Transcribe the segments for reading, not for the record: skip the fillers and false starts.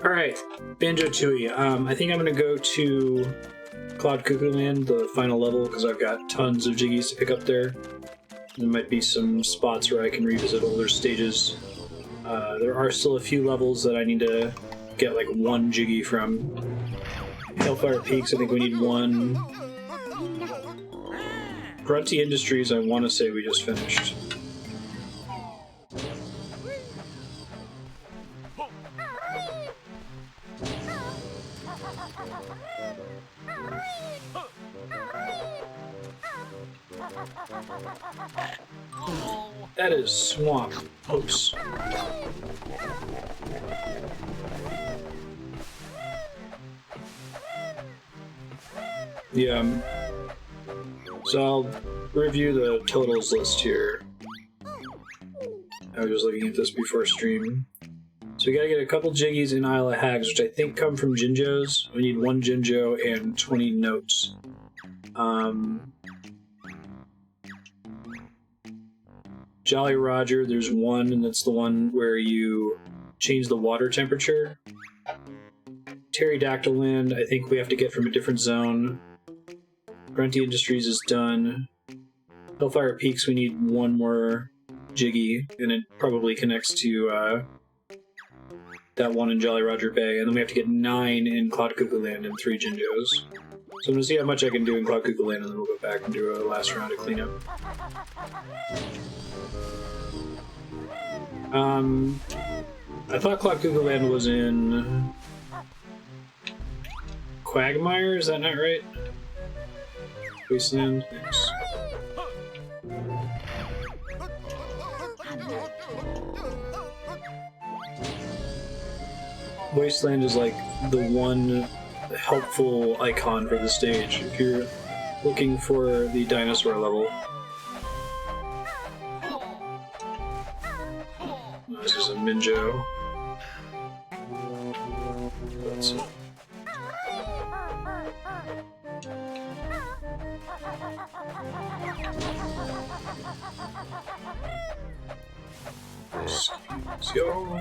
Alright, Banjo-Tooie. I think I'm gonna go to Cuckooland, the final level, because I've got tons of Jiggies to pick up there. There might be some spots where I can revisit older stages. There are still a few levels that I need to get like one Jiggy from. Hailfire Peaks, I think we need one. Grunty Industries, I want to say we just finished. That is Swop. Oops. Yeah. So I'll review the totals list here. I was just looking at this before stream. So we gotta get a couple Jiggies in Isle of Hags, which I think come from Jinjos. We need one Jinjo and 20 notes. Jolly Roger, there's one, and that's the one where you change the water temperature. Pterodactyl Land, I think we have to get from a different zone. Grunty Industries is done. Hailfire Peaks, we need one more Jiggy, and it probably connects to that one in Jolly Roger Bay. And then we have to get 9 in Cuckooland and 3 Jinjos. So I'm going to see how much I can do in Cuckooland, and then we'll go back and do a last round of cleanup. I thought Cuckooland was in Quagmire, is that not right? Wasteland, thanks. Wasteland is like the one helpful icon for the stage if you're looking for the dinosaur level. This is a Minjo. That's it. Let's go.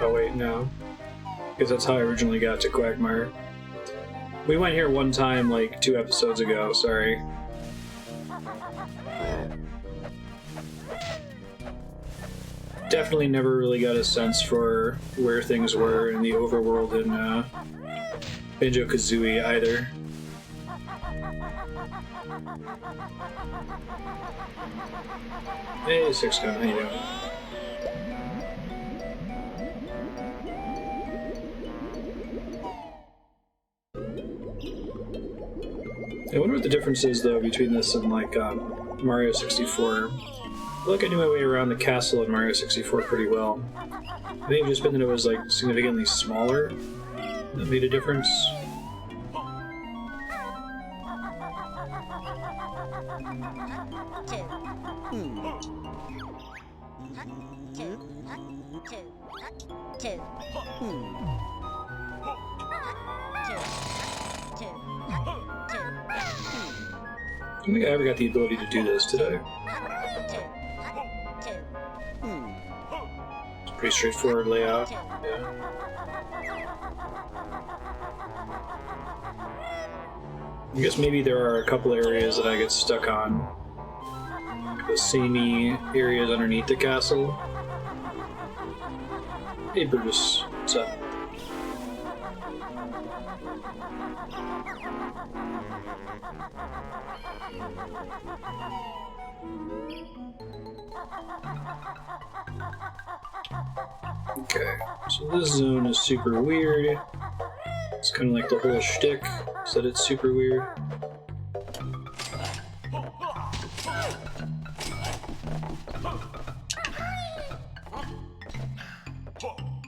Oh wait, no. Because that's how I originally got to Quagmire. We went here one time, like 2 episodes ago, sorry. Definitely never really got a sense for where things were in the overworld in Banjo-Kazooie either. Hey, 6gun, how you doing? I wonder what the difference is, though, between this and, like, Mario 64. I feel like I knew my way around the castle in Mario 64 pretty well. It may have just been that it was, like, significantly smaller that made a difference. I don't think I ever got the ability to do this, did I? It's a pretty straightforward layout. Yeah. I guess maybe there are a couple areas that I get stuck on. The samey areas underneath the castle. Hey Brutus, what's up? Okay, so this zone is super weird. It's kind of like the whole shtick, is that it's super weird.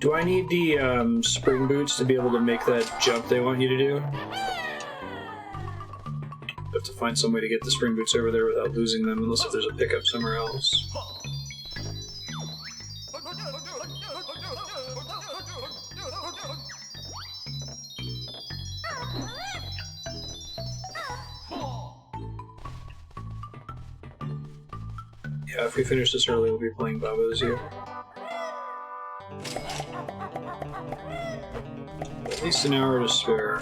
Do I need the spring boots to be able to make that jump they want you to do? I have to find some way to get the spring boots over there without losing them, unless if there's a pickup somewhere else. Yeah, if we finish this early, we'll be playing Babos here. At least an hour to spare.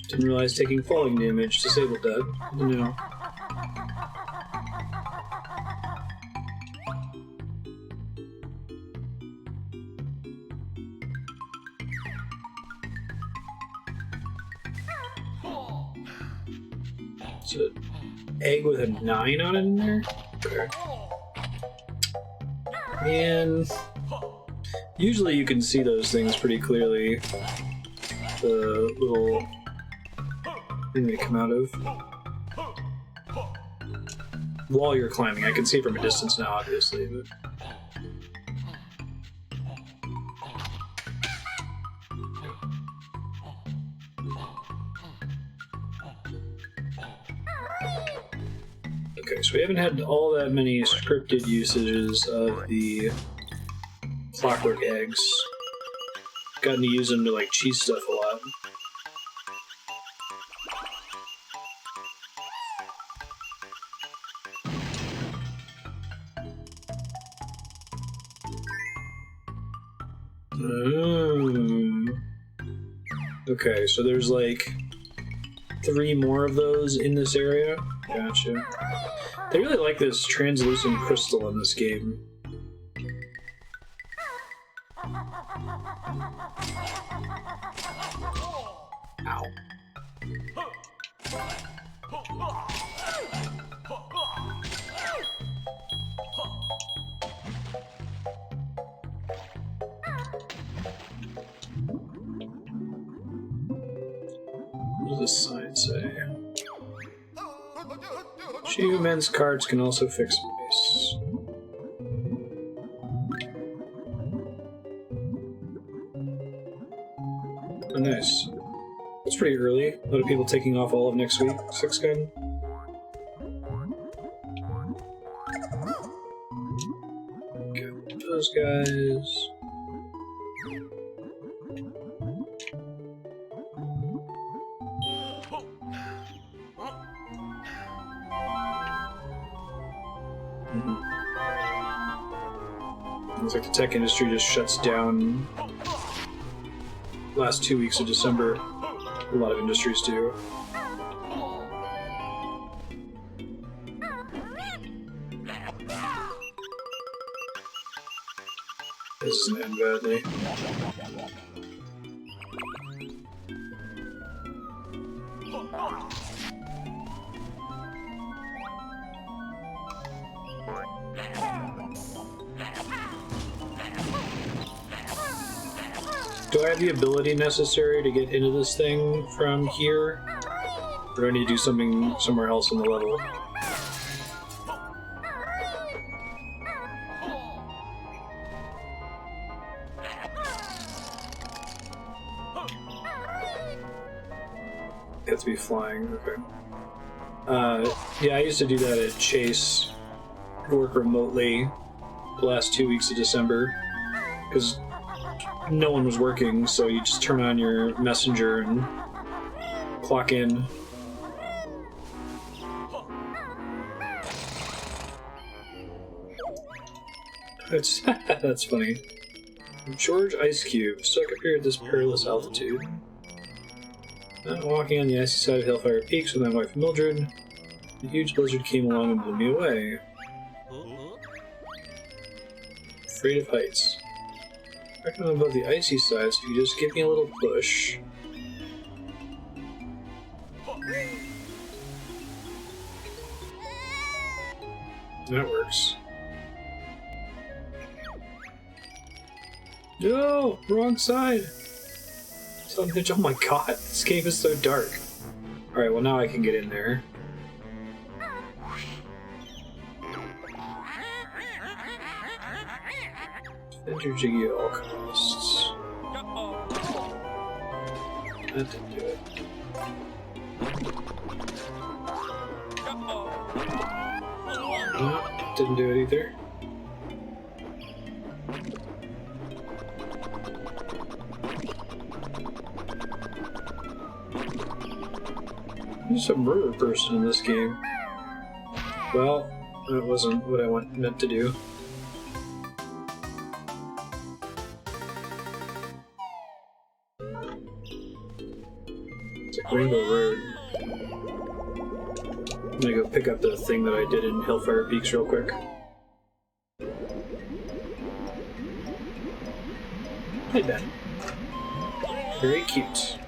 Didn't realize taking falling damage disabled that. No. Is it an egg with a 9 on it in there? Okay. And usually you can see those things pretty clearly. The little thing they come out of. While you're climbing. I can see from a distance now, obviously, but... Okay, so we haven't had all that many scripted usages of the clockwork eggs. Gotten to use them to, like, cheese stuff a lot. Okay, so there's like 3 more of those in this area. Gotcha. They really like this translucent crystal in this game. Ow. What does this sign say? Few men's cards can also fix space. Oh, nice. It's pretty early. A lot of people taking off all of next week. 6 gun. Got those guys. Looks like the tech industry just shuts down last 2 weeks of December. A lot of industries do. This isn't end badly. Do I have the ability necessary to get into this thing from here? Or do I need to do something somewhere else in the level? You have to be flying, okay. Yeah, I used to do that at Chase, work remotely the last 2 weeks of December, because no one was working, so you just turn on your messenger and clock in. That's funny. George Ice Cube, stuck up here at this perilous altitude. Not walking on the icy side of Hailfire Peaks with my wife Mildred. A huge blizzard came along and blew me away. Afraid of heights. I reckon I'm above the icy side, so you just give me a little push. That works. No! Wrong side! Oh my god, this game is so dark. Alright, well now I can get in there. Defend your Jiggy at all costs. That didn't do it. No, didn't do it either. Who's a murder person in this game? Well, that wasn't what I meant to do. It's like Rainbow Road. I'm gonna go pick up the thing that I did in Hailfire Peaks real quick. Hey, Ben. Very cute.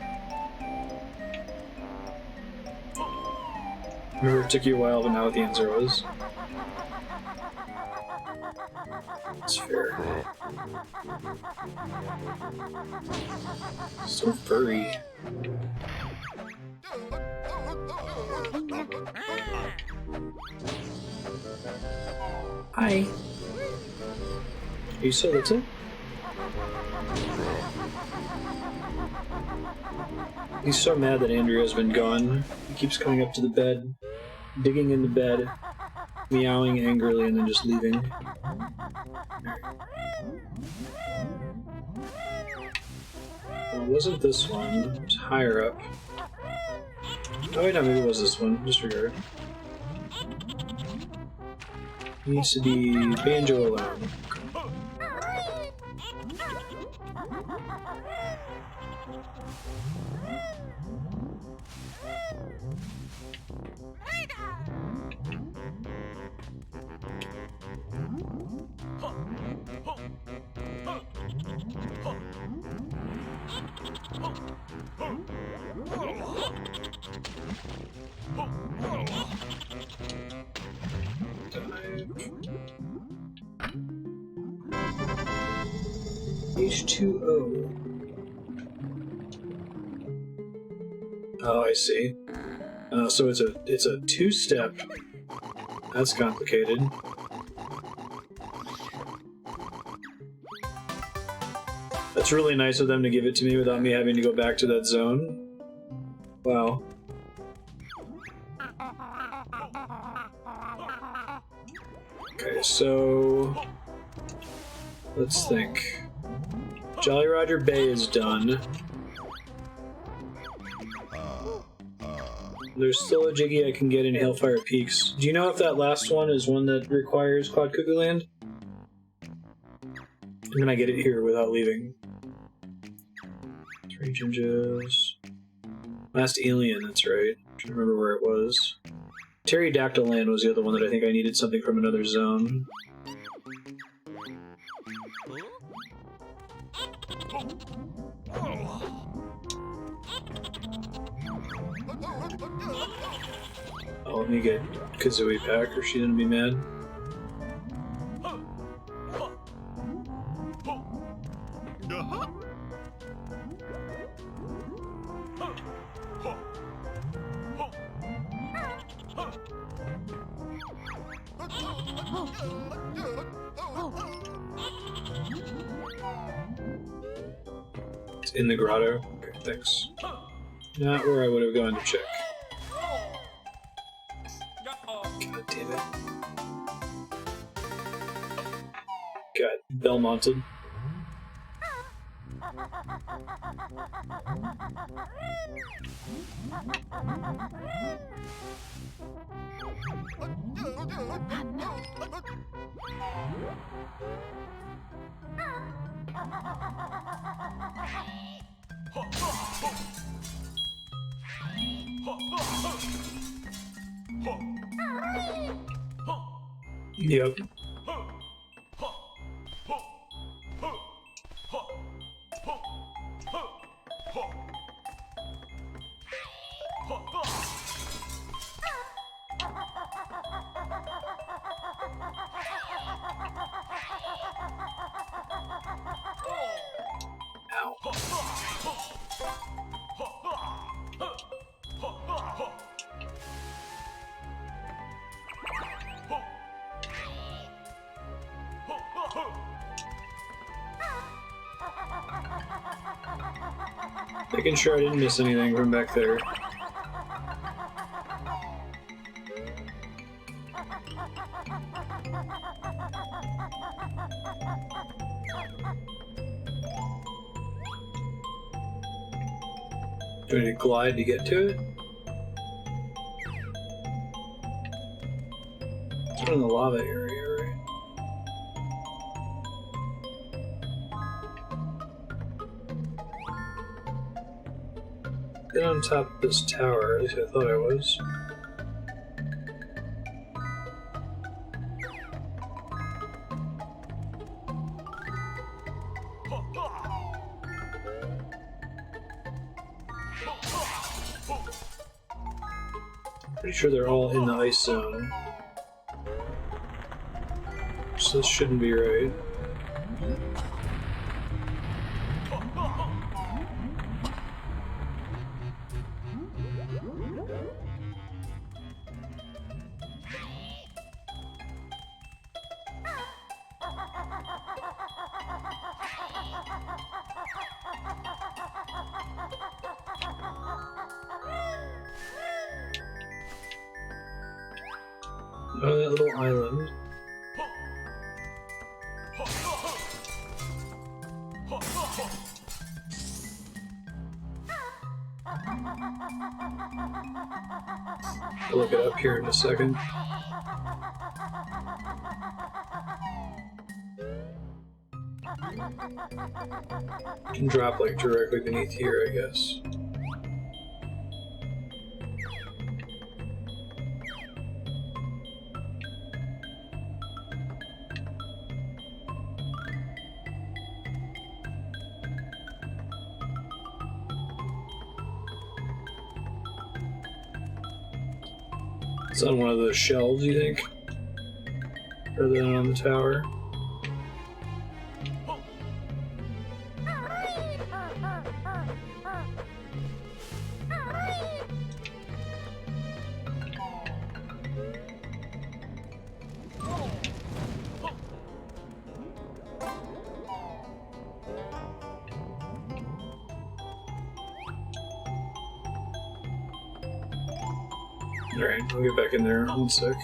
Remember, it took you a while to know what the answer was. That's fair. So furry. Hi. You said that's it? He's so mad that Andrea's been gone. He keeps coming up to the bed, digging in the bed, meowing angrily, and then just leaving. Well, it wasn't this one. It was higher up. Oh wait, no, maybe it was this one. Disregard. It needs to be Banjo alone. H2O. Oh, I see. So it's a two-step. That's complicated. That's really nice of them to give it to me without me having to go back to that zone. Wow. Okay, so let's think. Jolly Roger Bay is done. There's still a Jiggy I can get in Hailfire Peaks. Do you know if that last one is one that requires Quad Cuckooland? Can I get it here without leaving? 3 Jinjas. Last Alien, that's right. I don't remember where it was. Pterodactyl Land was the other one that I think I needed something from another zone. Oh, let me get Kazooie back or she's gonna be mad. It's in the grotto. Okay, thanks. Not where I would have gone to check. God damn it. Got Belmonted. Yep. Making sure I didn't miss anything from back there. Do I need to glide to get to it? It's in the lava area, right? Get on top of this tower, at least I thought I was. Pretty sure they're all in the ice zone. So this shouldn't be right. Oh, that little island. I'll look it up here in a second. Can drop like directly beneath here, I guess. It's on one of those shelves, you think? Rather than on the tower? Alright, I'll get back in there. 1 sec.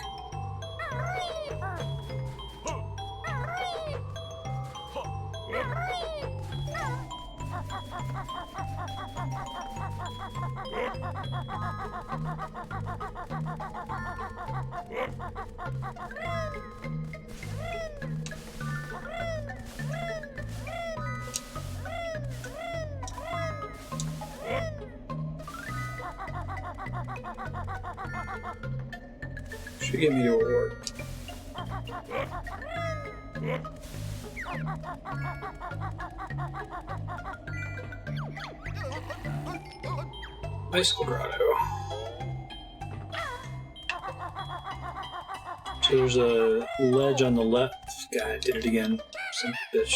Should get me to a warp. Icicle Grotto. So there's a ledge on the left. God, I did it again. Son of a bitch.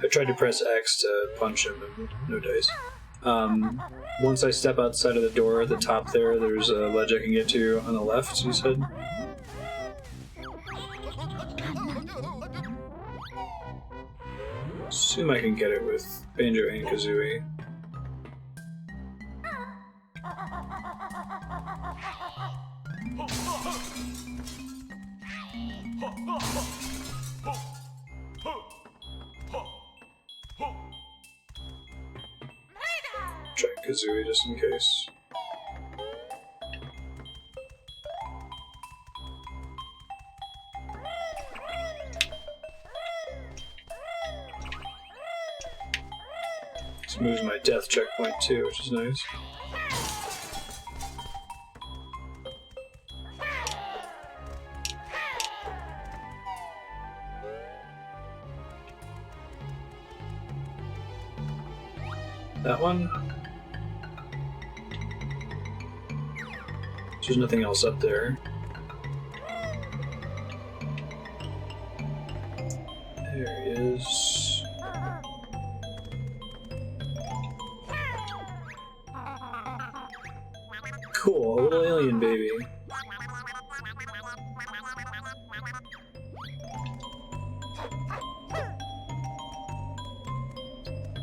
I tried to press X to punch him and no dice. Once I step outside of the door at the top there, there's a ledge I can get to on the left, you said? Assume I can get it with Banjo and Kazooie. Try Kazooie just in case. This moves my death checkpoint too, which is nice. That one. There's nothing else up there. There he is. Cool, a little alien baby.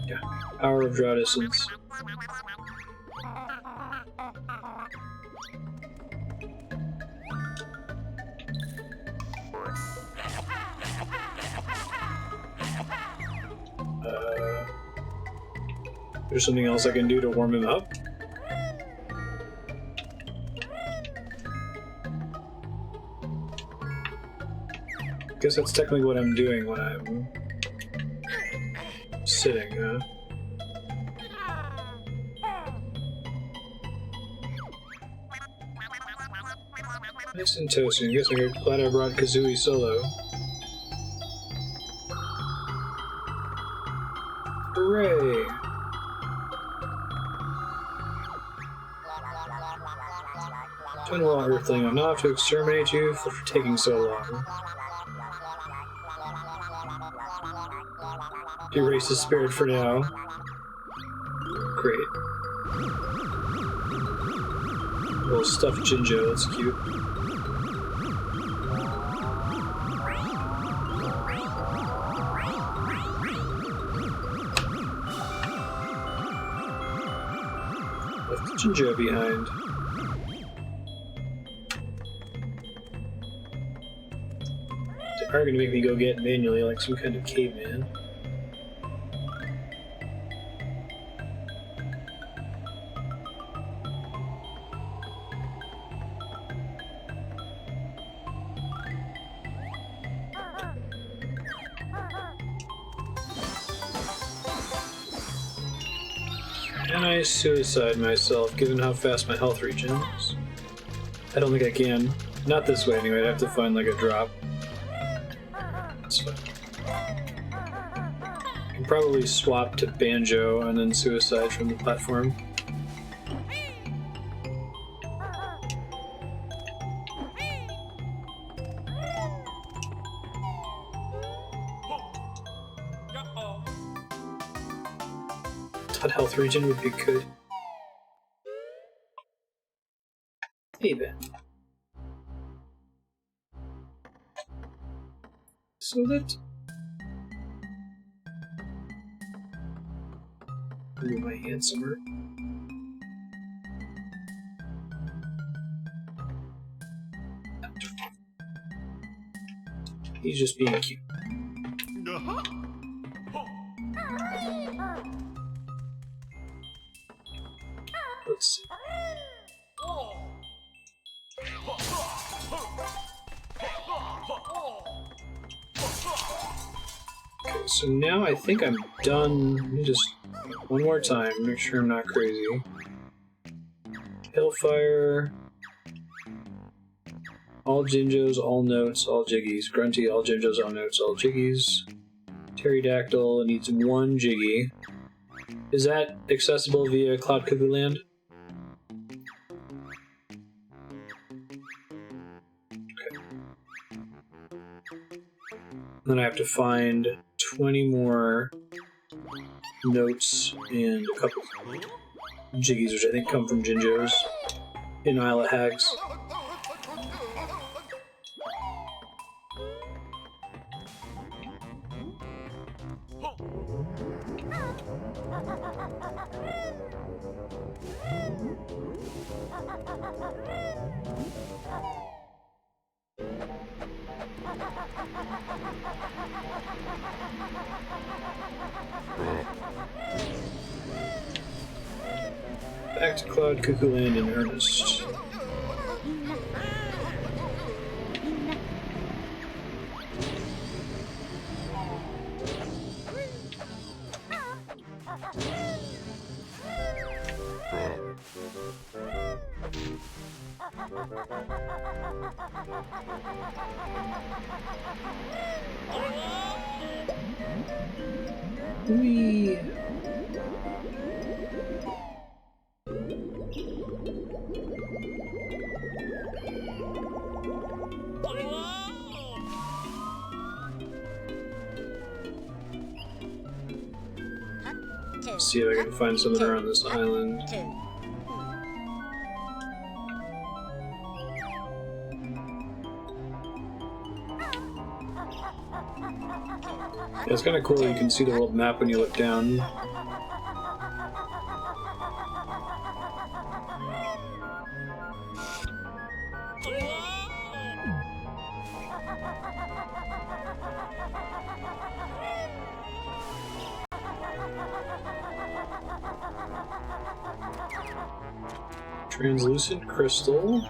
Yeah, Hour of Drought Essence. There's something else I can do to warm him up? Guess that's technically what I'm doing when I'm sitting, huh? Nice and toasty. I guess I'm glad I brought Kazooie solo. Hooray! Twin Wall Earthling, I'm not off to exterminate you for taking so long. Erase the spirit for now. Great. Little stuffed Jinjo, that's cute. Left the Jinjo behind. They're probably gonna make me go get manually like some kind of caveman. Can I suicide myself, given how fast my health regens? I don't think I can. Not this way, anyway. I'd have to find, like, a drop. That's fine. I can probably swap to Banjo and then suicide from the platform. Health regen would be good. Hey, Ben. So that... Move my hand somewhere. He's just being cute. Let's see. Okay, so now I think I'm done. Let me just one more time, make sure I'm not crazy. Hailfire. All Jinjos, all notes, all Jiggies. Grunty, all Jinjos, all notes, all Jiggies. Pterodactyl needs one Jiggy. Is that accessible via Cloud Cuckooland? Then I have to find 20 more notes and a couple Jiggies, which I think come from Jinjos in Isle of Hags. Back to Cloud Cuckooland in earnest. Whee! See if I can find something around this island. Yeah, it's kind of cool. You can see the world map when you look down. Translucent crystal.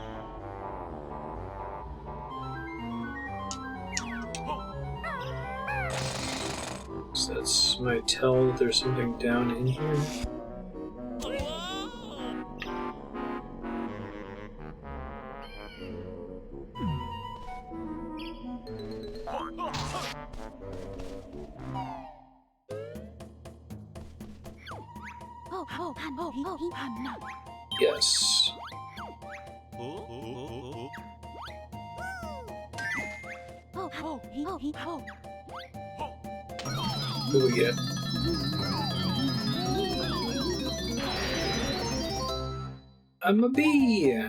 Can I tell that there's something down in here? Yes. What do we get? I'm a bee!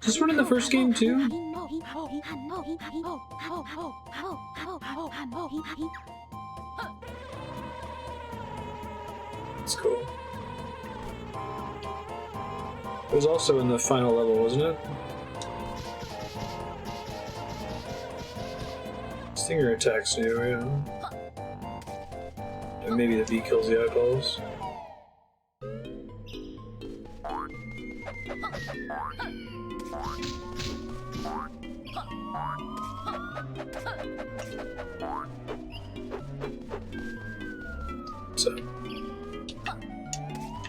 Just running the first game too? That's cool. It was also in the final level, wasn't it? Stinger attacks new, yeah. And maybe the bee kills the eyeballs. What's up?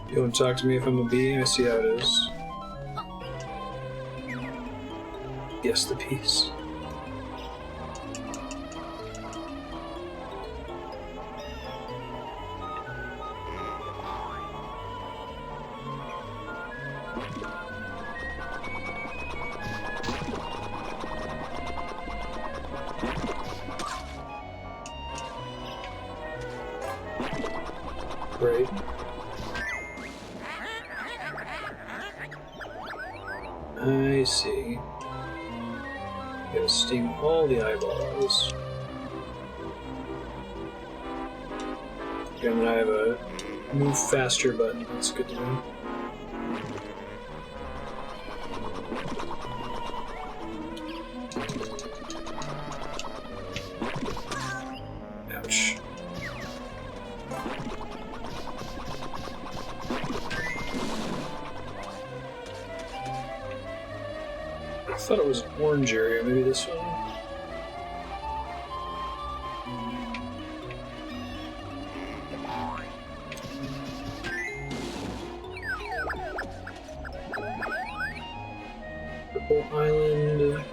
You want to talk to me if I'm a bee? I see how it is. Yes, the piece. Great. I see. Gotta sting all the eyeballs. And then I have a move faster button. That's good to know. Ouch. I thought it was an orange area, maybe this one? Purple Island.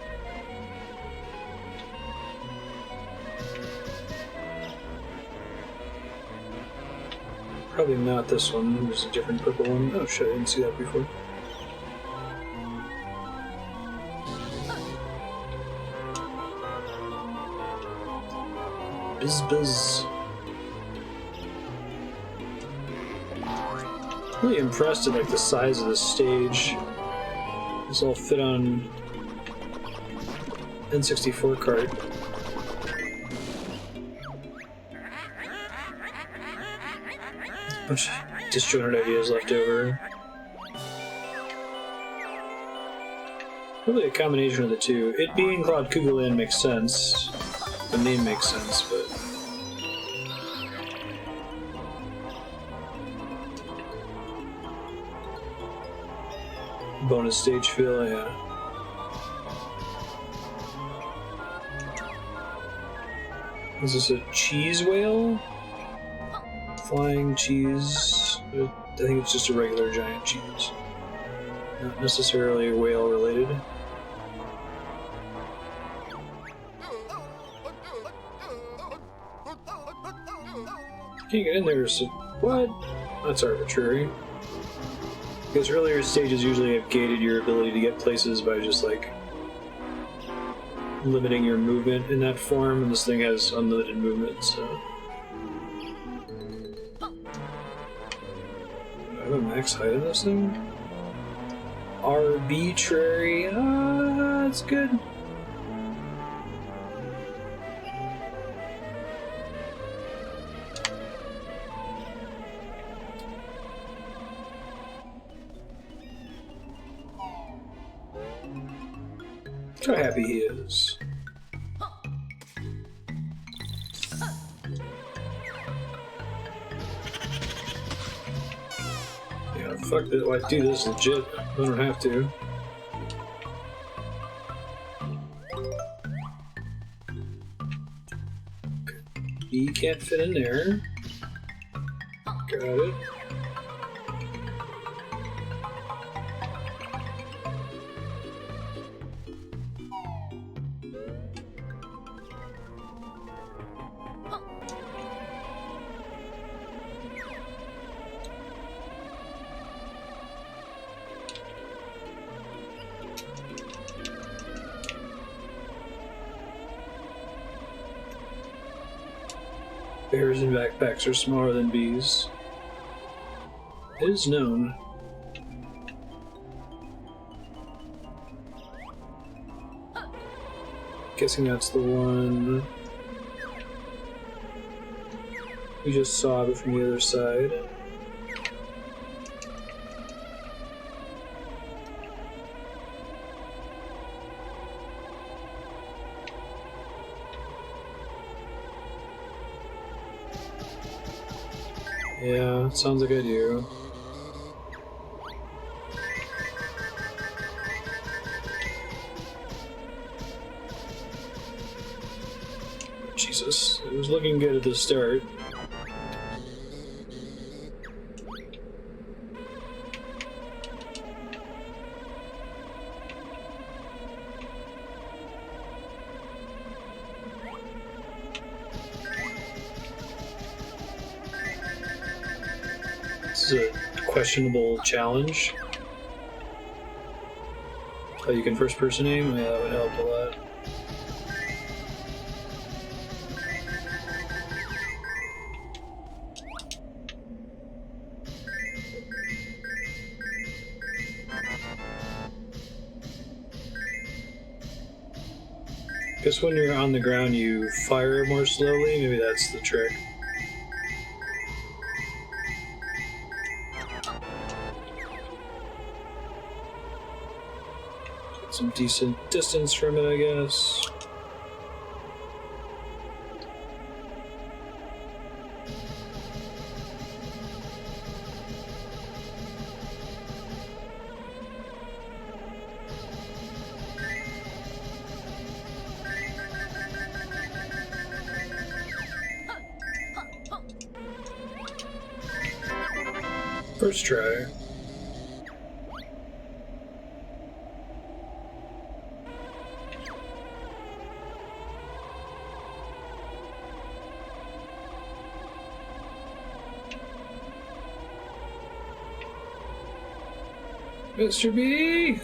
Probably not this one, there's a different purple one. Oh shit, I didn't see that before. Buzz. Really impressed at like the size of the stage. This all fit on N64 cart. Bunch of disjointed ideas left over. Probably a combination of the two. It being Cloud Cuckooland makes sense. The name makes sense, but bonus stage feel, yeah. Is this a cheese whale? Flying cheese? I think it's just a regular giant cheese. Not necessarily whale related. Can't get in there, so what? That's arbitrary. Because earlier stages usually have gated your ability to get places by just like limiting your movement in that form, and this thing has unlimited movement, so. Do I have a max height in this thing? Arbitrary. That's good. Look how happy he is. Yeah, fuck that. Like, dude, this is legit. I don't have to. BK can't fit in there. Got it. Bears and backpacks are smaller than bees. It is known. Guessing that's the one we just saw, but from the other side. Yeah, sounds like I do. Jesus, it was looking good at the start. This is a questionable challenge. Oh, you can first person aim? Yeah, that would help a lot. Guess when you're on the ground you fire more slowly? Maybe that's the trick. Get some decent distance from it, I guess. First try. Mr. B!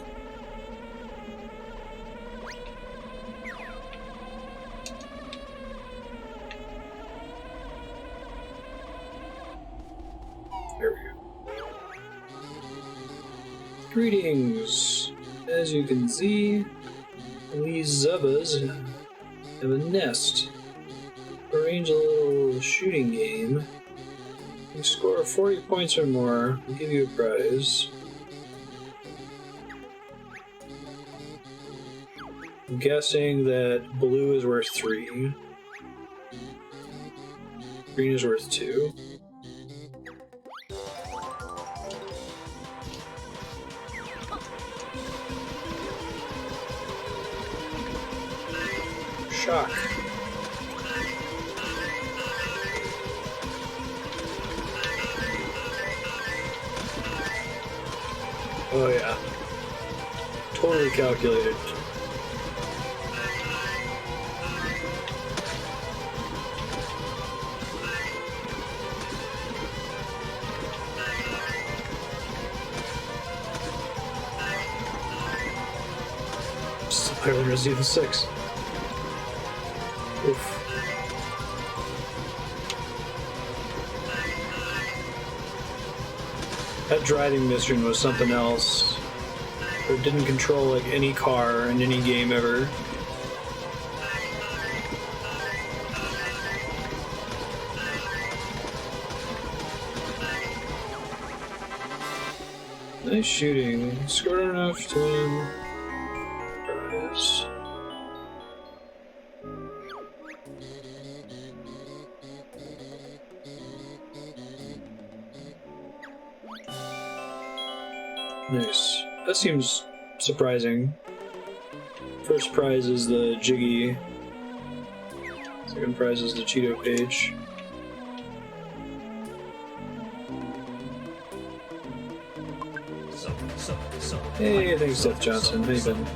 There we go. Greetings! As you can see, these Zubbas have a nest. Arrange a little shooting game. If you score 40 points or more, we'll give you a prize. I'm guessing that blue is worth 3. Green is worth 2. Shock. Oh yeah. Totally calculated. Still better than Resident Evil 6. Oof. That driving mission was something else. It didn't control like any car in any game ever. Nice shooting. Scored enough to win. Prize. Nice. That seems surprising. First prize is the Jiggy. Second prize is the Cheeto page. Hey, thanks, Seth Johnson. How you been?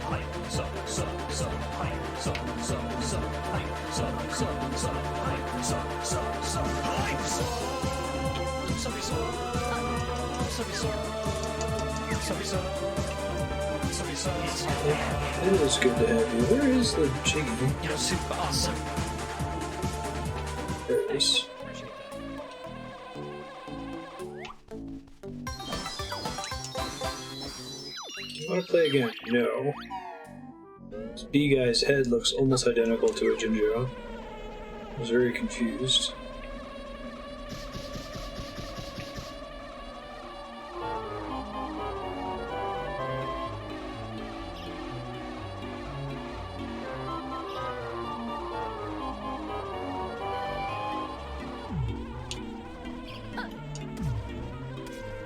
It is good to have you. Where is the Jiggy? You're super awesome. There it is. You want to play again? No. This B guy's head looks almost identical to a Jinjo. I was very confused.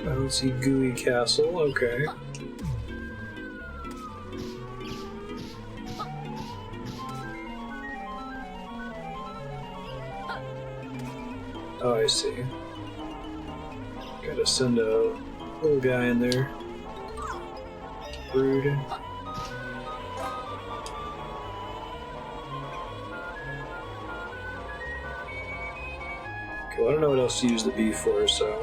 I don't see Gooey Castle, okay. Oh, I see. Gotta send a little guy in there. Rude. Okay, well, I don't know what else to use the bee for, so...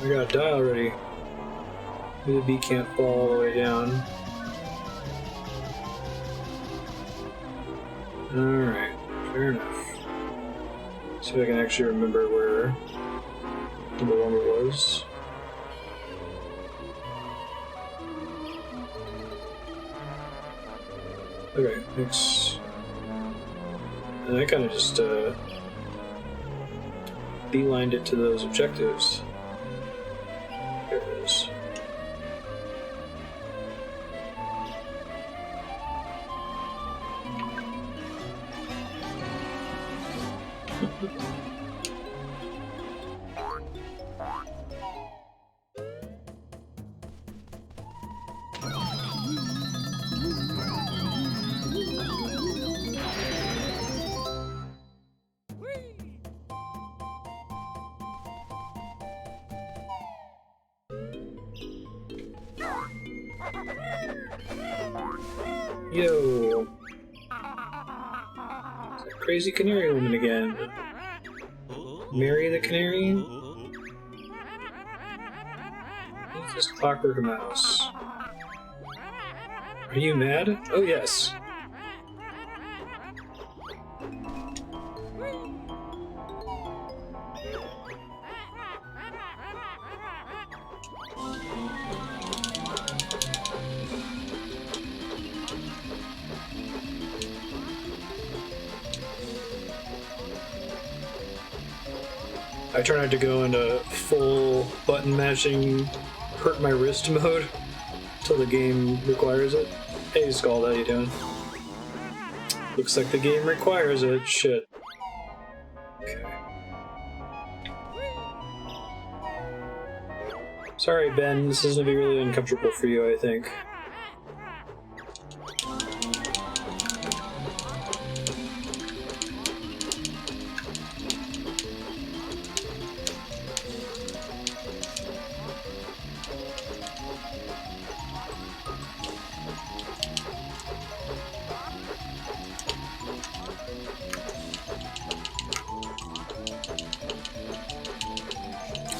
I gotta die already. Maybe the bee can't fall all the way down. Alright, fair enough. See if I can actually remember where number 1 was. Okay, thanks. And I kind of just beelined it to those objectives. There it is. Yo! It's that crazy canary woman again. Mary the canary? Who's this clockwork mouse? Are you mad? Oh yes. I try not to go into full button mashing, hurt my wrist mode until the game requires it. Hey Scald, how you doing? Looks like the game requires it. Shit. Okay. Sorry, Ben. This is gonna be really uncomfortable for you, I think.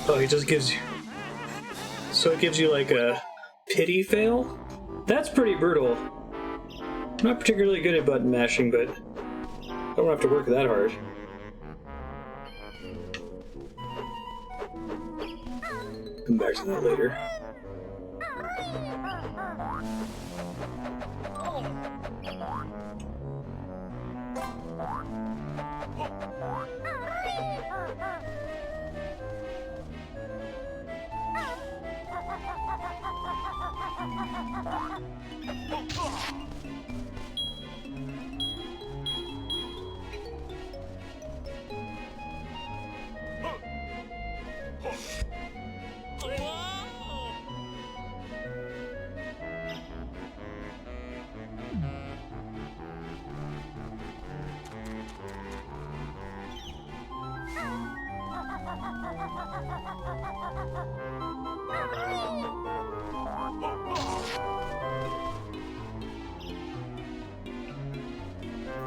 Oh, he just gives you... So it gives you like a pity fail? That's pretty brutal. I'm not particularly good at button mashing, but I don't have to work that hard. Come back to that later.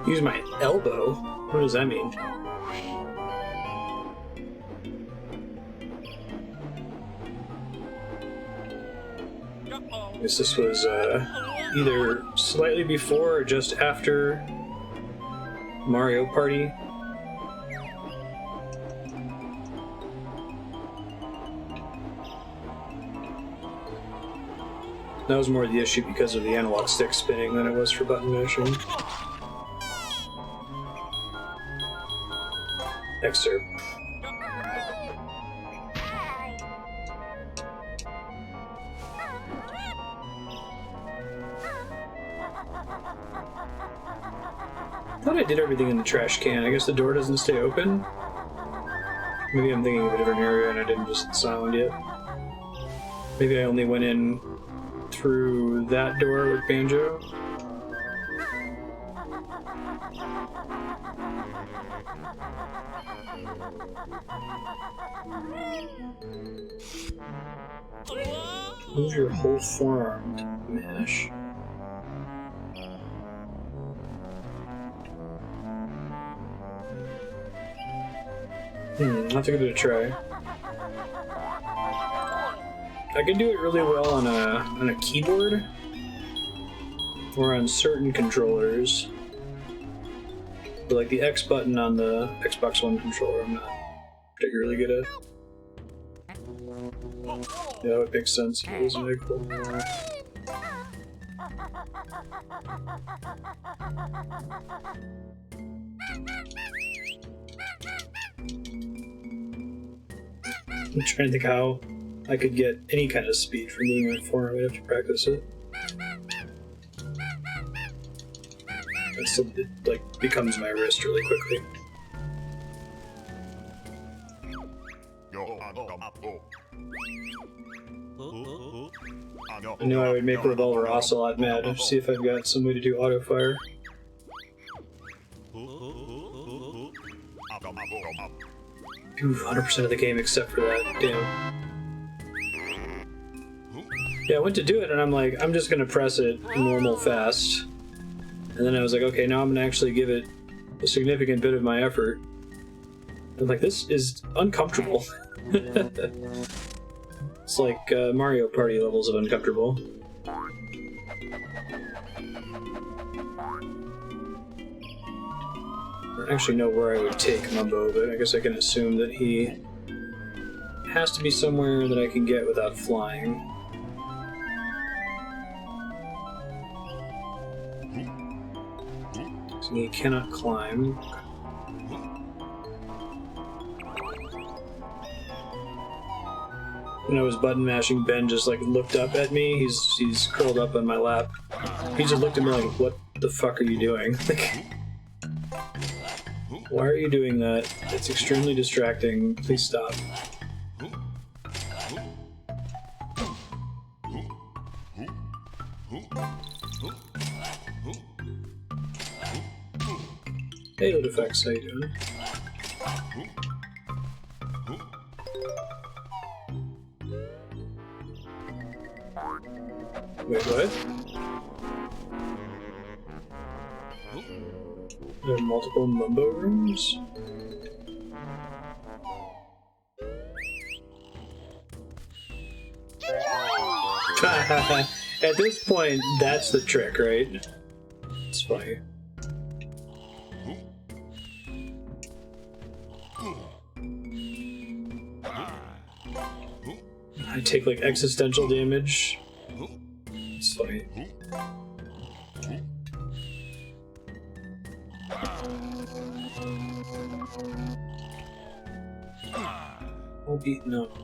Use my elbow? What does that mean? I guess this was either slightly before or just after Mario Party. That was more the issue because of the analog stick spinning than it was for button mashing. Excerpt. I thought I did everything in the trash can. I guess the door doesn't stay open? Maybe I'm thinking of a different area and I didn't just sound yet. Maybe I only went in through that door with Banjo. Move your whole forearm to mash. I'll have to give it a try. I can do it really well on a keyboard or on certain controllers. But like the X button on the Xbox One controller, I'm not particularly good at. Yeah, it makes sense. It was really cool. I'm trying to think how I could get any kind of speed from moving my forearm. I'd have to practice it. It like becomes my wrist really quickly. I knew I would make Revolver Ocelot mad. See if I've got some way to do auto fire. Do 100% of the game except for that. Damn. Yeah, I went to do it and I'm like, I'm just gonna press it normal fast. And then I was like, okay, now I'm gonna actually give it a significant bit of my effort. I'm like, this is uncomfortable. It's like Mario Party levels of uncomfortable. I don't actually know where I would take Mumbo, but I guess I can assume that he has to be somewhere that I can get without flying. So he cannot climb. When I was button mashing, Ben just like looked up at me. He's curled up on my lap. He just looked at me like, "What the fuck are you doing?" Like, why are you doing that? It's extremely distracting. Please stop. Hey, Load Effects, how you doing? Wait, what? There are multiple Mumbo rooms? At this point, that's the trick, right? It's funny. I take like existential damage. It's funny. All beaten up.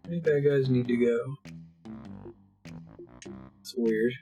How many bad guys need to go? It's weird.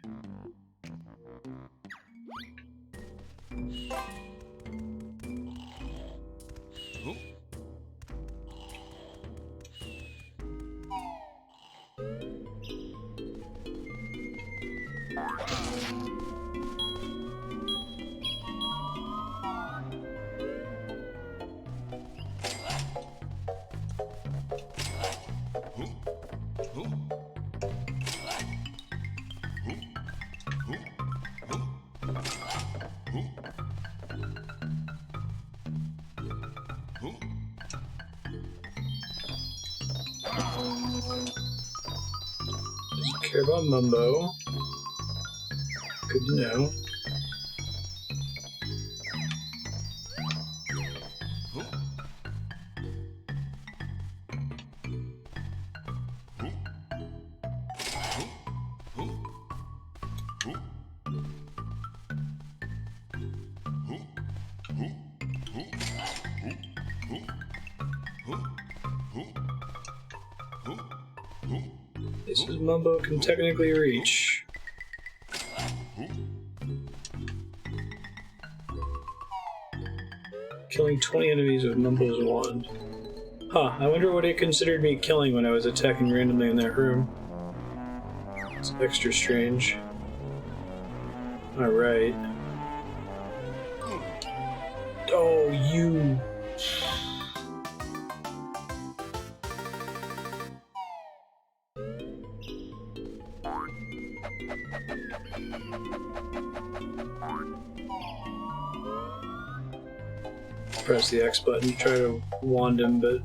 Care about Mumbo. Good to know. Places Mumbo can technically reach. Killing 20 enemies with Mumbo's wand. Huh, I wonder what it considered me killing when I was attacking randomly in that room. It's extra strange. Alright. Oh, you... Press the X button to try to wand him, but...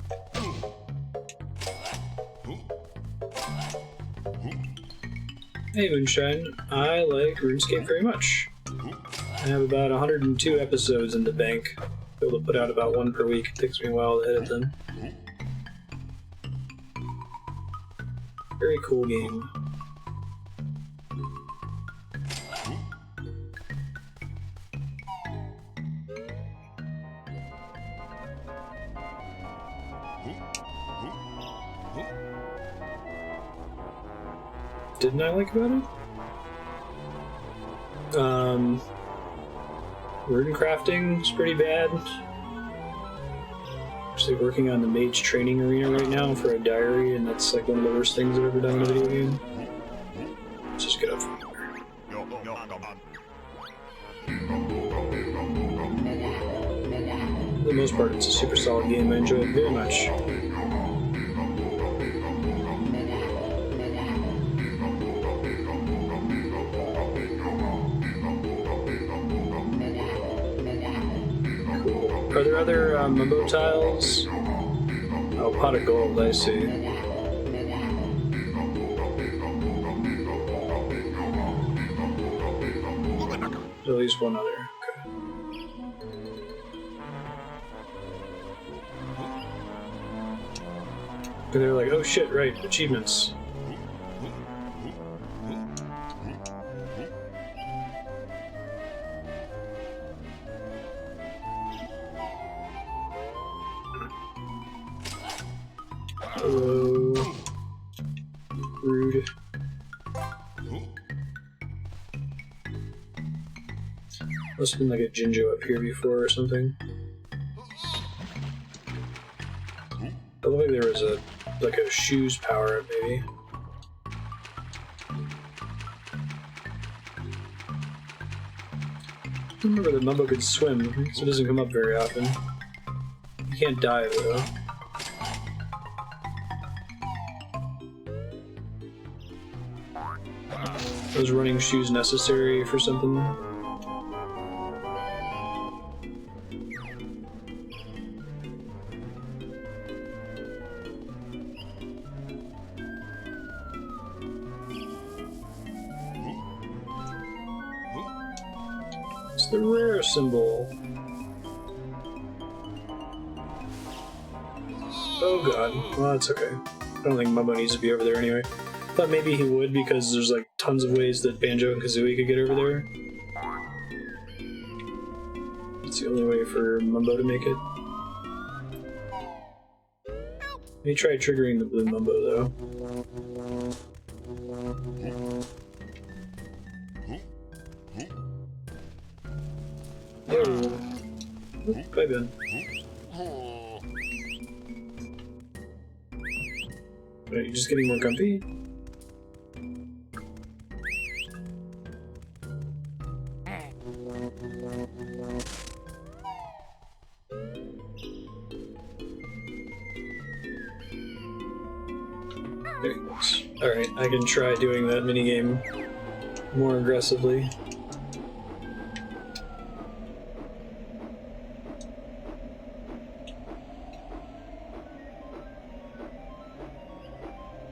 Hey Moonshine, I like RuneScape very much. I have about 102 episodes in the bank. Be able to put out about one per week. It takes me a while to edit them. Very cool game. Didn't I like about it? Rune crafting is pretty bad. Actually working on the mage training arena right now for a diary, and that's like one of the worst things I've ever done in a video game. Let's just get up from there. For the most part, it's a super solid game. I enjoy it very much. Are there other Mumbo tiles? Oh, pot of gold, I see. At least one other. Okay. They're like, oh shit, right, achievements. Hello. Rude. Must have been like a Jinjo up here before or something. I looked like there was a shoes power up maybe. I remember that Mumbo could swim, so it doesn't come up very often. You can't dive though. Those running shoes necessary for something? It's the rare symbol. Oh god. Well, that's okay. I don't think Mumbo needs to be over there anyway. I thought maybe he would because there's like tons of ways that Banjo and Kazooie could get over there. It's the only way for Mumbo to make it. Let me try triggering the blue Mumbo though. Yo! Oop, bye Ben. Are you just getting more comfy? There he goes. Alright, I can try doing that minigame more aggressively.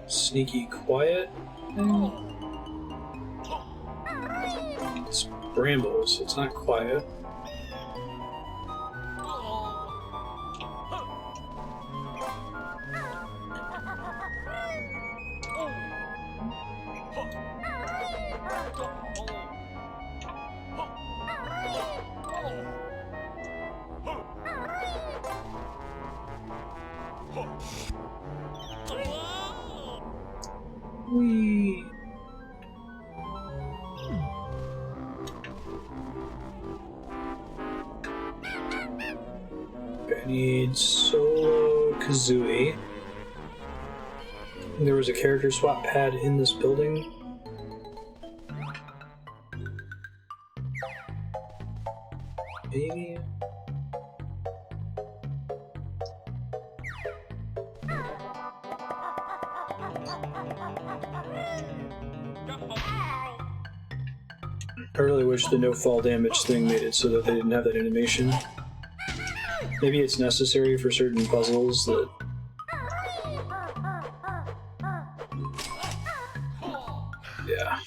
Sneaky quiet. anything? It's brambles, it's not quiet. Whee! I need solo Kazooie. There was a character swap pad in this building. Maybe? I really wish the no fall damage thing made it so that they didn't have that animation. Maybe it's necessary for certain puzzles that... Yeah.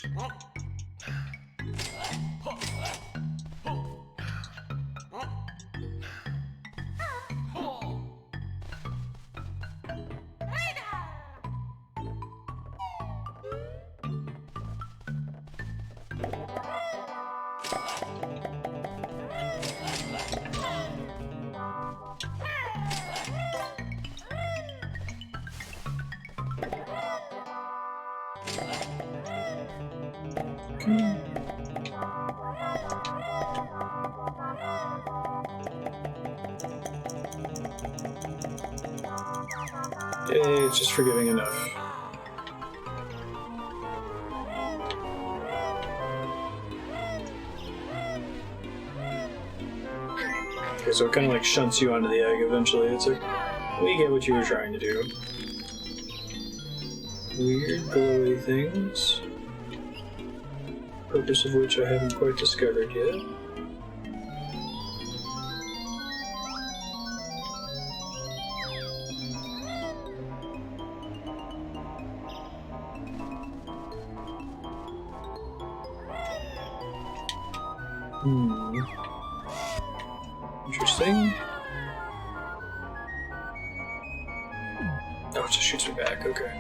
It's just forgiving enough. Okay, so it kind of like shunts you onto the egg eventually. It's like, we get what you were trying to do. Weird glowy things. Purpose of which I haven't quite discovered yet. Interesting. Oh, it just shoots me back, okay.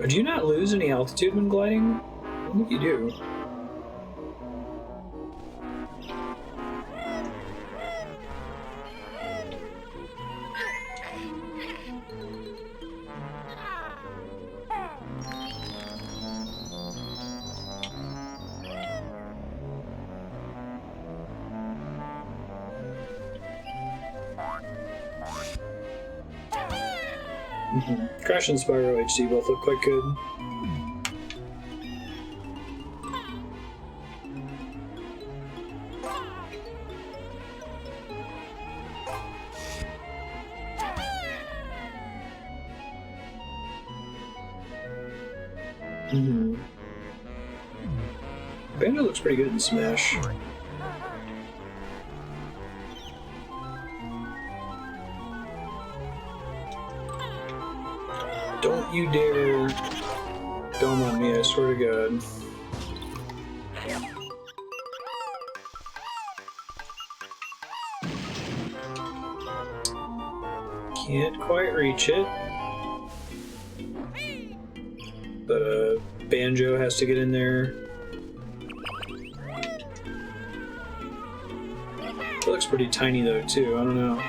Do you not lose any altitude when gliding? I think you do. Crash and Spyro HD both look quite good. Banjo looks pretty good in Smash. Don't you dare dome on me, I swear to God. Can't quite reach it. But Banjo has to get in there. It looks pretty tiny though too, I don't know.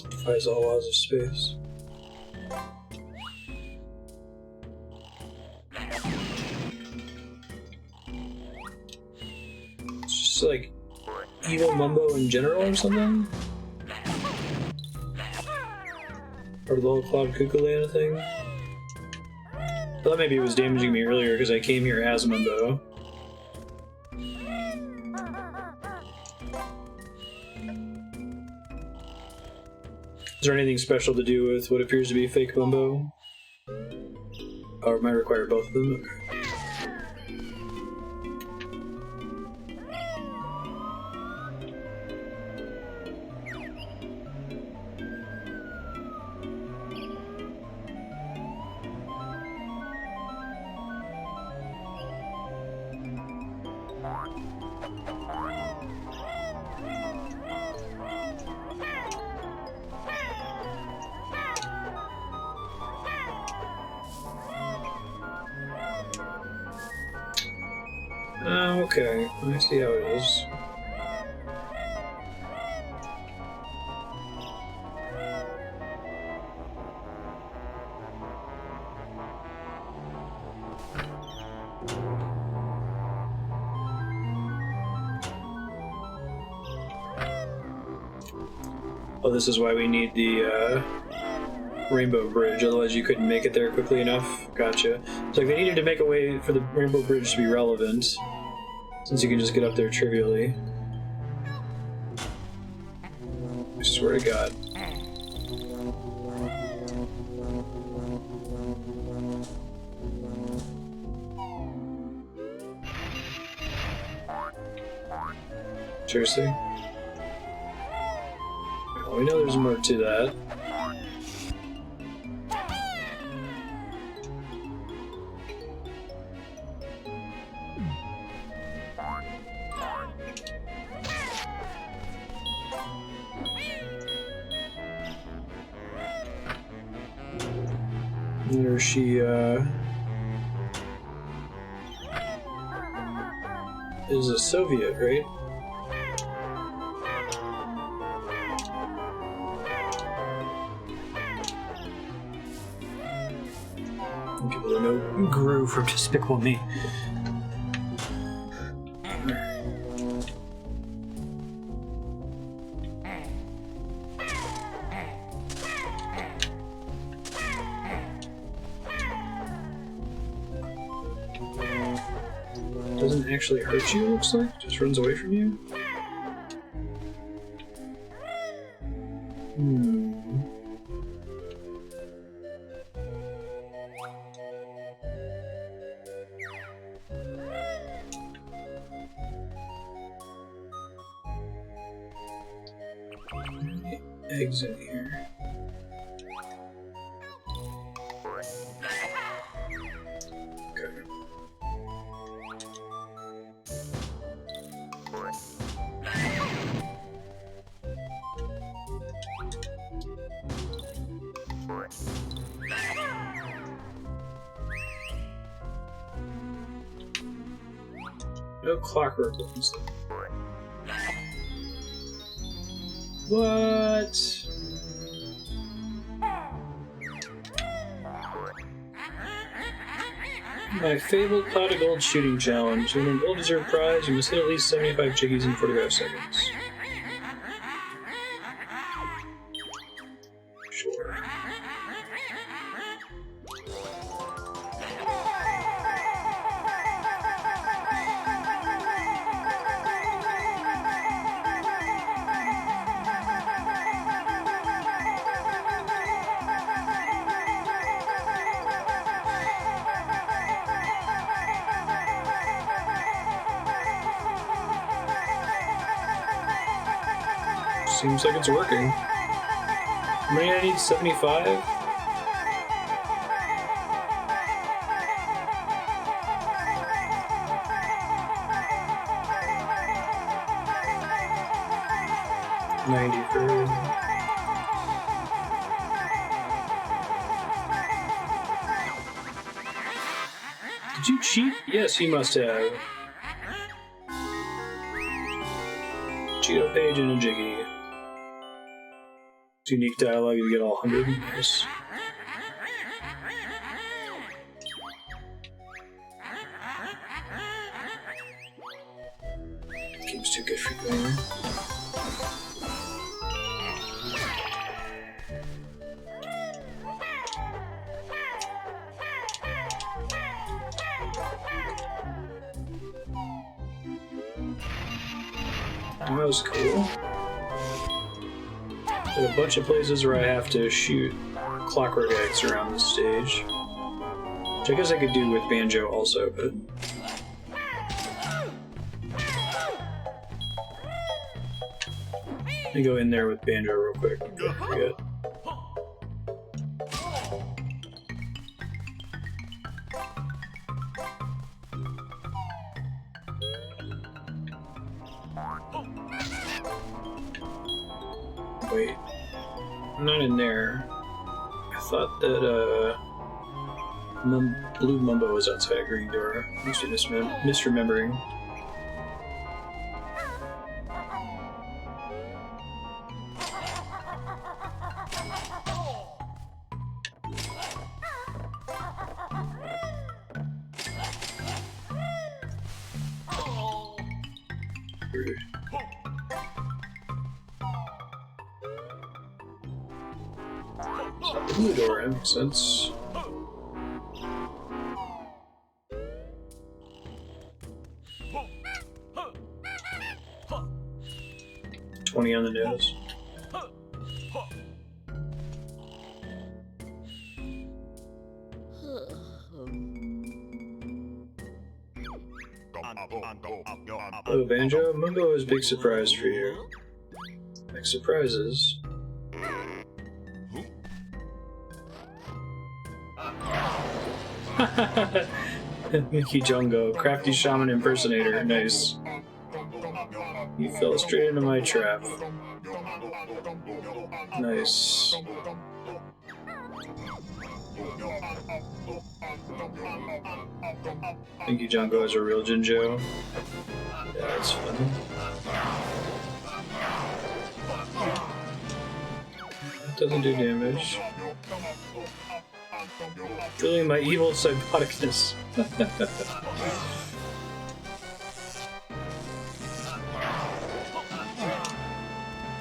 Defies all laws of space. It's just like evil Mumbo in general or something? Part of the whole Cloud Cuckooland thing? I thought maybe it was damaging me earlier because I came here as Mumbo. Is there anything special to do with what appears to be fake Mumbo? Or it might require both of them? Okay. Okay, I see how it is. Oh, this is why we need the Rainbow Bridge, otherwise you couldn't make it there quickly enough. Gotcha. It's like they needed to make a way for the Rainbow Bridge to be relevant, since you can just get up there trivially. I swear to God. Seriously? Well, we know there's more to that. Or she, is a Soviet, right? People that know Gru from Despicable Me. Doesn't actually hurt you, looks like? Just runs away from you? Eggs in here. Okay. No clockwork ones. What? My fabled pot of gold shooting challenge. To win a well-deserved prize, you must hit at least 75 Jiggies in 45 seconds. Sure. Seems like it's working. How many I need? 75? Did you cheat? Yes, you must have. Cheeto page and a Jiggy. Unique dialogue, you get all 100. Nice. Game's too good for you. That was cool. There's a bunch of places where I have to shoot clockwork eggs around the stage. Which I guess I could do with Banjo also, but... Let me go in there with Banjo real quick before I forget. Wait, I'm not in there. I thought that Blue Mumbo was outside Green Door. I must be misremembering. Rude. Blue door, that makes sense. $20 on the nose. Oh, Banjo, Mumbo has a big surprise for you. Big surprises. Mickey Jongo, crafty shaman impersonator. Nice. You fell straight into my trap. Nice. Mickey Jongo is a real Jinjo. Yeah, that's funny. That doesn't do damage. Feeling my evil psychoticness.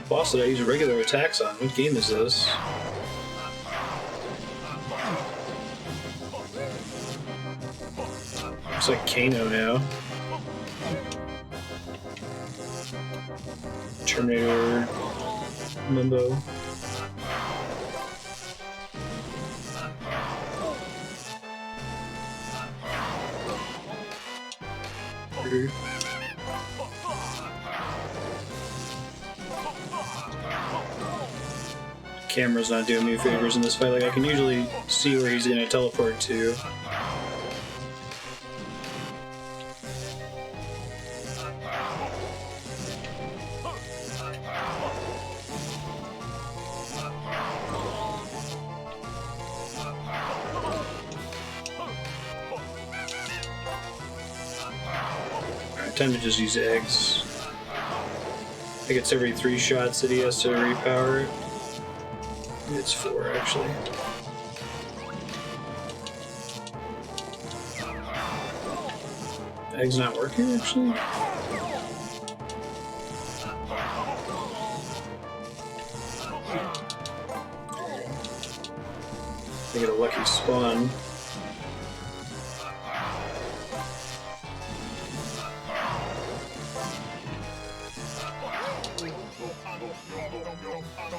Boss that I use regular attacks on. What game is this? Looks like Kano now. Terminator Mumbo. Camera's not doing me favors in this fight. Like, I can usually see where he's gonna teleport to. Time to just use eggs. I think it's every 3 shots that he has to repower it. It's 4 actually. Egg's not working actually? I get a lucky spawn.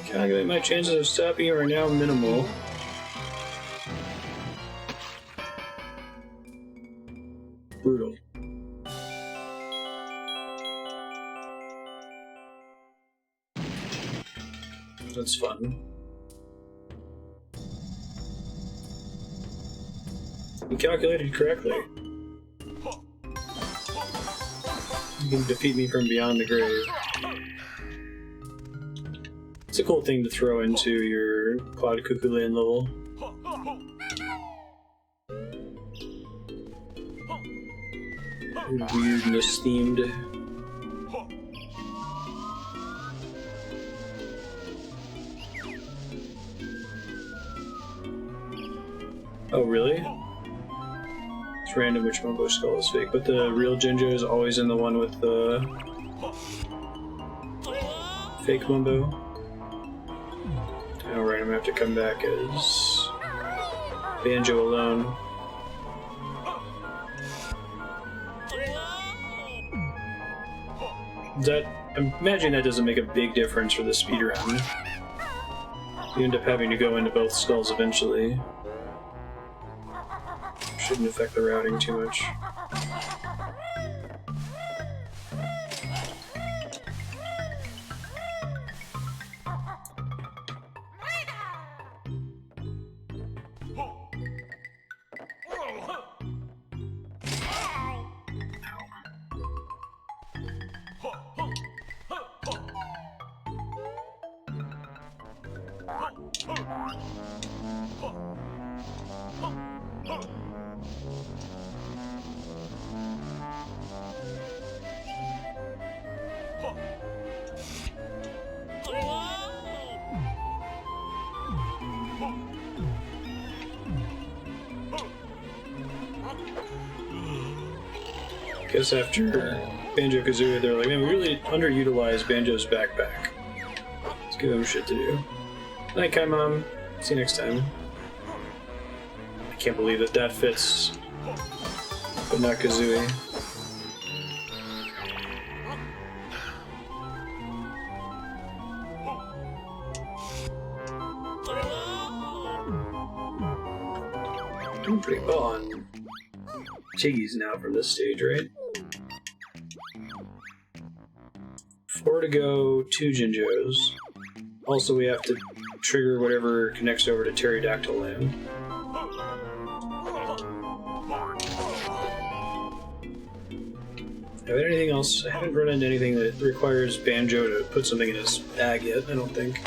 Calculate my chances of stopping are now minimal. Brutal. That's fun. You calculated correctly. You can defeat me from beyond the grave. It's a cool thing to throw into your Quad Cuckooland level. Weirdness themed. Oh, really? It's random which Mumbo skull is fake, but the real Jinjo is always in the one with the fake Mumbo. Alright, I'm gonna have to come back as Banjo alone. Is that I imagine that doesn't make a big difference for the speedrun. You end up having to go into both skulls eventually. Shouldn't affect the routing too much. I guess after Banjo-Kazooie, they're like, man, we really underutilized Banjo's backpack. Let's give him shit to do. Night, Kai Mom. See you next time. I can't believe that that fits, but not Kazooie. Doing pretty well on Jiggy's now from this stage, right? 4 to go, 2 Jinjos. Also, we have to trigger whatever connects over to Pterodactyl Land. Have anything else? I haven't run into anything that requires Banjo to put something in his bag yet, I don't think.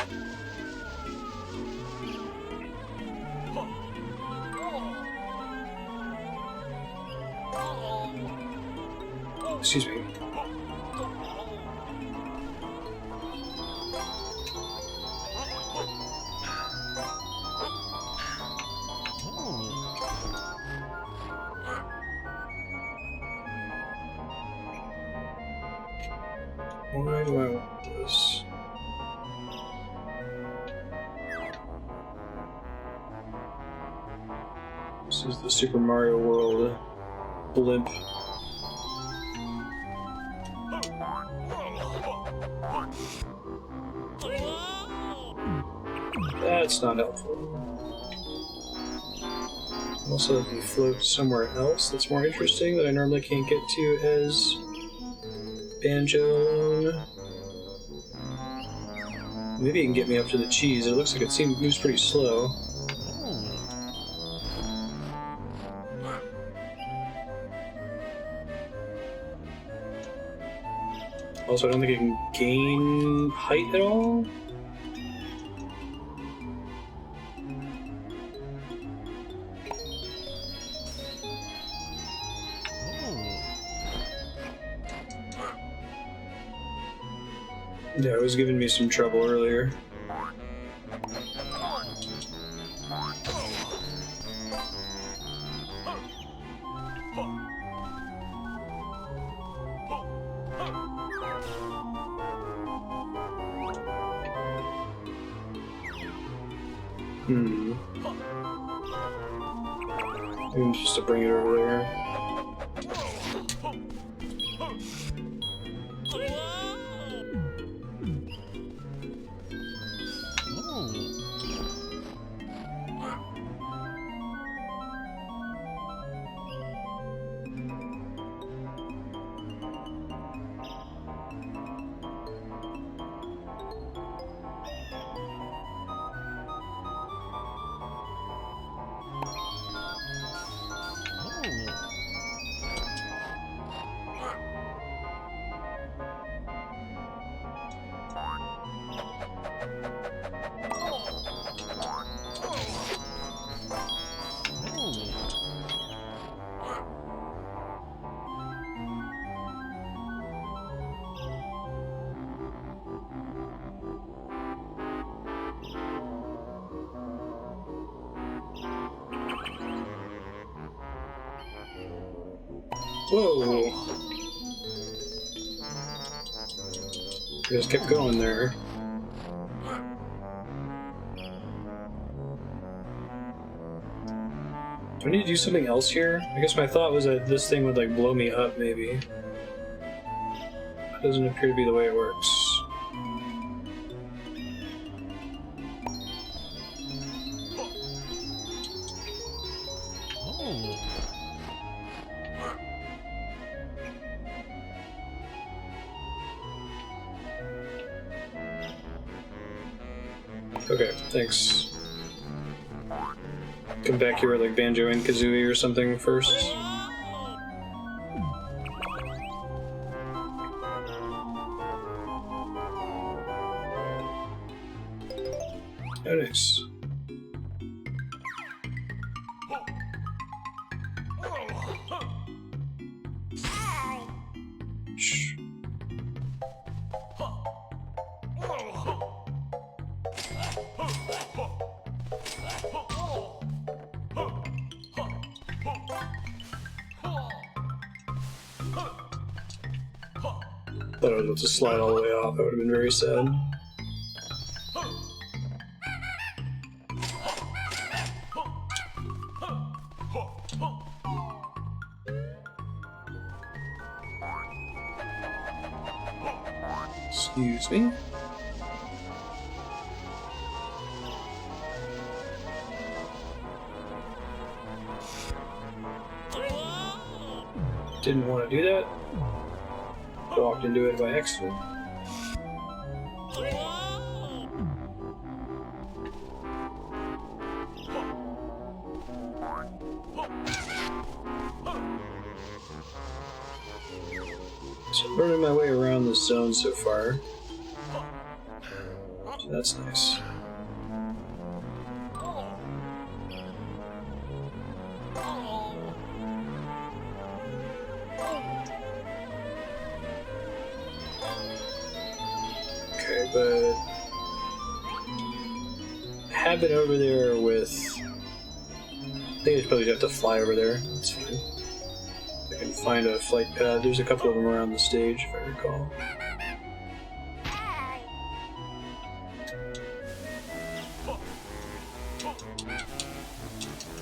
Excuse me. Why do I want this? This is the Super Mario World blimp. That's not helpful. Also, if you float somewhere else that's more interesting that I normally can't get to as Banjo. Maybe you can get me up to the cheese. It looks like it moves pretty slow. Also, I don't think it can gain height at all. Yeah, it was giving me some trouble earlier. Maybe just to bring it over there. Whoa! I just kept going there. Do I need to do something else here? I guess my thought was that this thing would like blow me up, maybe. That doesn't appear to be the way it works. Okay, thanks. Come back here with like Banjo and Kazooie or something first. Oh, nice. Shh. Thought I was about to slide all the way off. That would have been very sad. Excuse me. Didn't want to do that. Walked into it by accident. So I'm burning my way around this zone so far. So that's nice. Okay, but have it over there with... I think I'd probably have to fly over there. That's fine. I can find a flight pad. There's a couple of them around the stage, if I recall.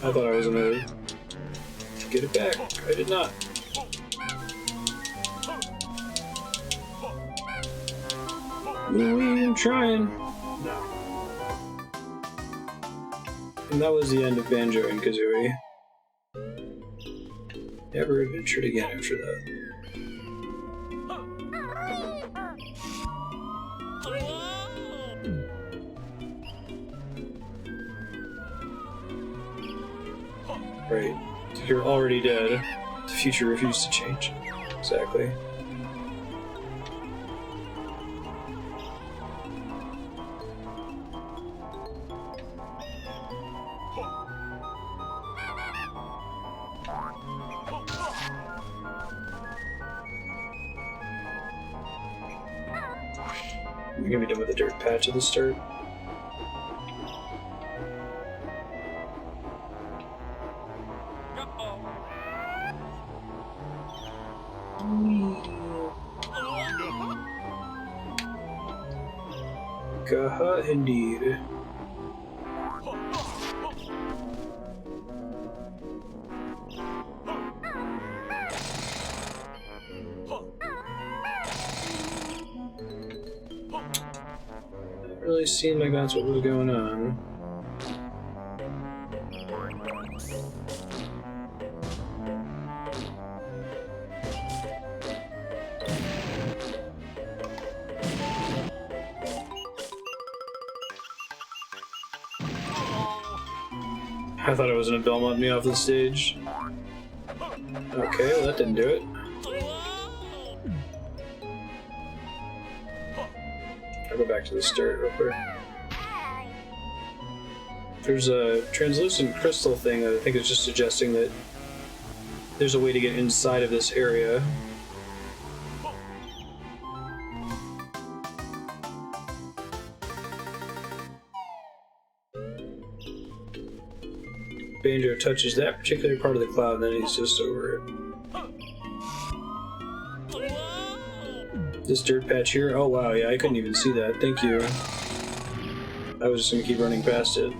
I thought I was gonna get it back. I did not. I'm trying. No. And that was the end of Banjo and Kazooie. Never adventured again after that. Right. You're already dead. The future refused to change. Exactly. You're gonna be done with the dirt patch at the start. Gaha indeed. Really seemed like that's what was going on. I thought it was gonna Belmont me off the stage. Okay, well that didn't do it. I'll go back to the start real quick. There's a translucent crystal thing that I think is just suggesting that there's a way to get inside of this area. Banjo touches that particular part of the cloud and then he's just over it. This dirt patch here? Oh wow, yeah, I couldn't even see that. Thank you. I was just gonna keep running past it.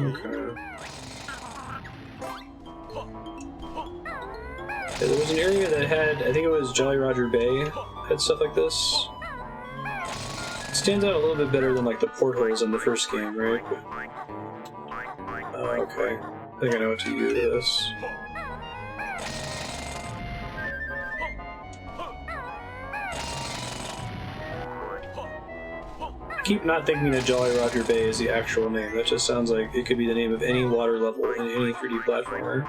Okay. Yeah, there was an area that had, I think it was Jolly Roger Bay, had stuff like this. It stands out a little bit better than like the portholes in the first game, right? Oh, okay. I think I know what to do with this. I keep not thinking that Jolly Roger Bay is the actual name. That just sounds like it could be the name of any water level in any 3D platformer.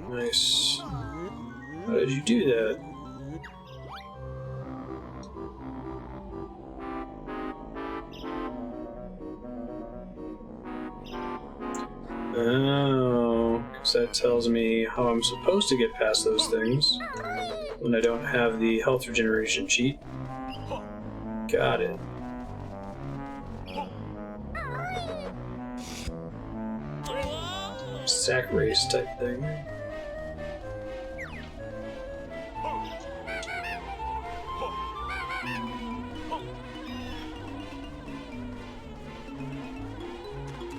Nice. How did you do that? Oh, because that tells me how I'm supposed to get past those things when I don't have the health regeneration cheat. Got it. Sack race type thing.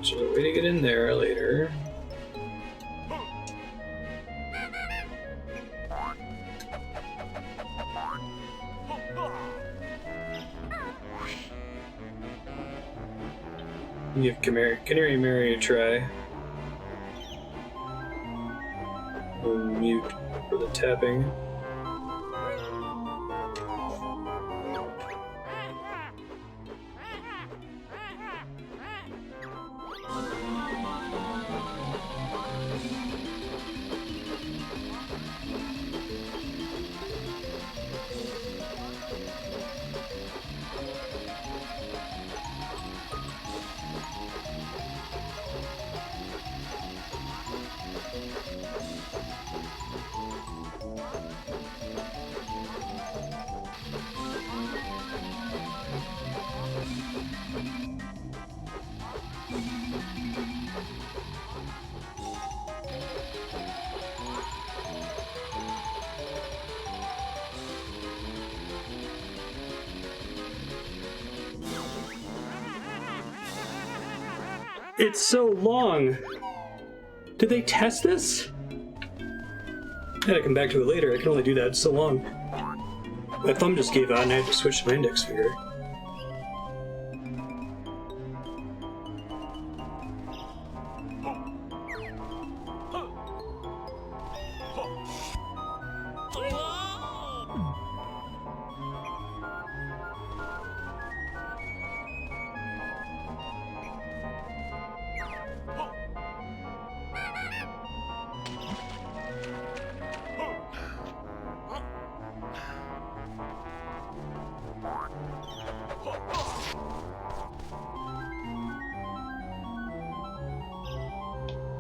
So the way to get in there later. Give Canary Mary a try. Mute for the tapping. It's so long. Did they test this? I gotta come back to it later. I can only do that. It's so long. My thumb just gave out and I had to switch to my index finger.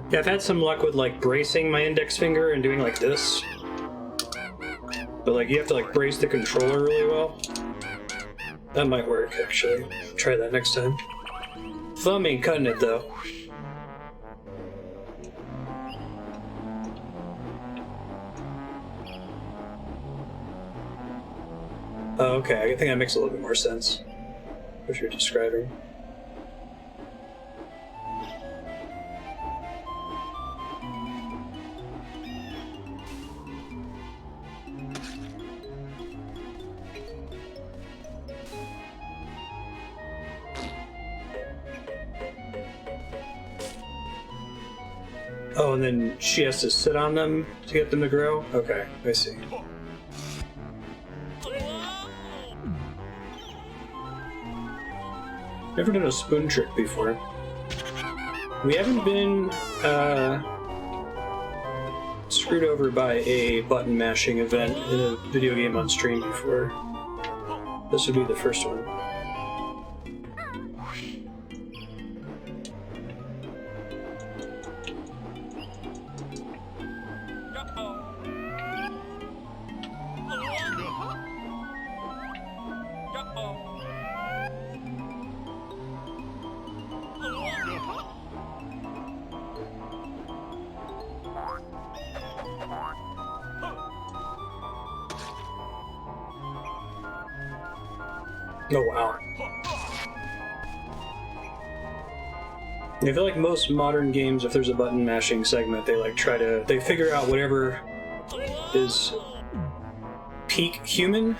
Yeah, I've had some luck with like bracing my index finger and doing like this. But like you have to like brace the controller really well. That might work actually. Try that next time. Thumb ain't cutting it though. Oh, okay, I think that makes a little bit more sense. What you're describing. Oh, and then she has to sit on them to get them to grow? Okay, I see. Never done a spoon trick before. We haven't been screwed over by a button mashing event in a video game on stream before. This would be the first one. Oh wow. I feel like most modern games, if there's a button mashing segment, they like they figure out whatever is peak human,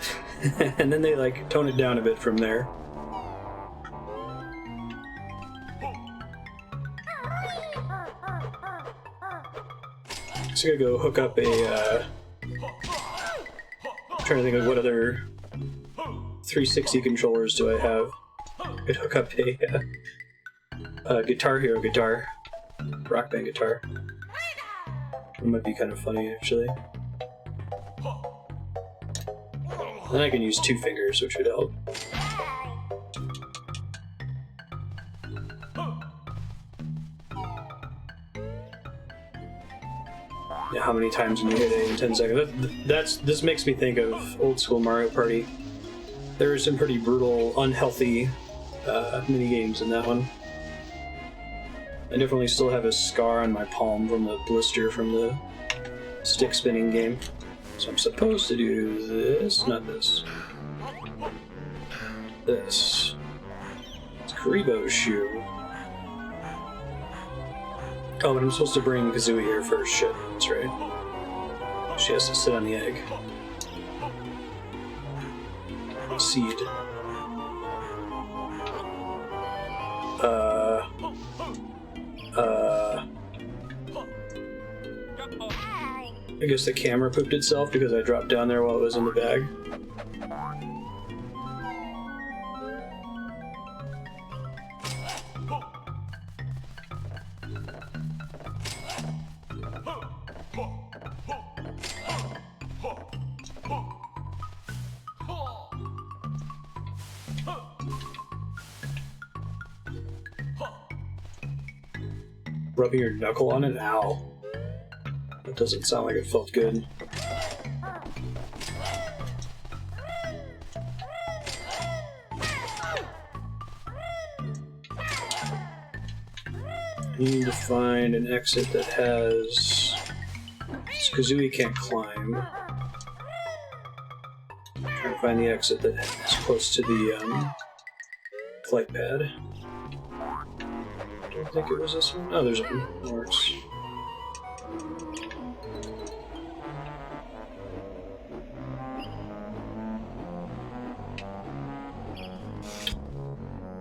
and then they like tone it down a bit from there. So I gotta go hook up a, I'm trying to think of what other 360 controllers do I have. I could hook up a Guitar Hero guitar, Rock Band guitar. It might be kind of funny, actually. Then I can use 2 fingers, which would help. Yeah, how many times can you hit A in 10 seconds? This makes me think of old school Mario Party. There are some pretty brutal, unhealthy mini games in that one. I definitely still have a scar on my palm from the blister from the stick spinning game. So I'm supposed to do this, not this. This. It's Karibo's shoe. Oh, but I'm supposed to bring Kazooie here first. Shit, that's right. She has to sit on the egg. Seed. I guess the camera pooped itself because I dropped down there while it was in the bag. Rubbing your knuckle on it? Ow. That doesn't sound like it felt good. I need to find an exit that has... Kazooie can't climb. I'm trying to find the exit that is close to the flight pad. I think it was this one. Oh, there's one. It works.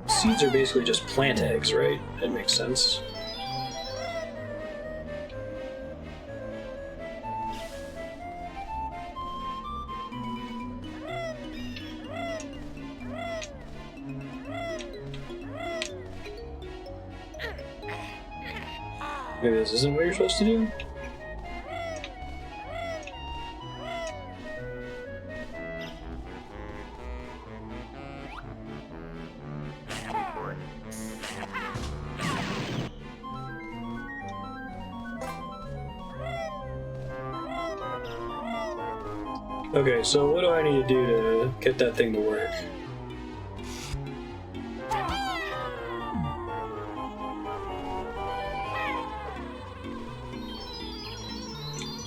Seeds are basically just plant eggs, right? That makes sense. Maybe this isn't what you're supposed to do? Okay, so what do I need to do to get that thing to work?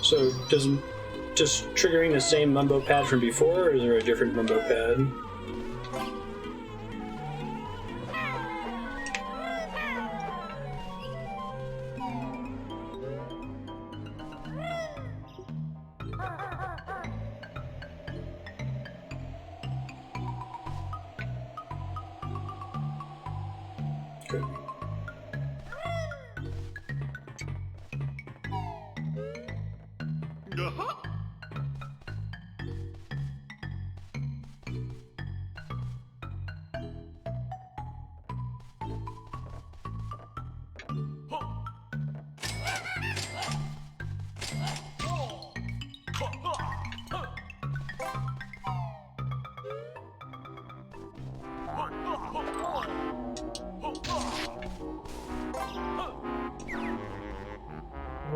So, does just triggering the same Mumbo pad from before, or is there a different Mumbo pad? Okay.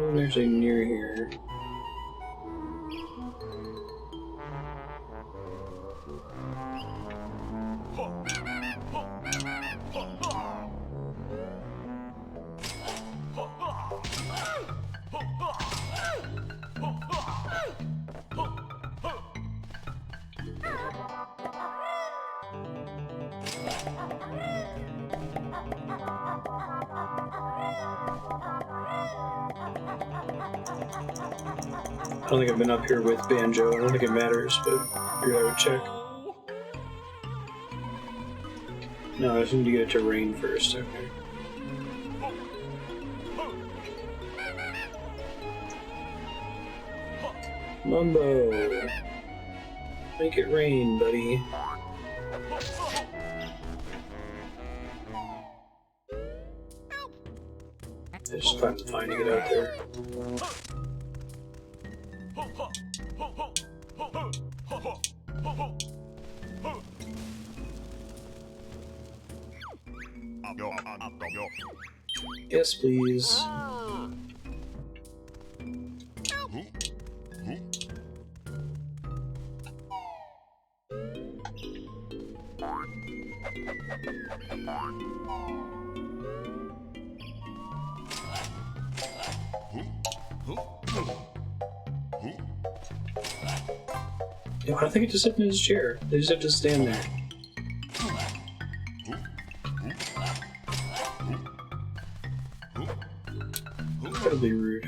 I'm actually near here. I don't think I've been up here with Banjo. I don't think it matters, but I figured I would check. No, I just need to get it to rain first. Okay. Mumbo! Make it rain, buddy. I just find it fine to get out there. Yes, please. Yo, I don't think it just sit in his chair. They just have to stand there. Incredibly rude.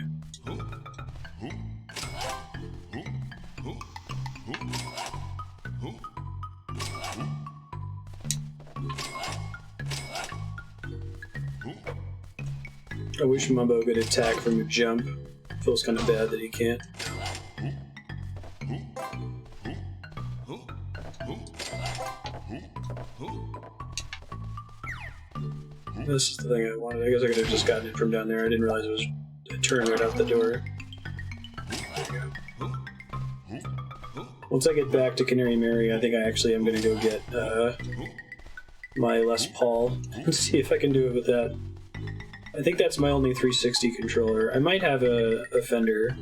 I wish Mumbo could attack from a jump. Feels kind of bad that he can't. This is the thing I wanted. I guess I could have just gotten it from down there. I didn't realize it was a turn right out the door. There we go. Once I get back to Canary Mary, I think I actually am going to go get my Les Paul and see if I can do it with that. I think that's my only 360 controller. I might have a Fender.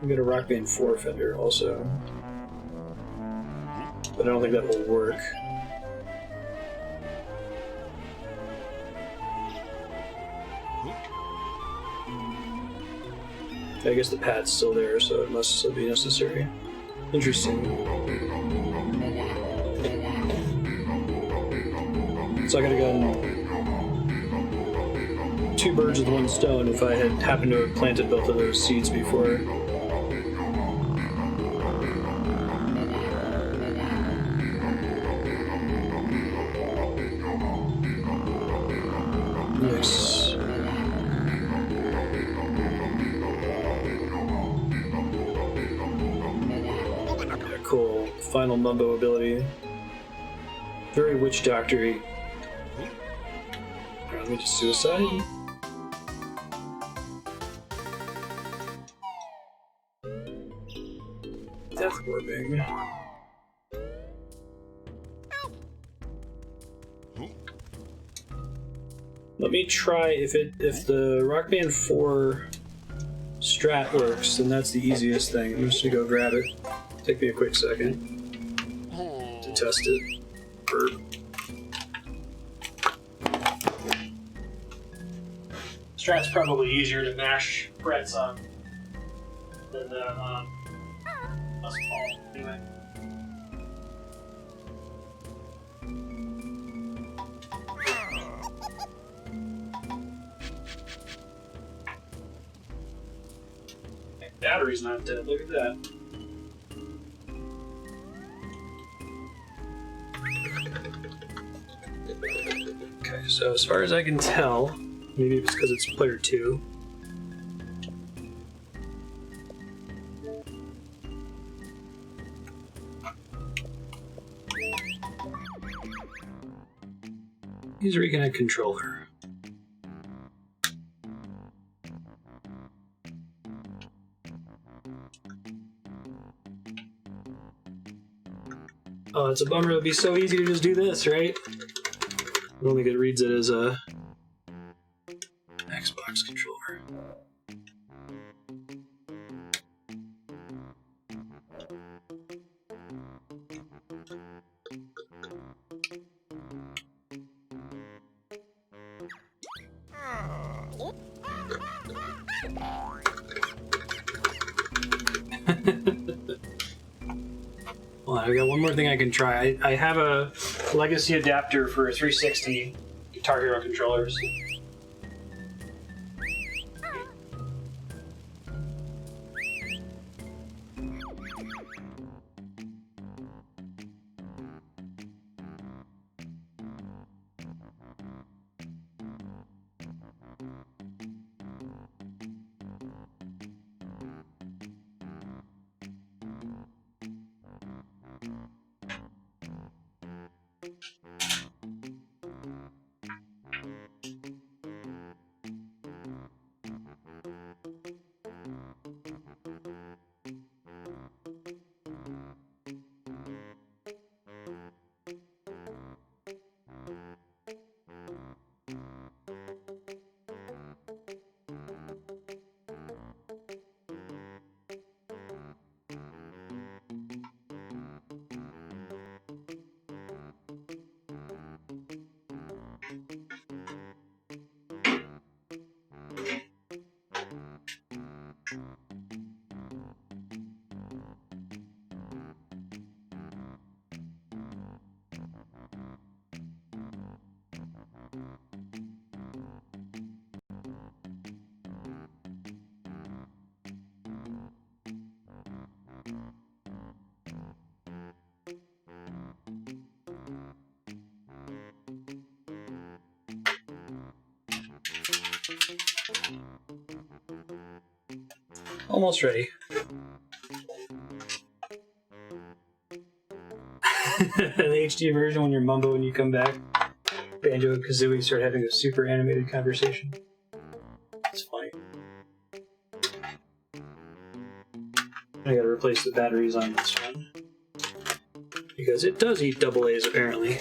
I've got a Rock Band 4 Fender also. But I don't think that will work. I guess the pad's still there, so it must still be necessary. Interesting. So I could have gotten 2 birds with 1 stone if I had happened to have planted both of those seeds before. Nice. Yeah, cool. Final Mumbo ability. Very witch doctor-y. Alright, let me just suicide. Death warping. Let me try if the Rock Band 4 strat works, then that's the easiest thing. I'm just gonna go grab it. Take me a quick second to test it. Burp. Strat's probably easier to mash frets on than the Les Paul. Anyway. Battery's not dead, look at that. Okay, so as far as I can tell, maybe it's because it's player 2. Use reconnect controller. Oh, it's a bummer. It'd be so easy to just do this, right? I don't think it reads it as a Xbox controller. Well, I got one more thing I can try. I have a legacy adapter for 360 Guitar Hero controllers. Almost ready. The HD version, when you're Mumbo and you come back, Banjo and Kazooie start having a super animated conversation. It's funny. I gotta replace the batteries on this one, because it does eat double A's apparently.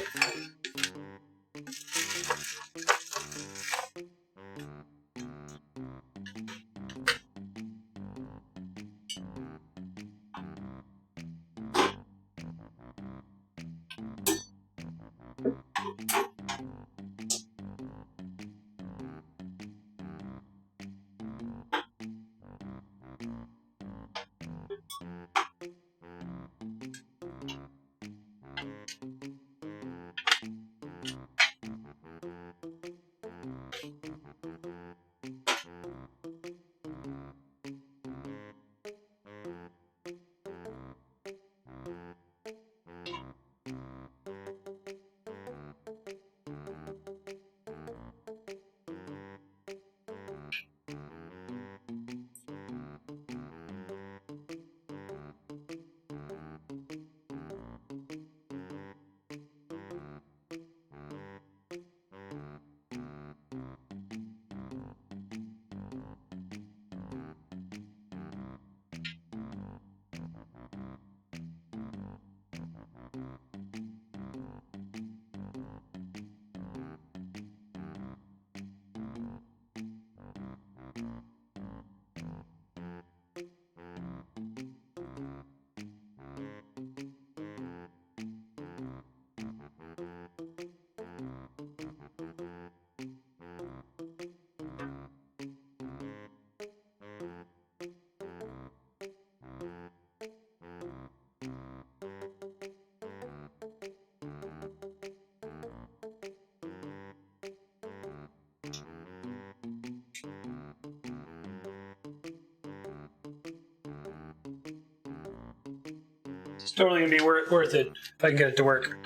It's totally gonna be worth it if I can get it to work.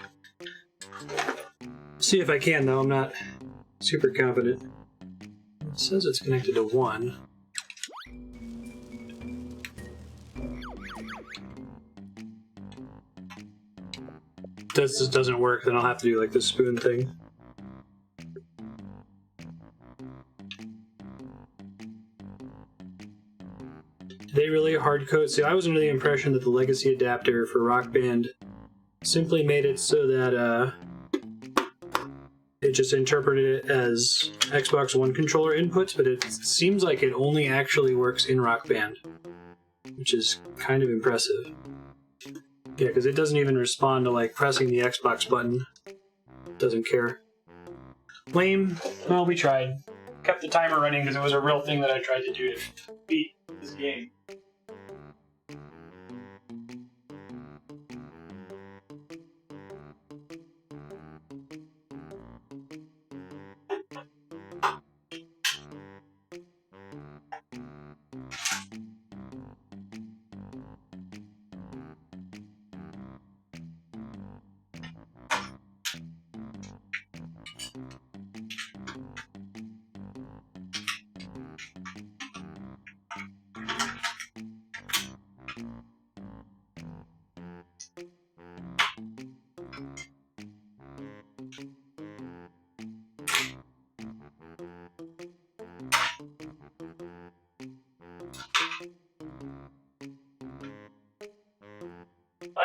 See if I can, though. I'm not super confident. It says it's connected to 1. If this doesn't work, then I'll have to do like the spoon thing. Did they really hard code? See, I was under the impression that the legacy adapter for Rock Band simply made it so that it just interpreted it as Xbox One controller inputs, but it seems like it only actually works in Rock Band, which is kind of impressive. Yeah, because it doesn't even respond to like pressing the Xbox button. It doesn't care. Lame. Well, we tried. Kept the timer running because it was a real thing that I tried to do to beat this game.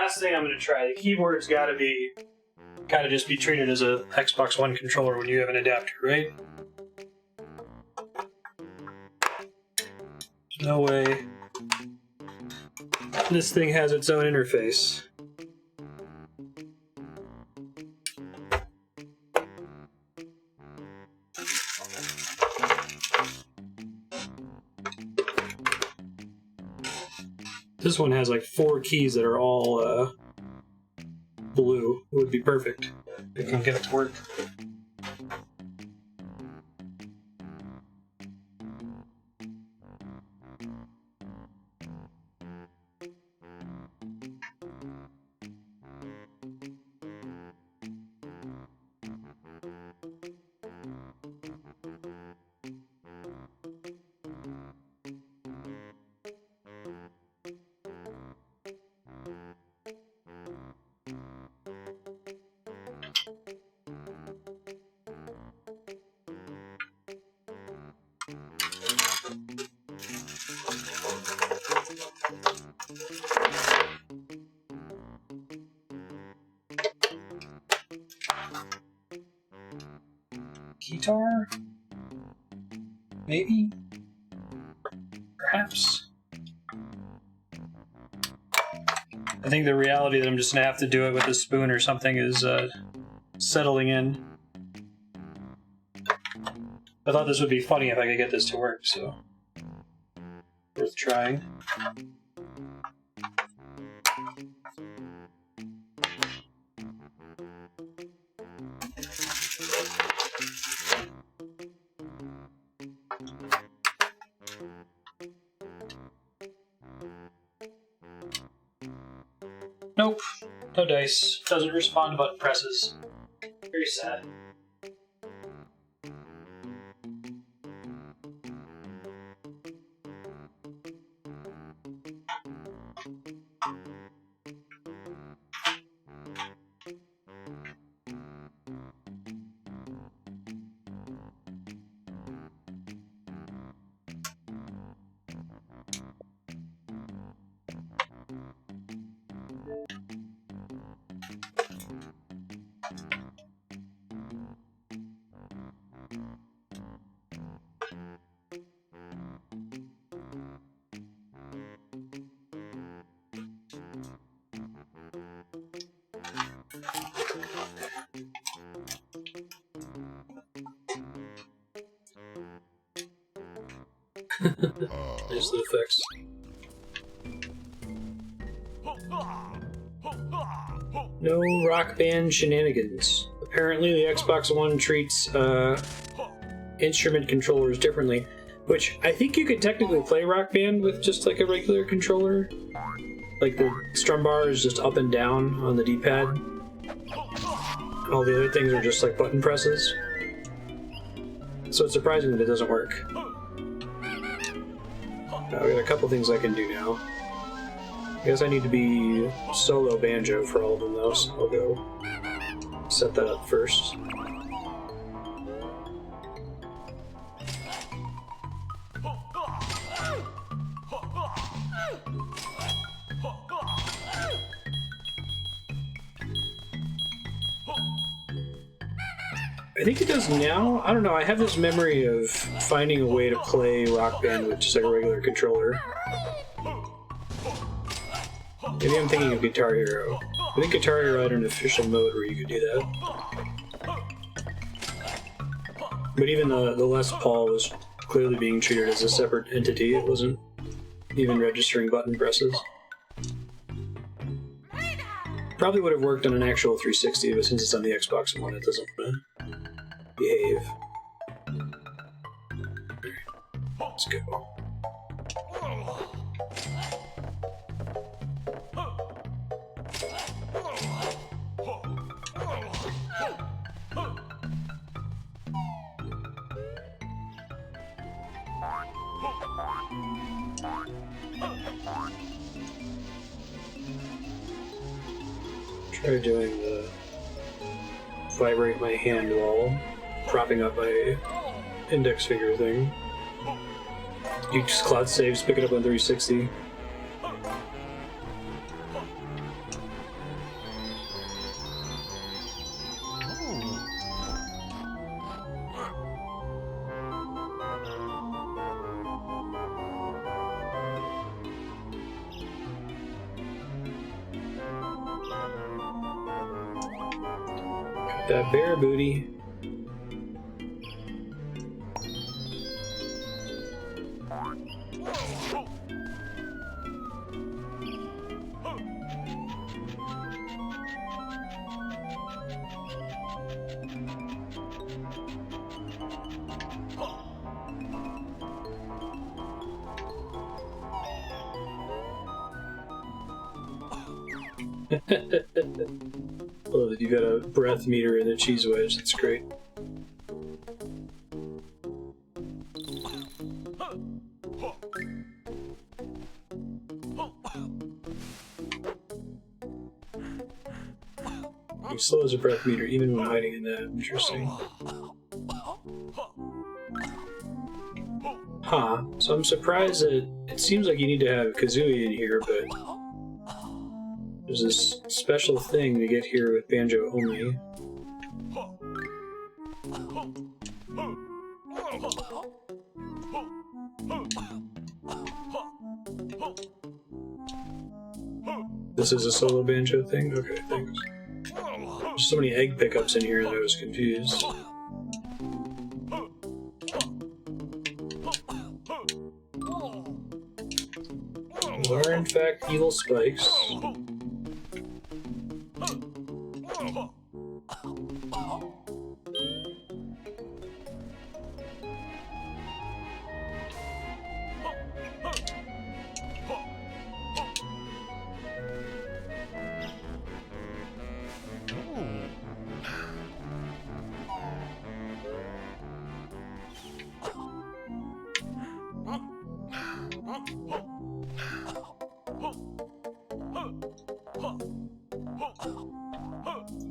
Last thing I'm going to try. The keyboard's got to just be treated as a Xbox One controller when you have an adapter, right? No way. This thing has its own interface. This one has like 4 keys that are all blue. It would be perfect if I can get it to work. Guitar? Maybe? Perhaps? I think the reality that I'm just gonna have to do it with a spoon or something is settling in. I thought this would be funny if I could get this to work, so worth trying. Nope, no dice. Doesn't respond to button presses. Very sad. There's the effects. No Rock Band shenanigans. Apparently the Xbox One treats instrument controllers differently, which I think you could technically play Rock Band with just like a regular controller. Like the strum bar is just up and down on the D-pad. All the other things are just like button presses. So it's surprising that it doesn't work. We got a couple things I can do now. I guess I need to be solo banjo for all of them though, so I'll go set that up first. I think it does now. I don't know, I have this memory of finding a way to play Rock Band with just like a regular controller. Maybe I'm thinking of Guitar Hero. I think Guitar Hero had an official mode where you could do that. But even the Les Paul was clearly being treated as a separate entity. It wasn't even registering button presses. Probably would have worked on an actual 360, but since it's on the Xbox One, it doesn't behave. Let's go. Try doing the vibrate my hand while propping up my index finger thing. You just cloud saves, pick it up on 360. Got that bear booty. Oh, you got a breath meter in the cheese wedge. That's great. You slow as a breath meter, even when hiding in that. Interesting. Huh. So I'm surprised that it seems like you need to have Kazooie in here, but there's this special thing to get here with Banjo only. This is a solo Banjo thing? Okay, thanks. There's so many egg pickups in here that I was confused. Those are in fact evil spikes.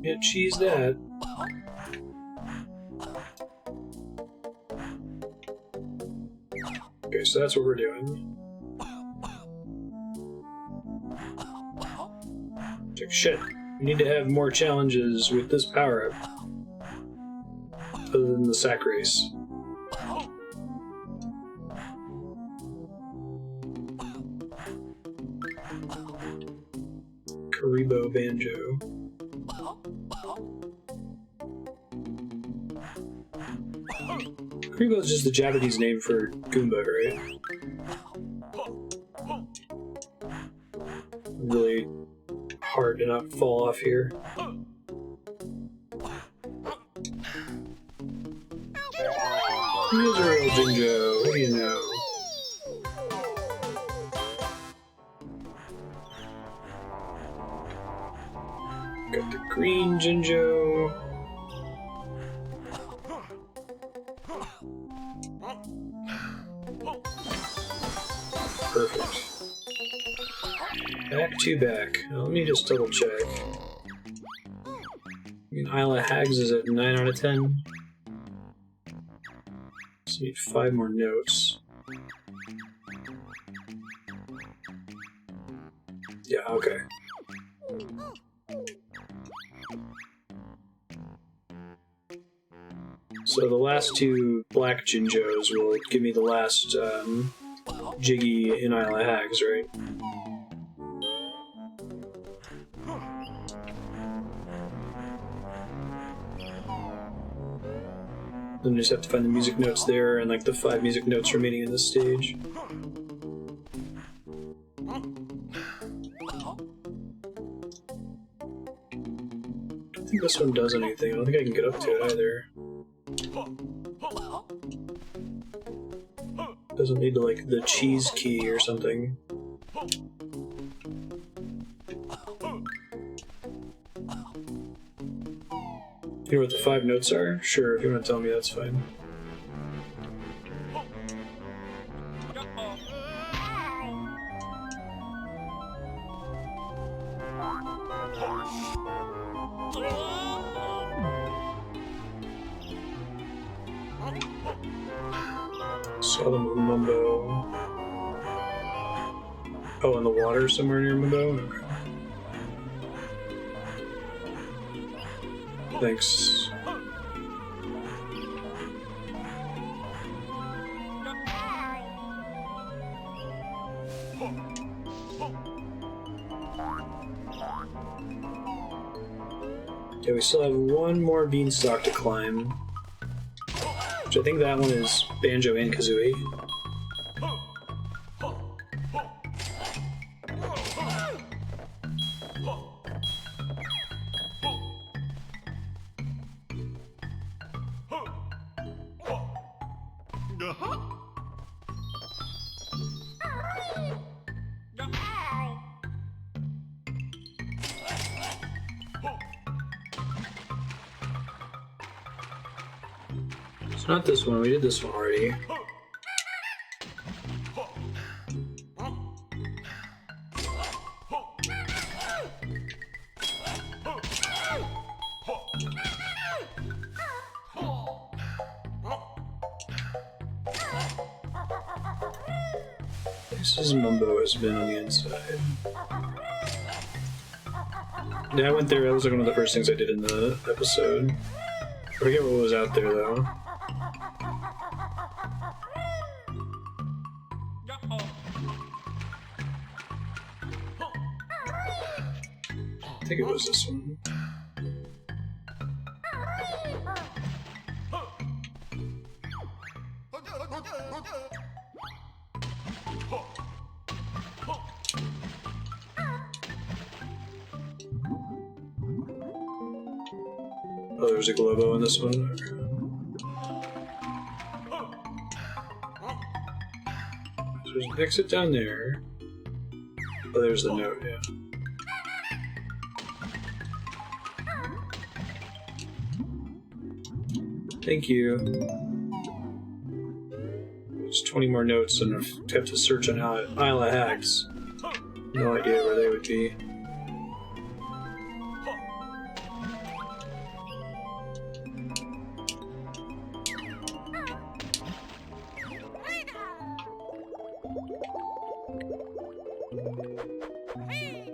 Yeah, cheese that. Okay, so that's what we're doing. Check shit. We need to have more challenges with this power-up. Other than the sack race. Karibo Banjo. Karibo is just the Japanese name for Goomba, right? Really hard to not fall off here. Here's a real Jinjo, what do you know? Got the green Jinjo. Perfect. Back to back. Now, let me just double check. I mean, Isla Hags is at 9 out of 10. Just need 5 more notes. Yeah, okay. So the last 2 black Jinjos will give me the last Jiggy in Isla Hags, right? Then you just have to find the music notes there and like the 5 music notes remaining in this stage. I don't think this one does anything. I don't think I can get up to it either. Doesn't need to, like, the cheese key or something. You know what the 5 notes are? Sure, if you want to tell me, that's fine. Saw them with Mumbo. Oh, in the water somewhere near Mumbo? Okay. Thanks. Yeah, we still have one more beanstalk to climb. Which I think that one is Banjo and Kazooie. It's not this one, we did this one already. This is Mumbo has been on the inside. Yeah, I went there, that was like one of the first things I did in the episode. I forget what was out there though. I think it was this one. Oh, there's a Globo in this one. So there's an exit down there. Oh, there's the note, yeah. Thank you. There's 20 more notes and I have to search on Isle of Hags. No idea where they would be.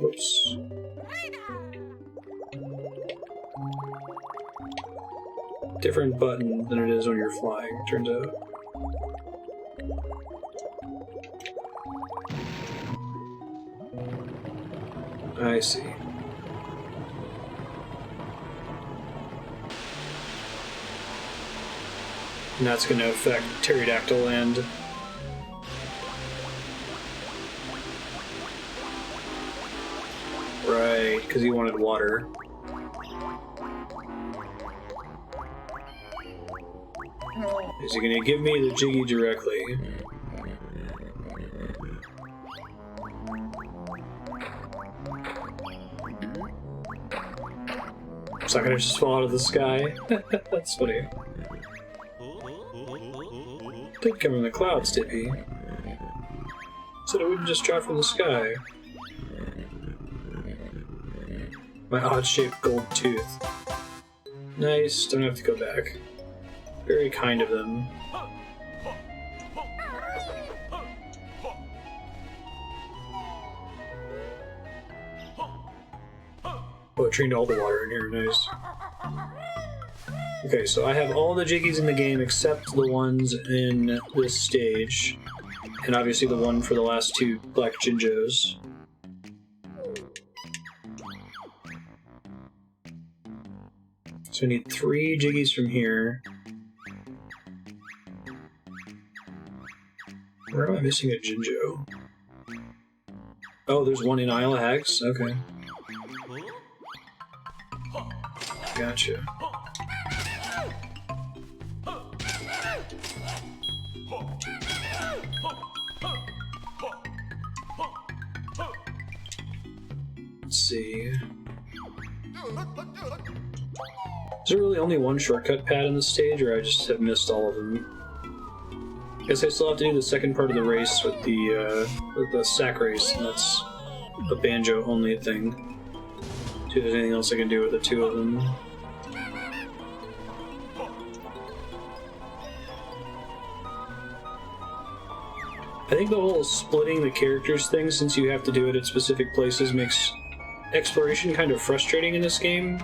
Whoops. Different button than it is when you're flying, turns out. I see. And that's going to affect Pterodactyl Land. Right, because he wanted water. Is he gonna give me the Jiggy directly? It's not gonna just fall out of the sky. That's funny. Did come in the clouds, did he? Said it wouldn't just drop from the sky. My odd-shaped gold tooth. Nice, don't have to go back. Very kind of them. Oh, it drained all the water in here, nice. Okay, so I have all the Jiggies in the game except the ones in this stage. And obviously the one for the last two Black Jinjos. So I need 3 Jiggies from here. Where am I missing a Jinjo? Oh, there's one in Isle of Hags? Okay. Gotcha. Let's see. Is there really only one shortcut pad in the stage, or I just have missed all of them? I guess I still have to do the second part of the race with the sack race, and that's a Banjo-only thing. See if there's anything else I can do with the 2 of them. I think the whole splitting the characters thing, since you have to do it at specific places, makes exploration kind of frustrating in this game.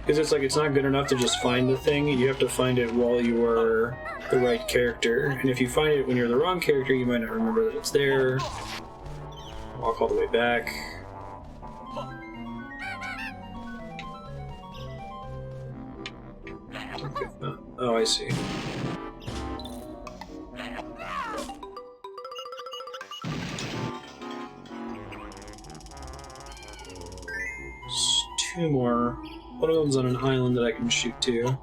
Because it's like, it's not good enough to just find the thing, you have to find it while you are the right character. And if you find it when you're the wrong character, you might not remember that it's there. Walk all the way back. I see. There's 2 more. One of them's on an island that I can shoot to.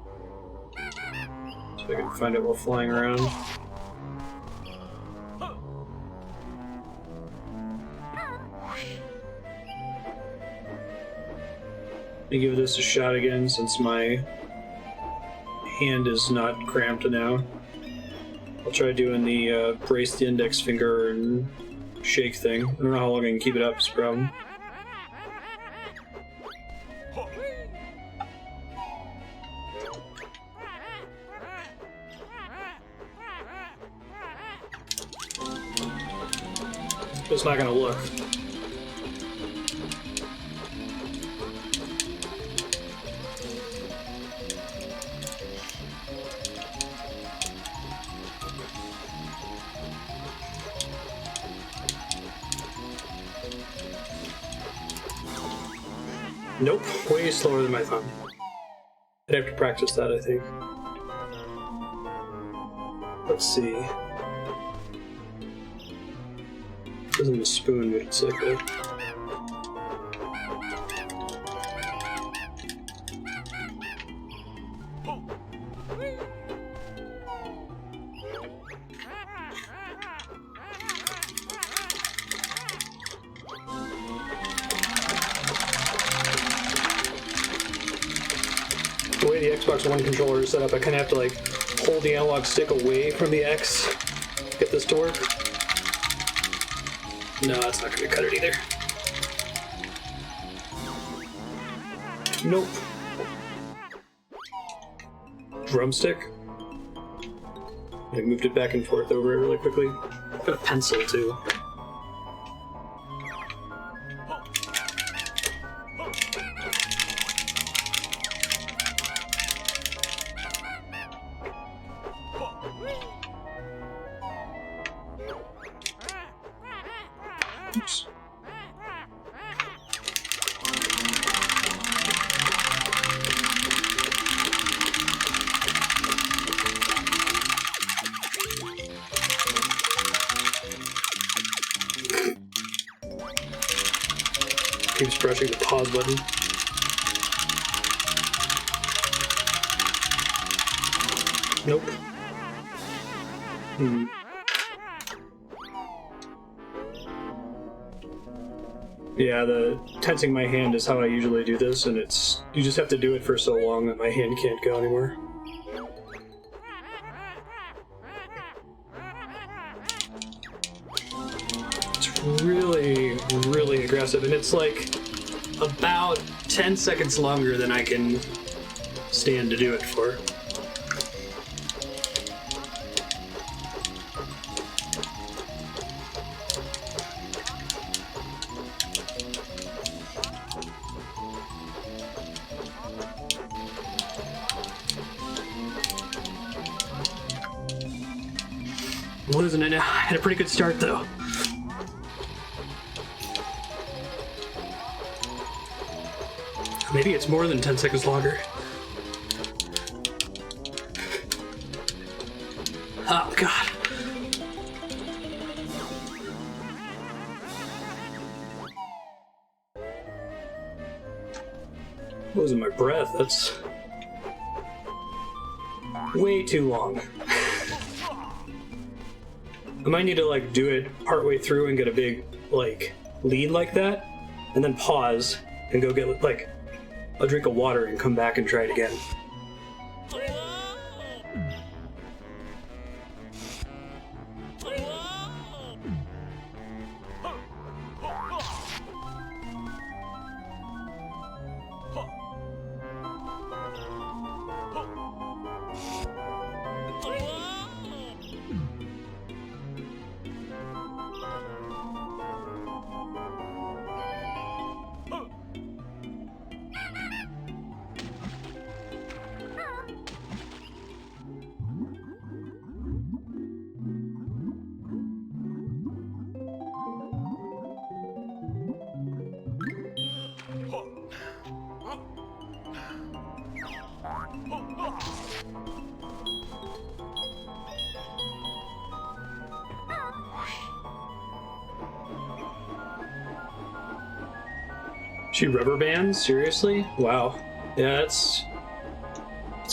So I can find it while flying around. Let me give this a shot again since my hand is not cramped now. I'll try doing the brace the index finger and shake thing. I don't know how long I can keep it up, is the problem. It's not gonna look. Nope, way slower than my thumb. I'd have to practice that, I think. Let's see. This isn't a spoon, but it's like a... The way the Xbox One controller is set up, I kind of have to like hold the analog stick away from the X to get this to work. No, that's not going to cut it either. Nope. Drumstick. I moved it back and forth over it really quickly. I've got a pencil too. Oops. Keeps pressing the pause button. Nope. Yeah, the tensing my hand is how I usually do this, and it's... you just have to do it for so long that my hand can't go anymore. It's really, really aggressive, and it's like about 10 seconds longer than I can stand to do it for. I'm losing it now. I had a pretty good start though. Maybe it's more than 10 seconds longer. Oh god. Losing my breath, that's way too long. I might need to like do it partway through and get a big like lead like that, and then pause and go get like a drink of water and come back and try it again. She rubber bands? Seriously? Wow. Yeah, it's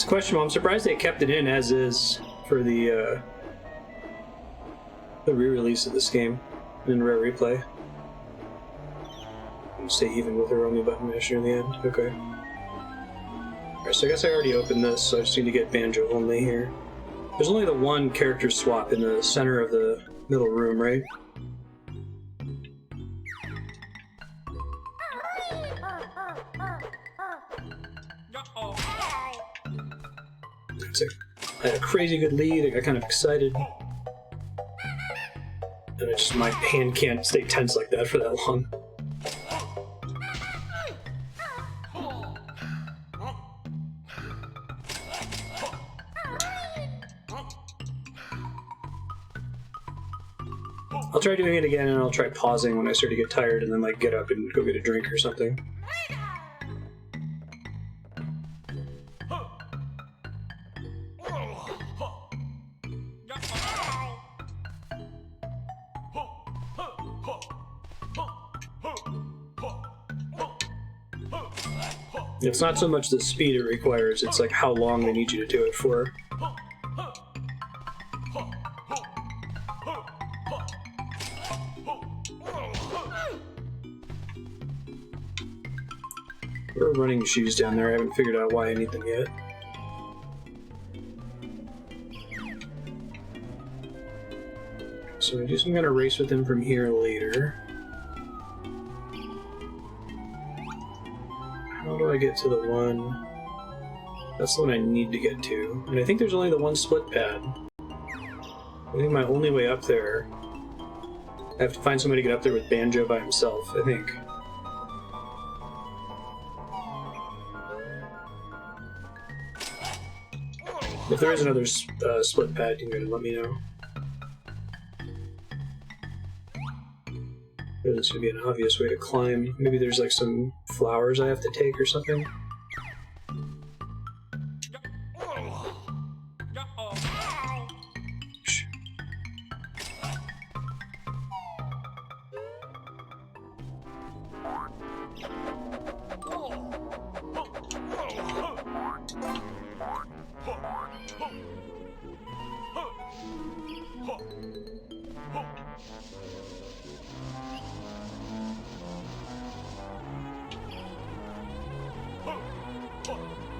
questionable. I'm surprised they kept it in as is for the re-release of this game in Rare Replay. Stay even with her only button mash near the end. Okay. Alright, so I guess I already opened this, so I just need to get Banjo only here. There's only the one character swap in the center of the middle room, right? I had a crazy good lead, I got kind of excited. And my hand can't stay tense like that for that long. I'll try doing it again, and I'll try pausing when I start to get tired, and then like get up and go get a drink or something. It's not so much the speed it requires, it's like how long they need you to do it for. There are running shoes down there, I haven't figured out why I need them yet. So I do some kind of race with him from here later. How do I get to the one? That's the one I need to get to. And I think there's only the one split pad. I think my only way up there... I have to find somebody to get up there with Banjo by himself, I think. If there is another split pad, you can let me know. This would be an obvious way to climb. Maybe there's like some flowers I have to take or something.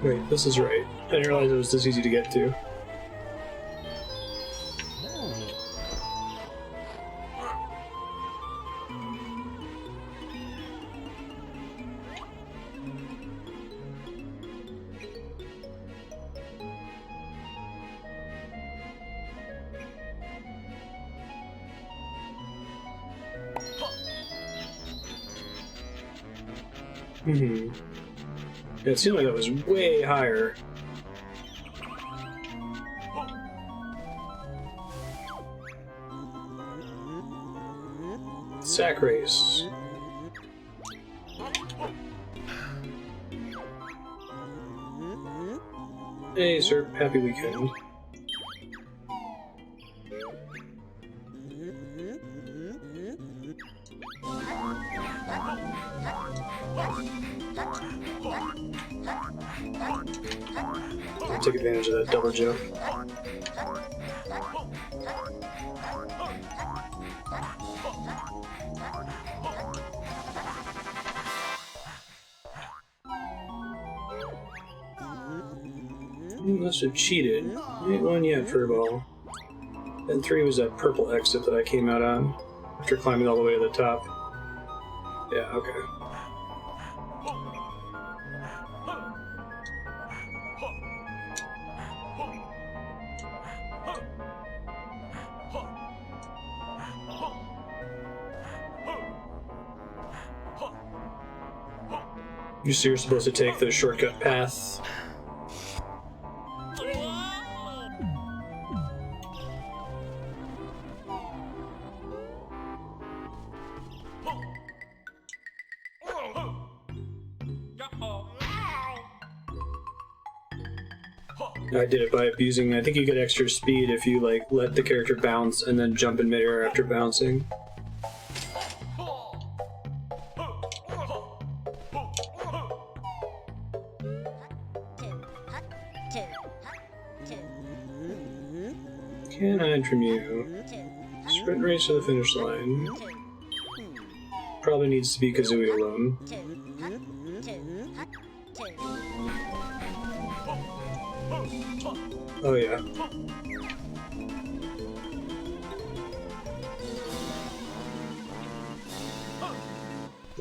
Wait, this is right. I didn't realize it was this easy to get to. Yeah, it seemed like that was way higher. Sack race. Hey, sir. Happy weekend. Take advantage of that double jump. You must have cheated. You ain't won yet, Furball. And 3 was that purple exit that I came out on after climbing all the way to the top. Yeah, okay. You see, you're supposed to take the shortcut path. I did it by abusing. I think you get extra speed if you like let the character bounce and then jump in midair after bouncing. Can't hide from you. Sprint race to the finish line. Probably needs to be Kazooie alone. Oh yeah.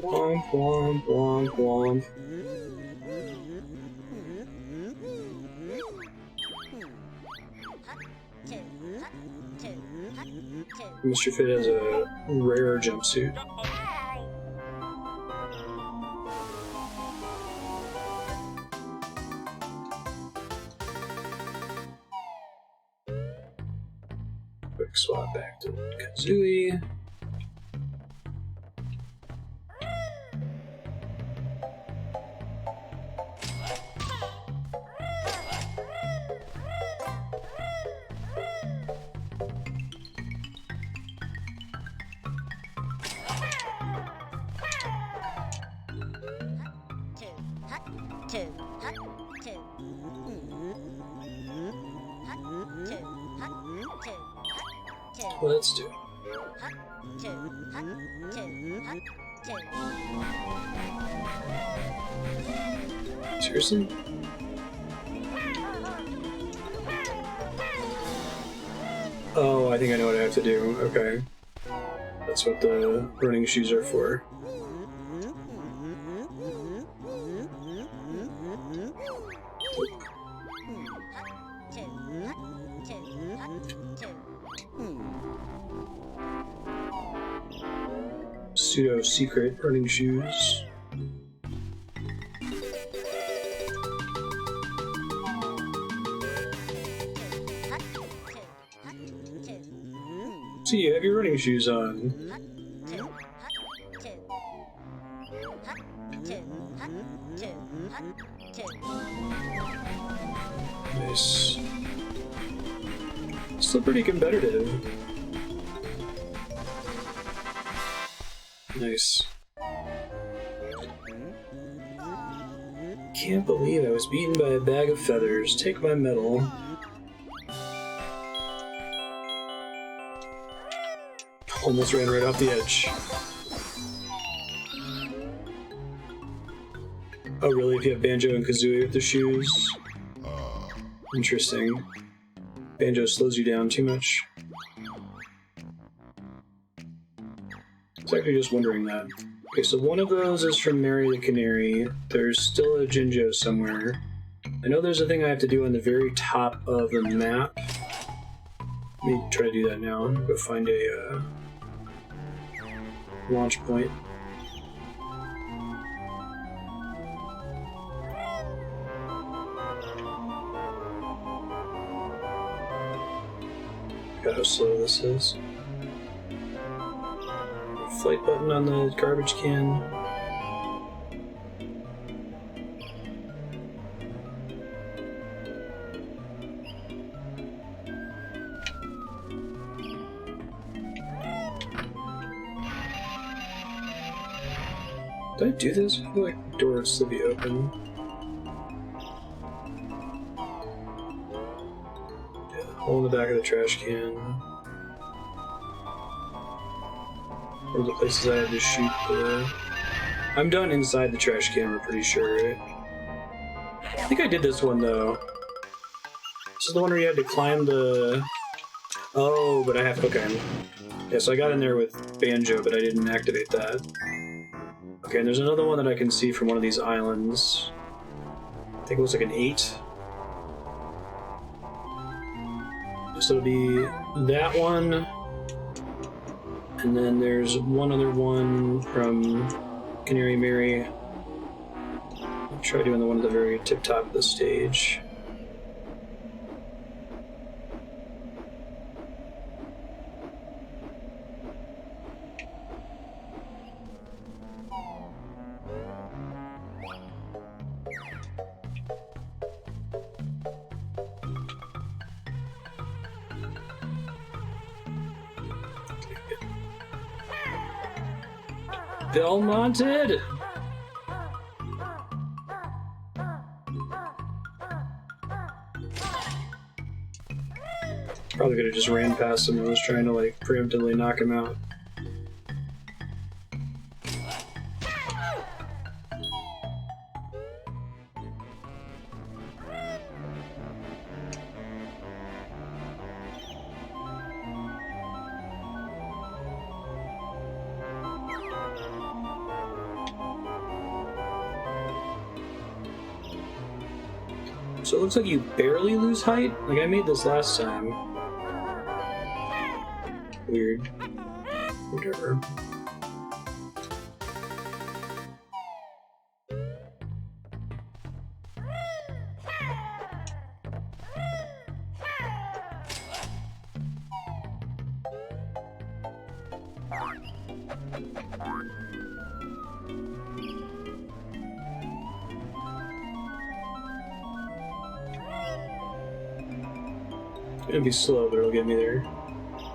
Womp womp womp womp. Mr. Fit has a rare jumpsuit. Quick swap back to Kazooie. Let's do it. Seriously? Oh, I think I know what I have to do. Okay. That's what the running shoes are for. Pseudo-secret running shoes. So you have your running shoes on. Nice. Still pretty competitive. Nice. Can't believe I was beaten by a bag of feathers. Take my medal. Almost ran right off the edge. Oh really, if you have Banjo and Kazooie with the shoes? Interesting. Banjo slows you down too much. I was actually just wondering that. Okay, so one of those is from Mary the Canary. There's still a Jinjo somewhere. I know there's a thing I have to do on the very top of the map. Let me try to do that now. Go find a launch point. Look how slow this is. Flight button on the garbage can. Did I do this? I feel like the door would still be open. Yeah, hole in the back of the trash can. Or the places I had to shoot the... I'm done inside the trash can, we're pretty sure, right? I think I did this one, though. This is the one where you had to climb the... Oh, but I have... Okay. Yeah, so I got in there with Banjo, but I didn't activate that. Okay, and there's another one that I can see from one of these islands. I think it looks like an 8. So it'll be that one. And then there's one other one from Canary Mary. I'll try doing the one at the very tip top of the stage. Belmonted! Probably could have just ran past him and was trying to like preemptively knock him out. So it looks like you barely lose height? Like I made this last time. Weird. Whatever. It'll be slow, but it'll get me there.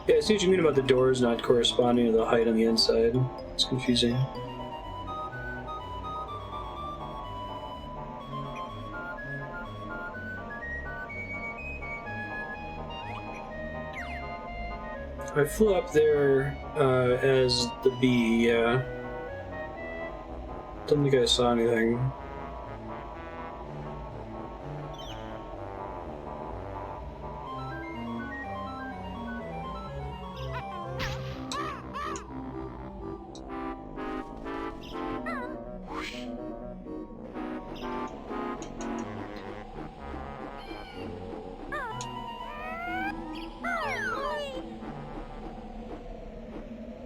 Yeah, I see what you mean about the doors not corresponding to the height on the inside. It's confusing. I flew up there as the bee, yeah. Don't think I saw anything.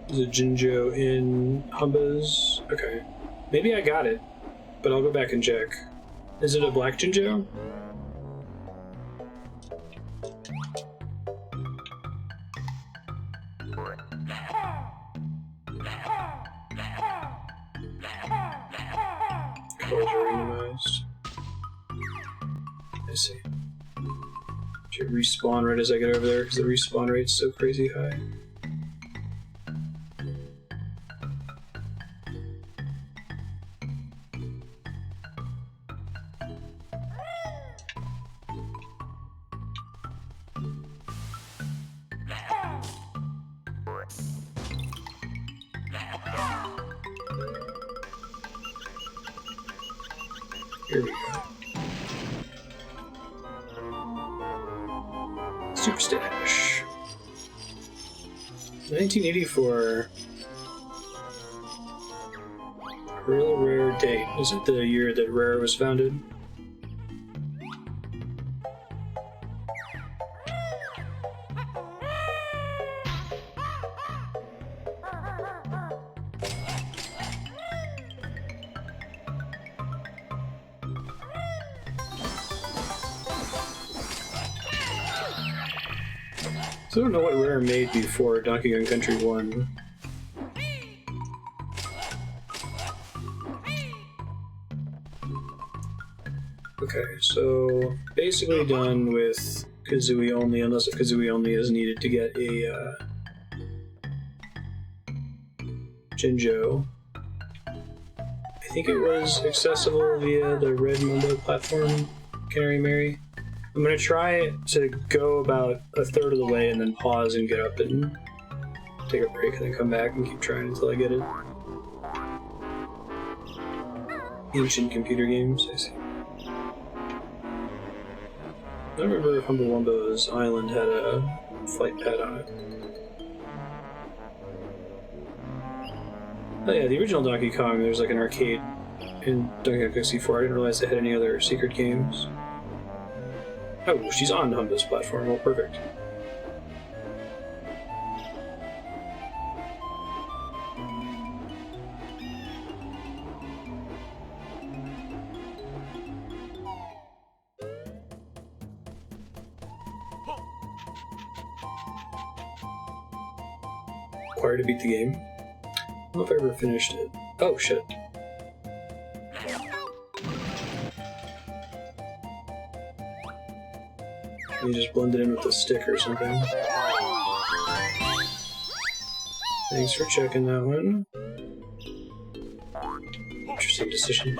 There's a Jinjo in Humba's. Okay. Maybe I got it, but I'll go back and check. Is it a black Jinjo? Colors are randomized. I see. Should respawn right as I get over there because the respawn rate's so crazy high. Here we go. Super Stash. 1984. Really rare date. Is it the year that Rare was founded? I don't know what Rare made before Donkey Kong Country 1. Okay, so basically done with Kazooie only, unless if Kazooie only is needed to get a Jinjo. I think it was accessible via the Red Mumbo platform, Canary Mary. I'm gonna try to go about a third of the way and then pause and get up and take a break and then come back and keep trying until I get it. Ancient computer games, I see. I don't remember if Humblewumbo's island had a flight pad on it. Oh yeah, the original Donkey Kong, there's like an arcade in Donkey Kong 64. I didn't realize they had any other secret games. Oh, she's on Humba's platform. Oh, perfect. Required to beat the game. I don't know if I ever finished it. Oh, shit. You just blend it in with a stick or something. Thanks for checking that one. Interesting decision.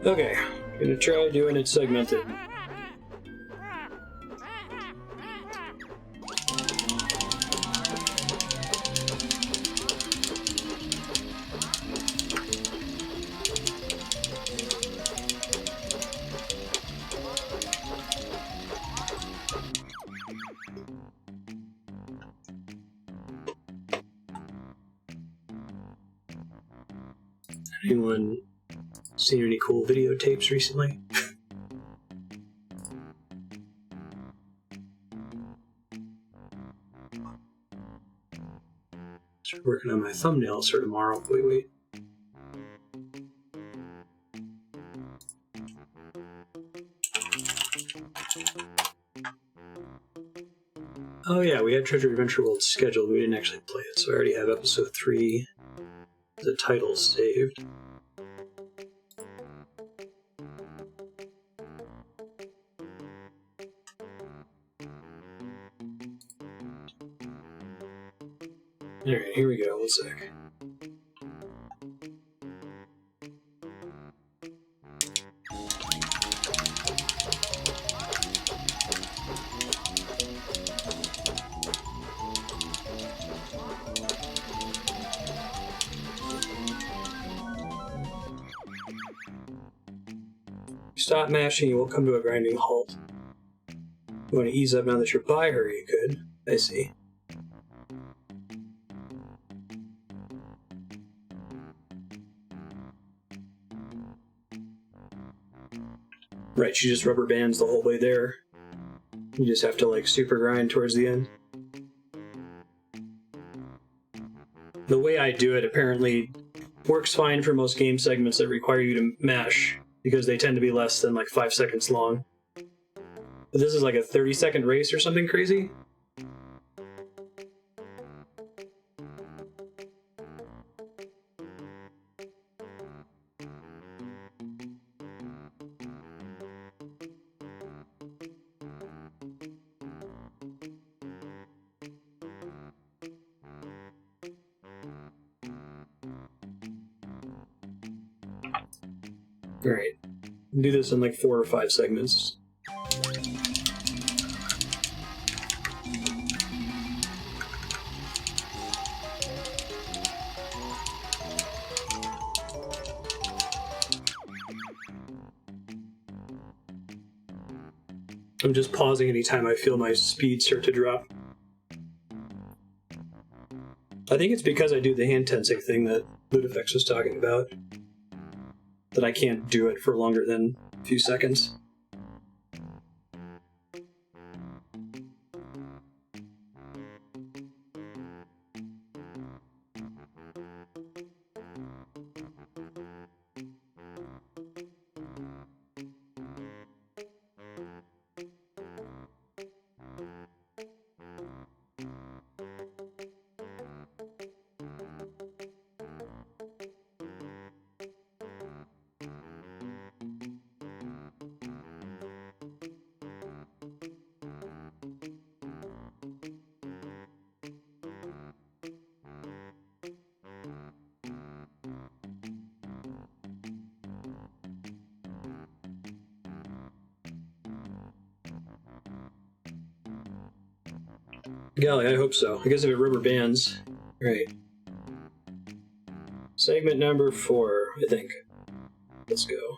Okay, Gonna try doing it segmented. Anyone seen any cool videotapes recently? Start working on my thumbnails for tomorrow. Wait. Oh yeah, we had Treasure Adventure World scheduled. We didn't actually play it, so I already have episode 3. The title saved. Alright, here we go. One sec. Stop mashing, you won't come to a grinding halt. You want to ease up now that you're by her, you could. I see. Right, she just rubber bands the whole way there. You just have to, like, super grind towards the end. The way I do it apparently works fine for most game segments that require you to mash, because they tend to be less than, like, 5 seconds long. But this is like a 30-second race or something crazy? Alright. Do this in like 4 or 5 segments. I'm just pausing anytime I feel my speed start to drop. I think it's because I do the hand tensing thing that Ludefix was talking about, that I can't do it for longer than a few seconds. Golly, I hope so. I guess if it rubber bands. Right. Segment number 4, I think. Let's go.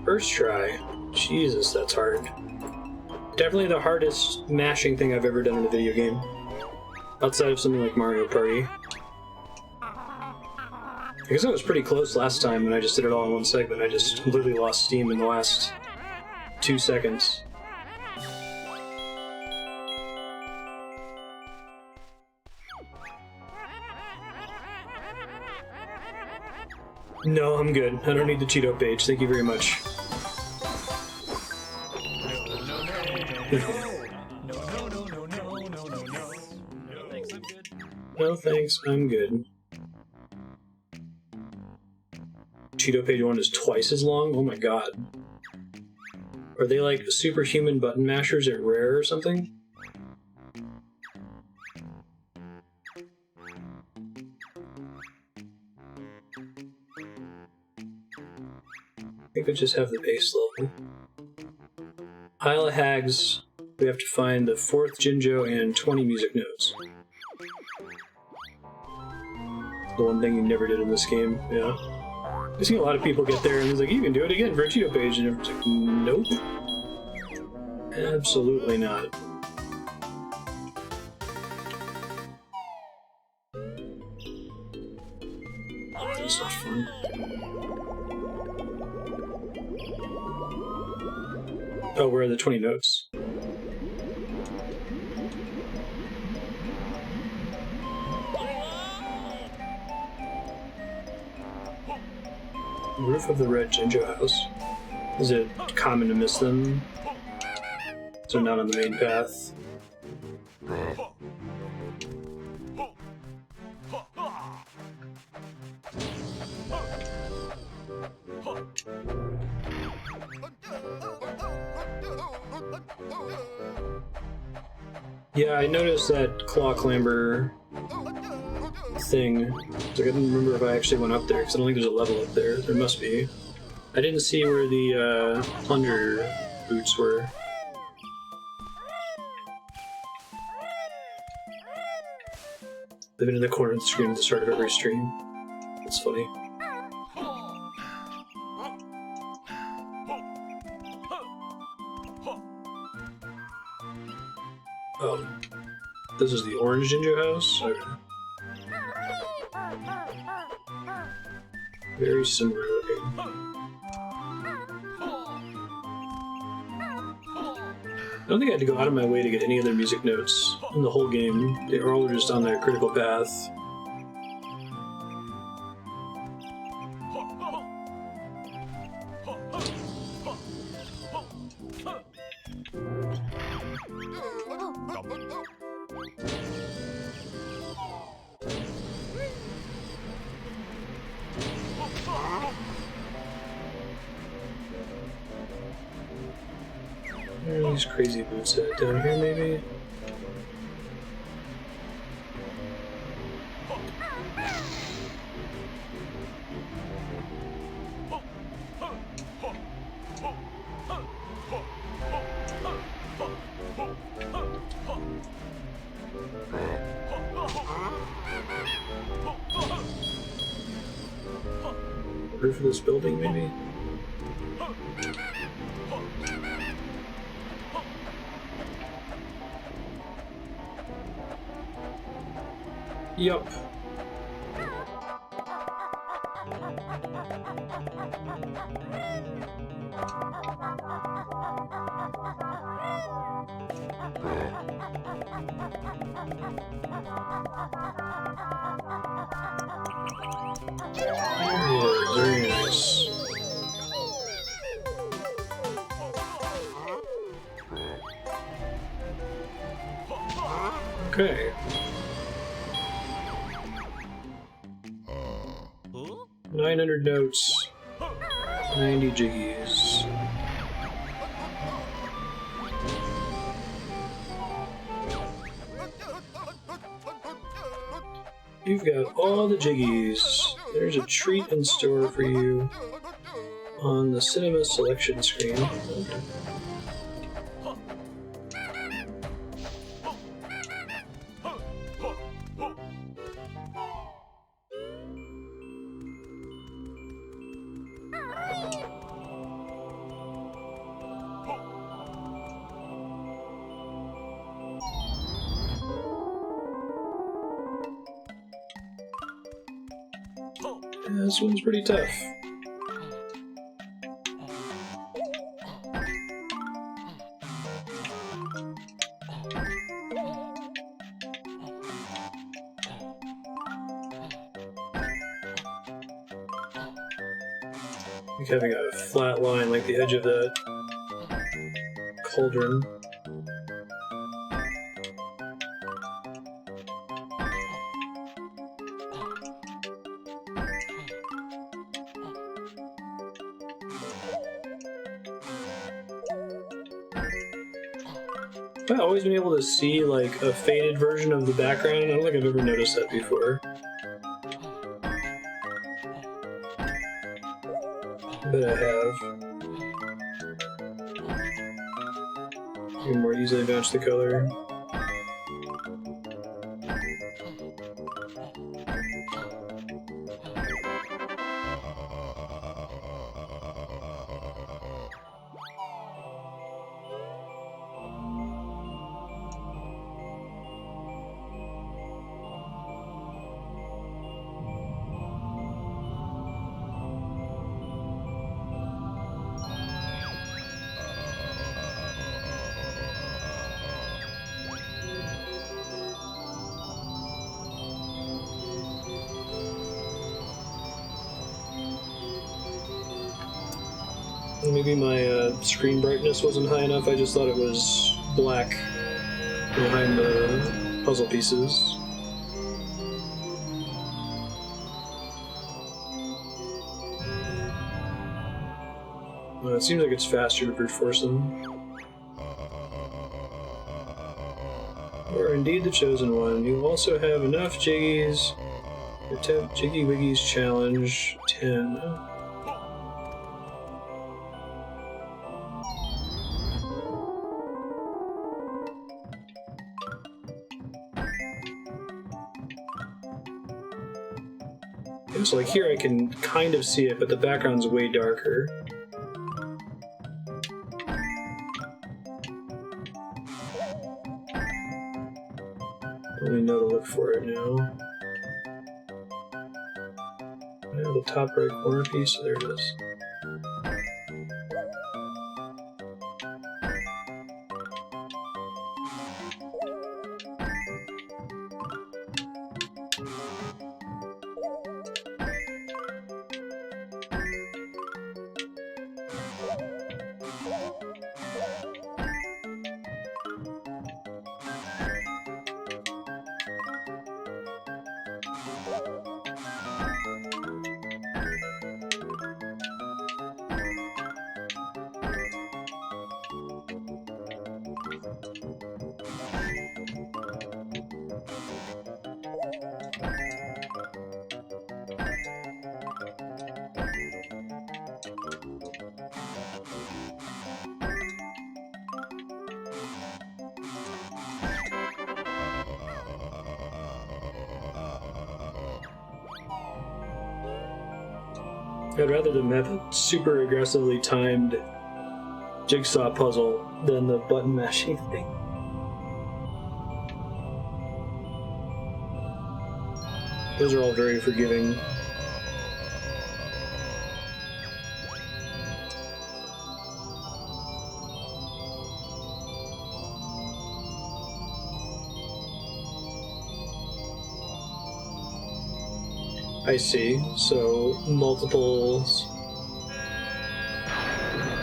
First try. Jesus, that's hard. Definitely the hardest mashing thing I've ever done in a video game. Outside of something like Mario Party. I guess I was pretty close last time when I just did it all in one segment. I just completely lost steam in the last 2 seconds. No, I'm good. I don't need the Cheeto page. Thank you very much. No thanks, I'm good. Cheeto page 1 is twice as long? Oh my god. Are they like superhuman button mashers at Rare or something? think we just have the base level. Isle of Hags, we have to find the 4th Jinjo and 20 music notes. The one thing you never did in this game, yeah. I've seen a lot of people get there and it's like, you can do it again for a Cheeto page, and everyone's like, nope. Absolutely not. That's not fun. Oh, where are the 20 notes? Roof of the Red Jinjo House. Is it common to miss them? So not on the main path. Yeah, I noticed that claw clamber thing. I didn't remember if I actually went up there, because I don't think there's a level up there. There must be. I didn't see where the plunger boots were. They've been in the corner of the screen at the start of every stream. That's funny. This is the orange Jinjo house? Okay. Very similar looking. I don't think I had to go out of my way to get any other music notes in the whole game. They were all just on their critical path. Where are these crazy boots at? Down here, maybe? Roof of this building, maybe? Yup. Yeah, very nice. Okay. 900 notes, 90 jiggies. You've got all the jiggies. There's a treat in store for you on the cinema selection screen. Yeah, this one's pretty tough. Like having a flat line like the edge of that cauldron. I've always been able to see like a faded version of the background. I don't think I've ever noticed that before. bet I have. You can more easily match the color. Maybe my screen brightness wasn't high enough, I just thought it was black behind the puzzle pieces. Well, it seems like it's faster to brute force them. You are indeed the chosen one. You also have enough Jiggies. Attempt Jiggy Wiggy's challenge 10. So like here I can kind of see it, but the background's way darker. I only know to look for it now. I have the top right corner piece, there it is. I'd rather them have a super aggressively timed jigsaw puzzle than the button mashing thing. Those are all very forgiving. I see. So, multiples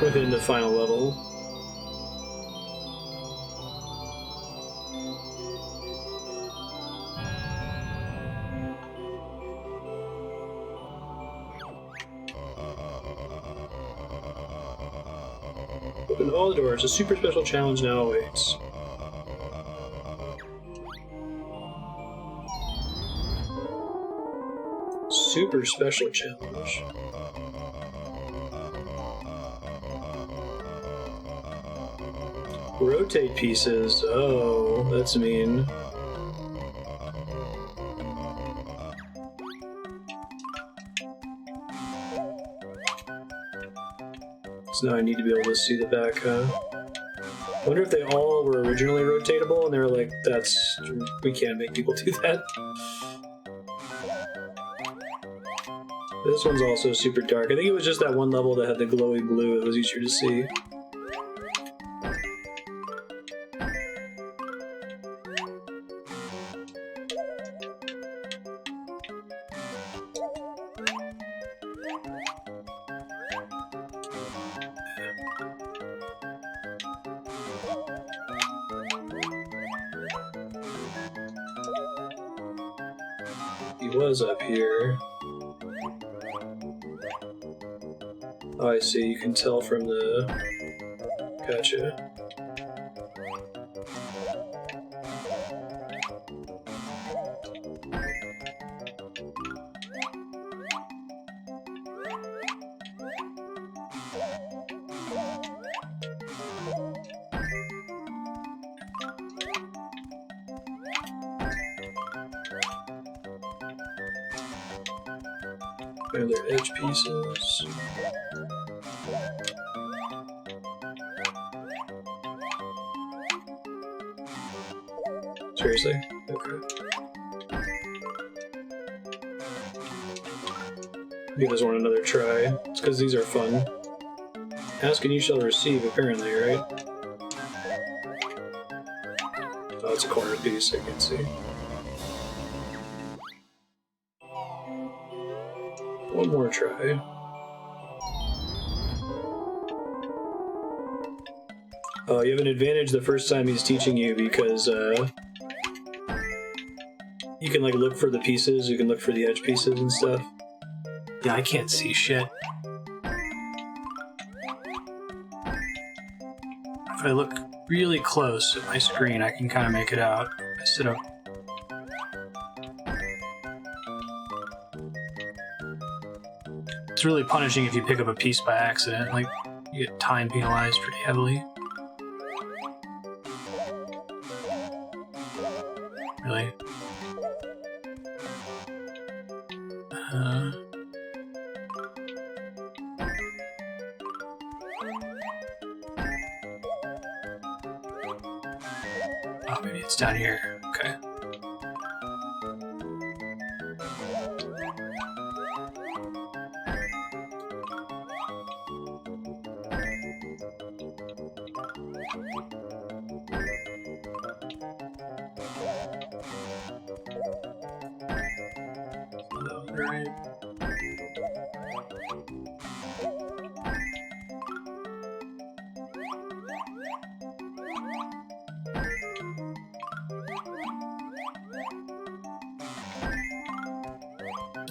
within the final level. Open all the doors. A super special challenge now awaits. Super special challenge. Rotate pieces. Oh, that's mean. So now I need to be able to see the back, huh? I wonder if they all were originally rotatable and they were like, we can't make people do that. This one's also super dark. I think it was just that one level that had the glowy blue that was easier to see. He was up here. Oh, I see. You can tell from the... Gotcha. And their edge pieces. Seriously? Okay. Give this one another try. It's because these are fun. Ask and you shall receive, apparently, right? Oh, it's a corner piece, I can see. One more try. Oh, you have an advantage the first time he's teaching you because you can like look for the pieces, you can look for the edge pieces and stuff. Yeah, I can't see shit. If I look really close at my screen, I can kind of make it out. I sit up. It's really punishing if you pick up a piece by accident. Like, you get time penalized pretty heavily. Really? Oh, maybe it's down here. Okay.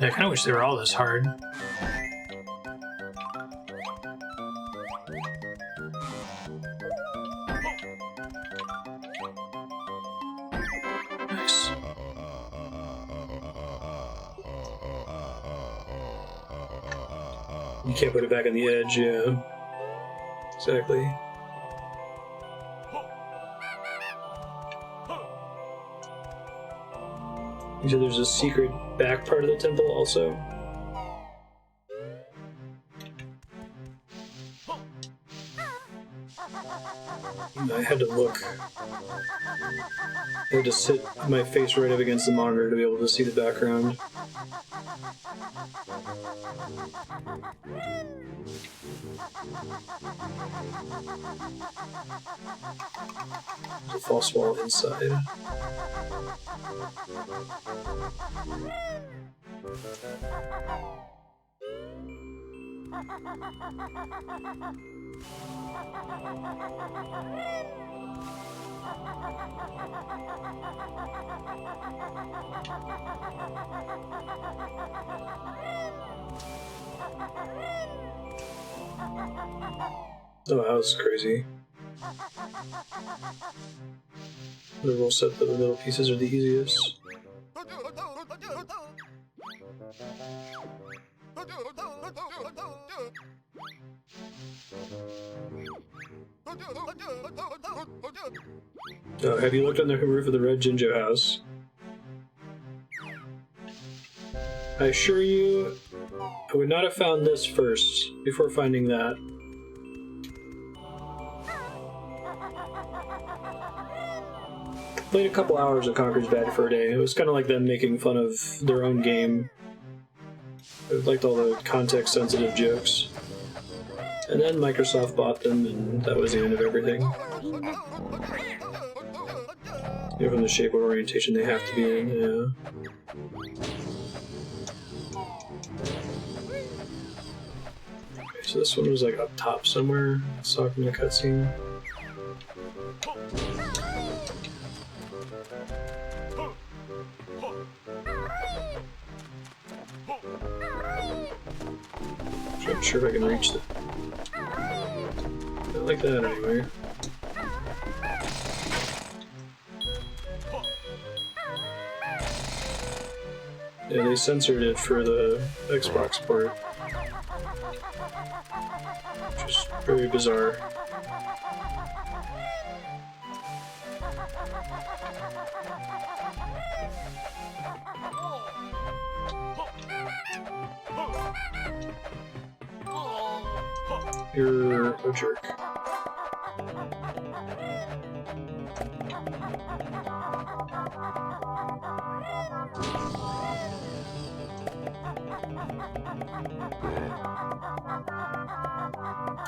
I kind of wish they were all this hard. Nice. You can't put it back on the edge, yeah. Exactly. You said there's a secret back part of the temple also? I had to look. I had to sit my face right up against the monitor to be able to see the background. There's a false wall inside. Oh, that was crazy. The rule set that the middle pieces are the easiest. Have you looked on the roof of the red Jinjo house? I assure you, I would not have found this first before finding that. Played a couple hours of Conker's Bad Fur Day. It was kind of like them making fun of their own game. I liked all the context-sensitive jokes. And then Microsoft bought them, and that was the end of everything. Given the shape or orientation they have to be in, yeah. Okay, so this one was like up top somewhere. I saw it from the cutscene. I'm not sure if I can reach it. Not like that anyway. Yeah, they censored it for the Xbox port. Which is very bizarre. You're a jerk.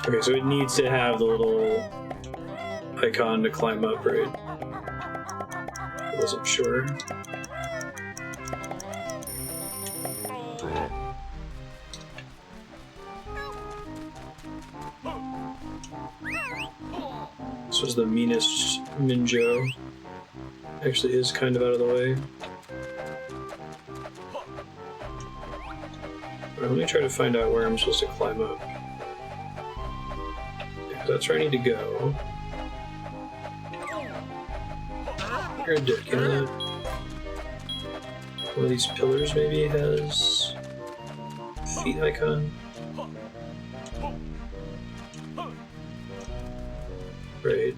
Okay, so it needs to have the little icon to climb up, right? I wasn't sure. This was the meanest Minjo. Actually is kind of out of the way. Alright, let me try to find out where I'm supposed to climb up. Yeah, that's where I need to go. You're a dick, you know that? One of these pillars maybe has feet icon. Right.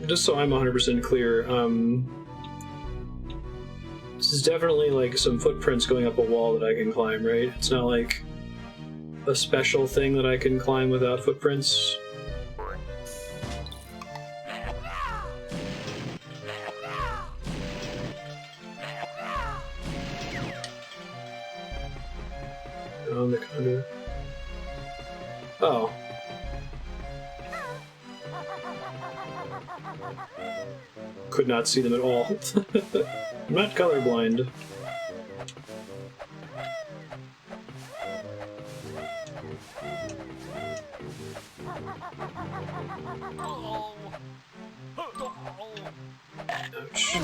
Just so I'm 100% clear, this is definitely like some footprints going up a wall that I can climb, right? It's not like a special thing that I can climb without footprints. On the condo. Oh. Could not see them at all. I'm not colorblind. Ouch.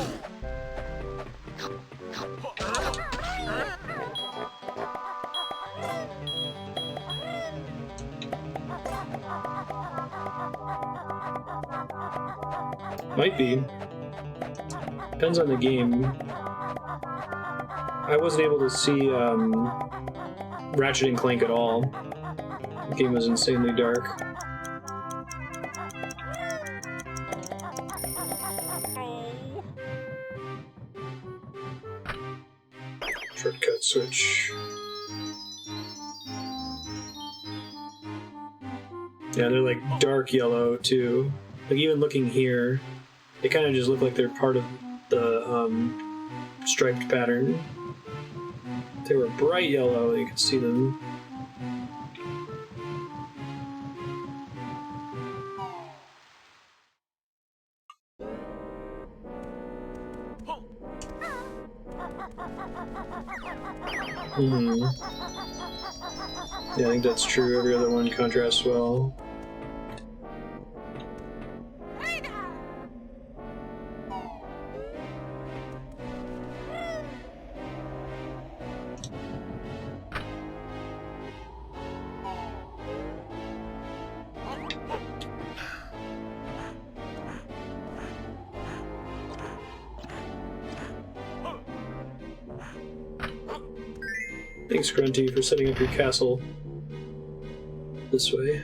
Might be. Depends on the game. I wasn't able to see Ratchet and Clank at all. The game was insanely dark. Shortcut switch. Yeah, they're like dark yellow too. Like even looking here, they kind of just look like they're part of the striped pattern. If they were bright yellow, you could see them. Yeah, I think that's true. Every other one contrasts well. Thanks, Grunty, for setting up your castle this way.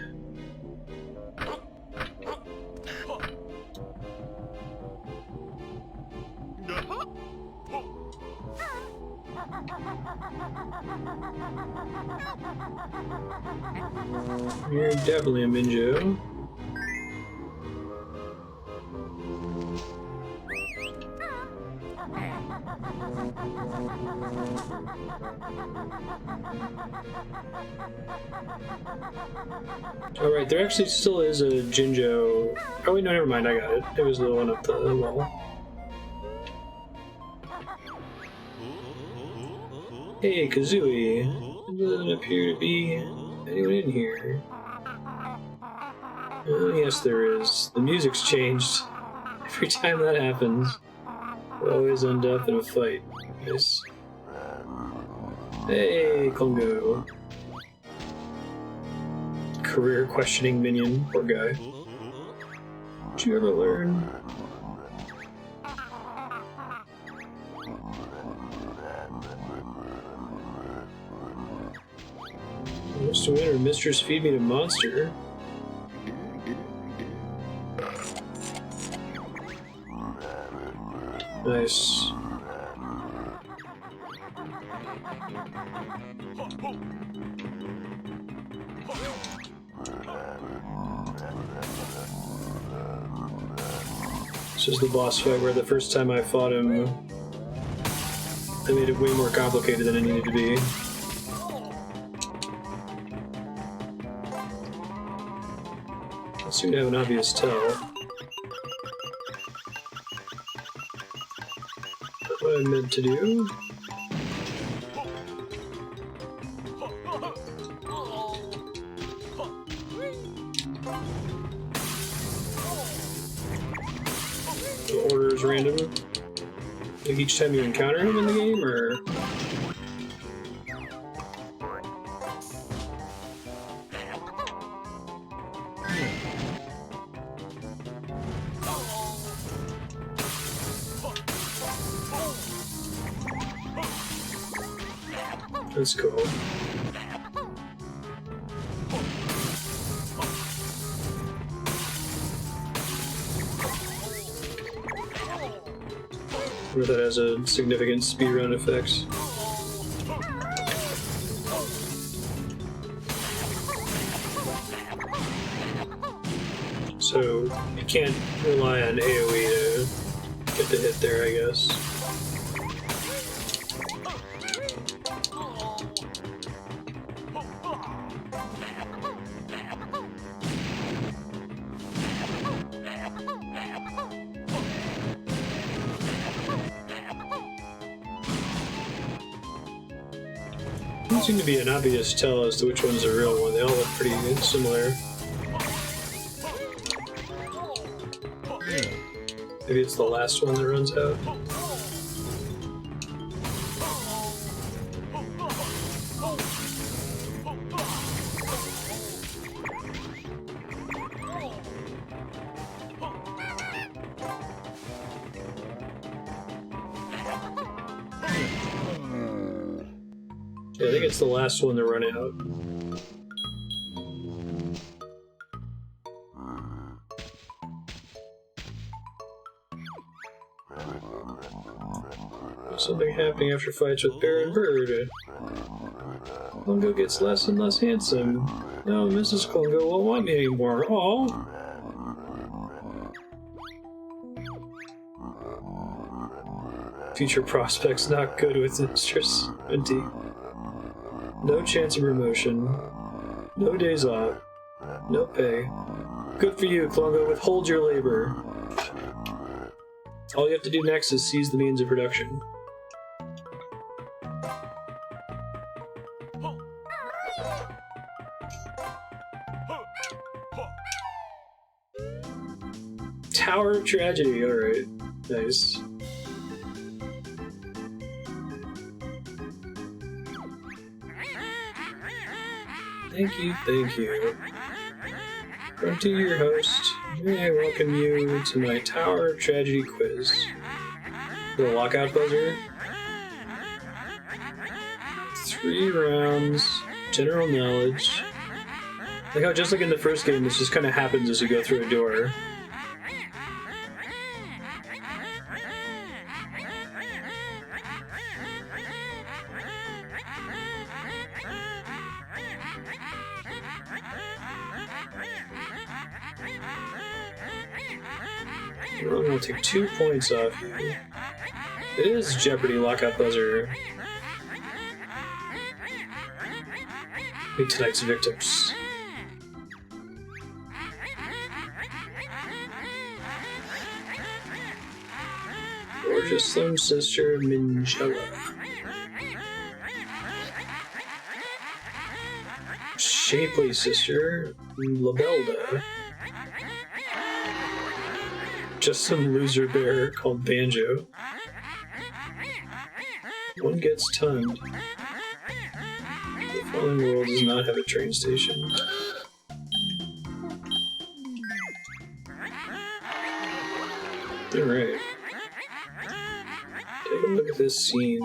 You're definitely a Minjo. Alright, there actually still is a Jinjo. Oh wait, no, never mind, I got it. It was the one up the wall. Hey, Kazooie. There doesn't appear to be anyone in here. Oh, yes, there is. The music's changed. Every time that happens, we always end up in a fight. Nice. Hey, Klungo. Career questioning minion, poor guy. Did you ever learn? Wants to win or mistress feed me to monster. Nice. This is the boss fight where the first time I fought him, I made it way more complicated than it needed to be. I seem to have an obvious tell. That's what I meant to do. The order is random. Like each time you encounter him in the game, or? That's cool. Where that has a significant speedrun effect. So you can't rely on AoE to get the hit there, I guess. Doesn't seem to be an obvious tell as to which one's the real one. They all look pretty similar. Maybe it's the last one that runs out. Yeah, I think it's the last one to run out. There's something happening after fights with Bear and Bird. Klungo gets less and less handsome. No, Mrs. Klungo won't want me anymore. Aww. Future prospects not good with Mistress Minty. No chance of promotion. No days off. No pay. Good for you, Klungo. Withhold your labor. All you have to do next is seize the means of production. Tower of Tragedy. Alright. Nice. Thank you, thank you. Grunty, your host. May I welcome you to my Tower of Tragedy quiz. The lockout buzzer. 3 rounds. General knowledge. Like how just like in the first game, this just kind of happens as you go through a door. I'm gonna take 2 points off you. It is Jeopardy lockout buzzer. Meet tonight's victims. Gorgeous slim sister Mingy. Shapely sister Labelda. Just some loser bear called Banjo. One gets tongued. The fallen world does not have a train station. Alright. Take a look at this scene.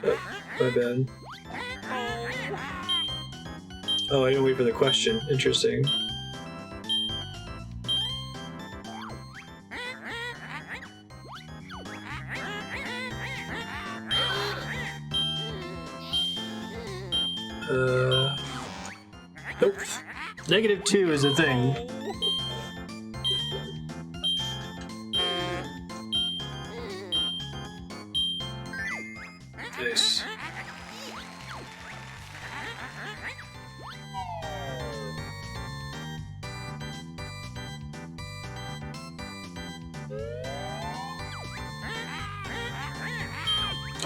Oh, my bad. Oh, I didn't wait for the question. Interesting. Nope. -2 is a thing. Nice.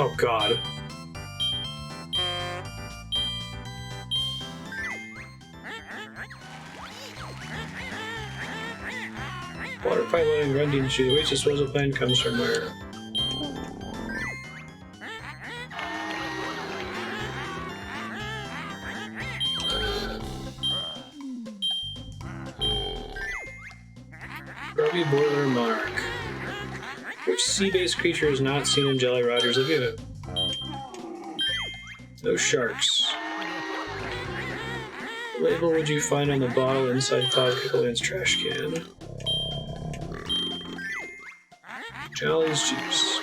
Oh god. Water pipeline and grunting issue. The waste disposal plant comes from where? Grubby Boiler Monarch. Which sea-based creature is not seen in Jolly Roger's Lagoon? No sharks. What label would you find on the bottle inside Cloud Cuckooland's trash can? Jolly's Juice.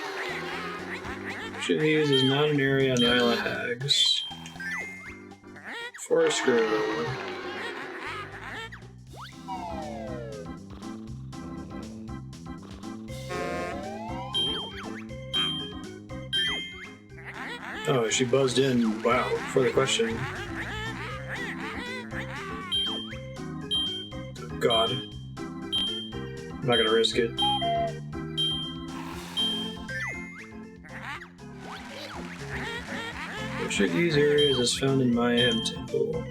Which of these is not an area on the Isle of Hags? Forest Grove. Oh, she buzzed in. Wow, for the question. Oh, God. I'm not gonna risk it. Which of these areas is found in Mayhem Temple?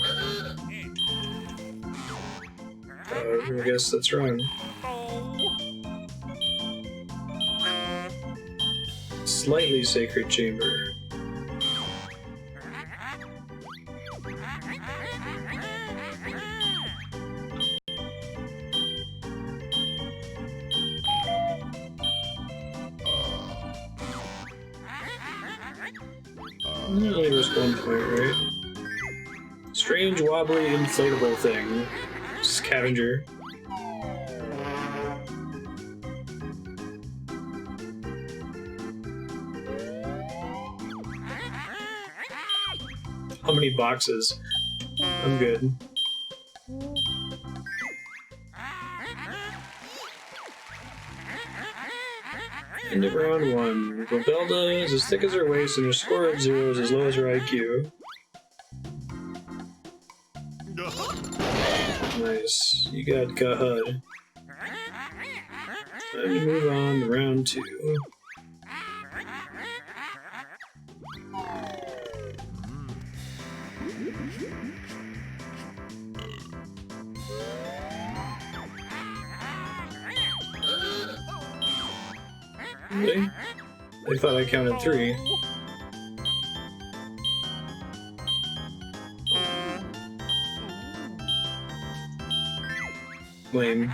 I guess that's wrong. Slightly Sacred Chamber. Only risk 1 point, right? Strange, wobbly, inflatable thing. Scavenger. How many boxes? I'm good. End of round 1. Robelda is as thick as her waist and her score of 0 is as low as her IQ. Nice. You got Gahud. Time to move on to round 2. Really? I thought I counted 3. Lame.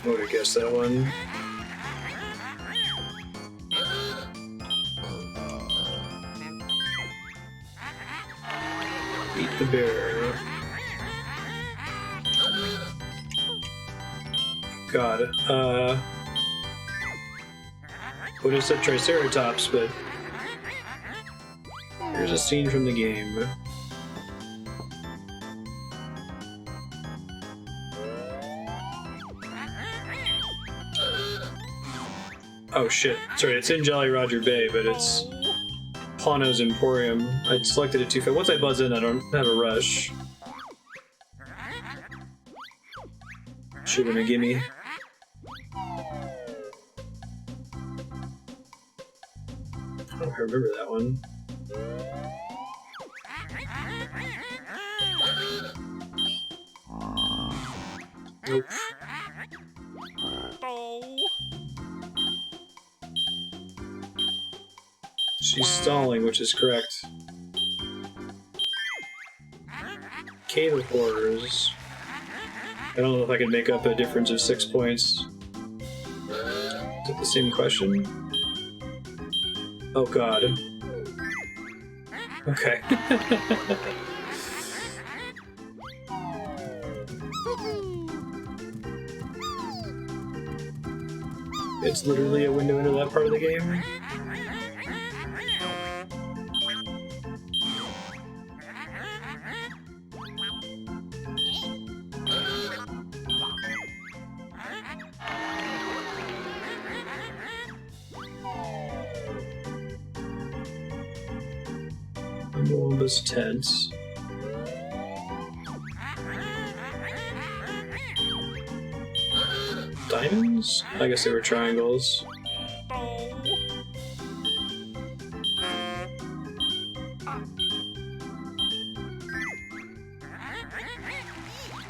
I would have guessed that one. Eat the bear. God, would have said Triceratops, but here's a scene from the game. Oh shit, sorry, it's in Jolly Roger Bay, but it's Pano's Emporium. I selected it too fast. Once I buzz in, I don't have a rush. Should have been a gimme. I don't remember that one. Nope. She's stalling, which is correct. Cave of Horrors. I don't know if I can make up a difference of 6 points. Is it the same question? Oh god. Okay. It's literally a window into that part of the game. Moomba's tent. Diamonds? I guess they were triangles.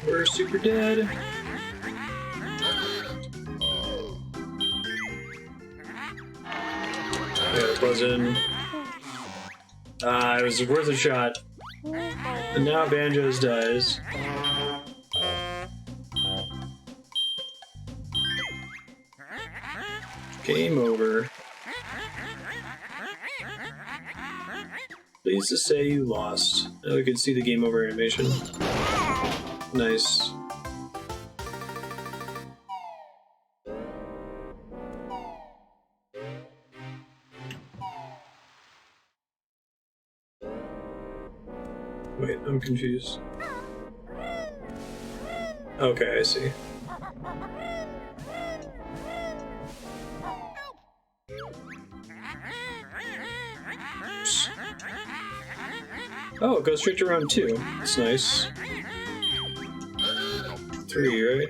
We're super dead. Yeah, buzz in. It was worth a shot. And now Banjo's dies. Game over. Pleased to say you lost. Now we can see the game over animation. Nice. Wait, I'm confused. Okay, I see. Oops. Oh, it goes straight to round 2. That's nice. 3, right?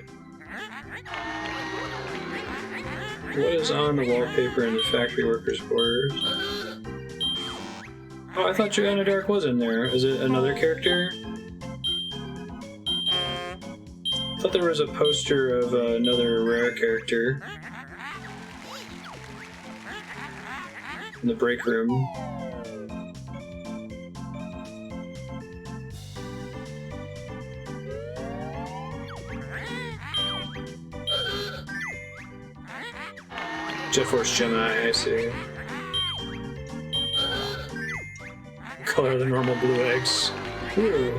What is on the wallpaper in the factory workers' quarters? Oh, I thought Joanna Dark was in there. Is it another character? I thought there was a poster of another rare character in the break room. Jet Force Gemini, I see. Color of the normal blue eggs. Ooh.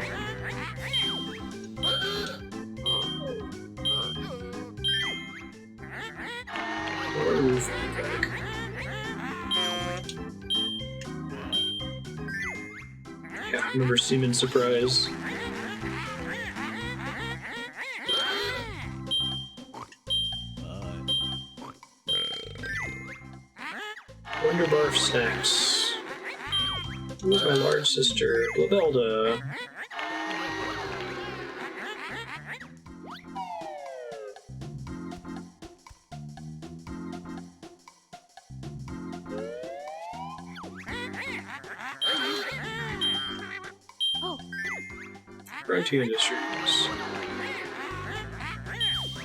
Yeah, remember Seaman Surprise. Wonder Barf Snacks. Who's my large sister? Glavelda. Frontier Industries.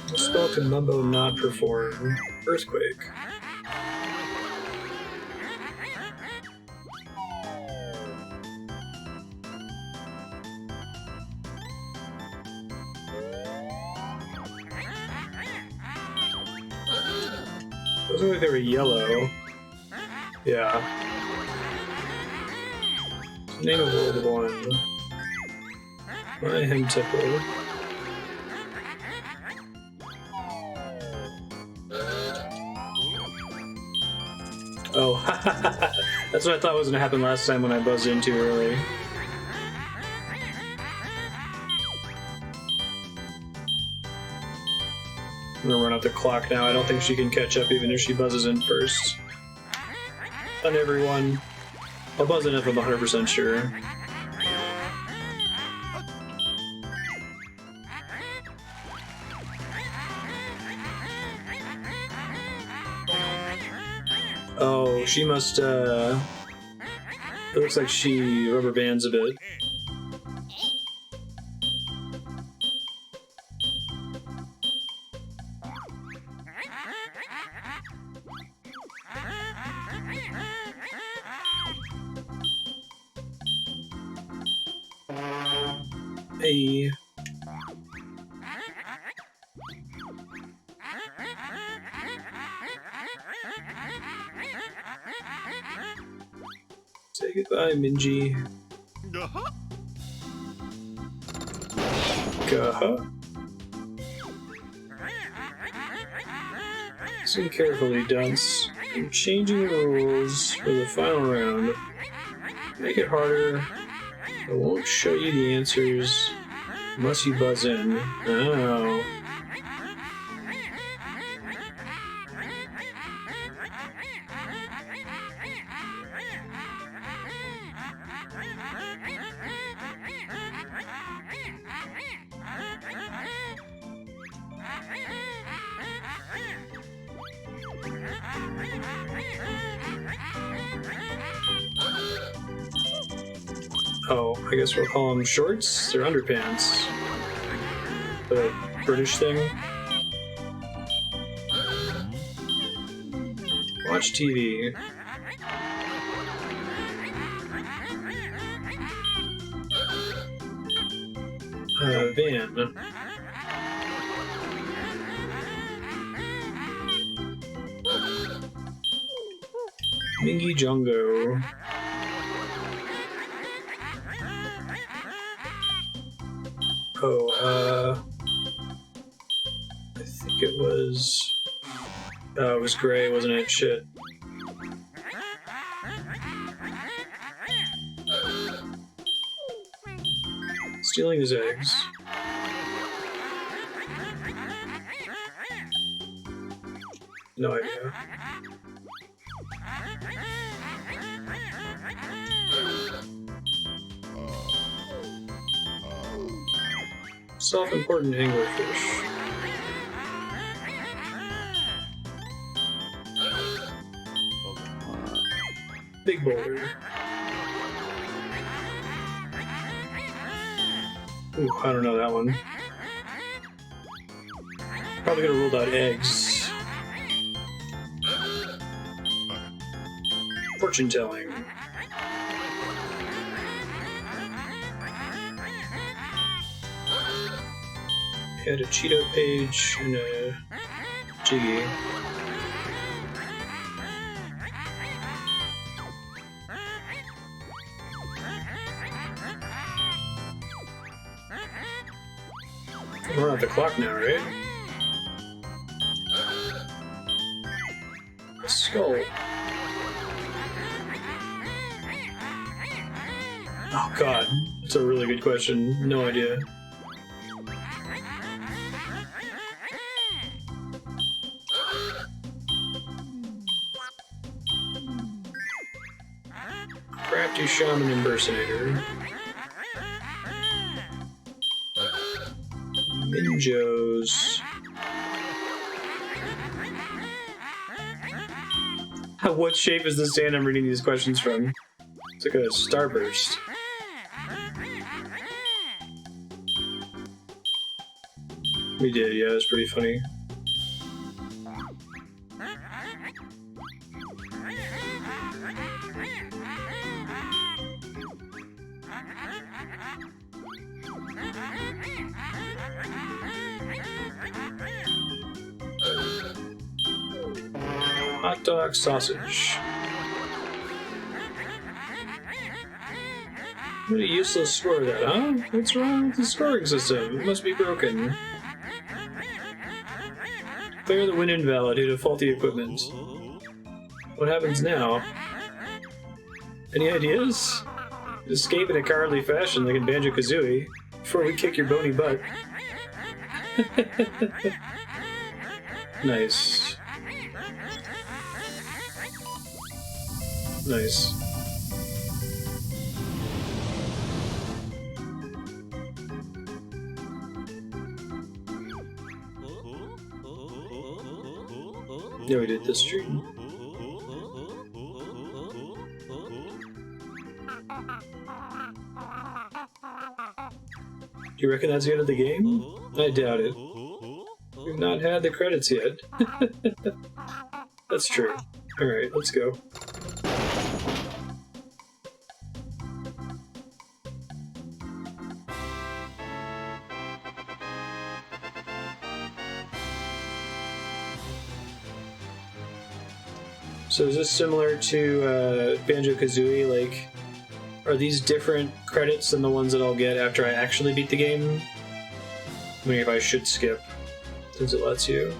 What spell can Mumbo not perform? Earthquake. Those look like they were yellow. Yeah. Name of World 1. My Hem Tipple. Oh, that's what I thought was going to happen last time when I buzzed in too early. I'm gonna run out the clock now. I don't think she can catch up even if she buzzes in first. On everyone. I'll buzz in if I'm 100% sure. Oh, she must, it looks like she rubber bands a bit. Hey. Say goodbye, Mingy. Gaha. Listen carefully, Dunce. I'm changing the rules for the final round. Make it harder. I won't show you the answers unless you buzz in. Oh. Oh, I guess we'll call them shorts. They're underpants. The British thing. Watch TV. Van. Mingy Jongo. Oh, I think it was... Oh, it was gray, wasn't it? Shit. Stealing his eggs. No idea. Self-important anglerfish. Big boulder. Ooh, I don't know that one. Probably gonna rule out eggs. Fortune telling. Had a Cheeto page and a Jiggy. We're at the clock now, right? A skull. Oh god, that's a really good question. No idea. Crafty shaman impersonator. Minjos. What shape is the stand I'm reading these questions from? It's like a starburst. We did, yeah, it was pretty funny. Hot dog sausage. What a useless score that, huh? What's wrong with the scoring system? It must be broken. Clear the win invalid due to faulty equipment. What happens now? Any ideas? Escape in a cowardly fashion like in Banjo-Kazooie before we kick your bony butt. Nice. Nice. Yeah, we did this stream. Do you reckon that's the end of the game? I doubt it. We've not had the credits yet. That's true. Alright, let's go. So is this similar to Banjo-Kazooie? Like, are these different credits than the ones that I'll get after I actually beat the game? I'm wondering if I should skip, since it lets you.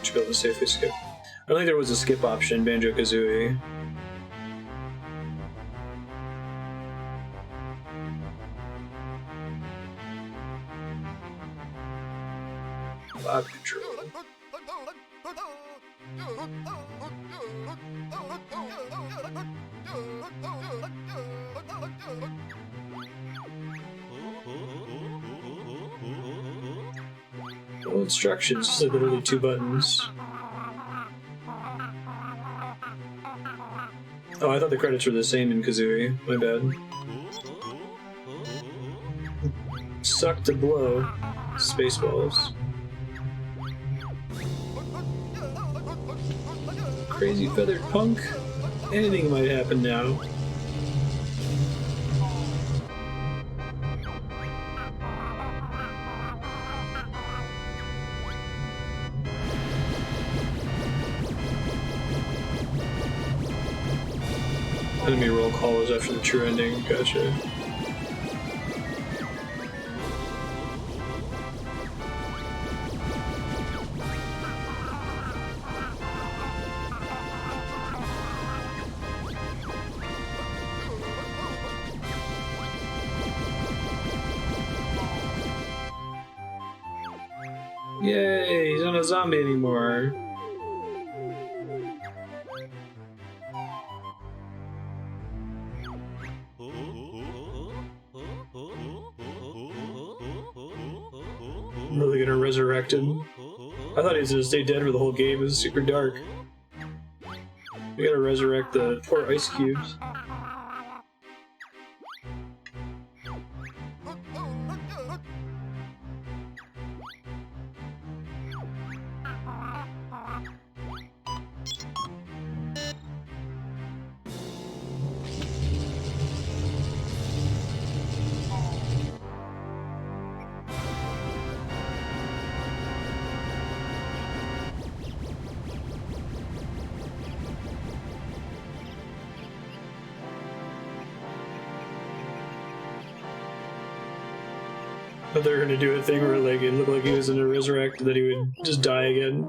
Should be able to safely skip. I don't think there was a skip option in Banjo-Kazooie. Lock control. No instructions, just like literally 2 buttons. Oh, I thought the credits were the same in Kazooie. My bad. Suck to blow. Spaceballs. Crazy feathered punk. Anything might happen now. Enemy roll call was after the true ending. Gotcha. Yay, he's not a zombie anymore. I'm really gonna resurrect him. I thought he was gonna stay dead for the whole game. It was super dark. We gotta resurrect the poor ice cubes. But they're gonna do a thing where like it looked like he was gonna resurrect, that he would just die again.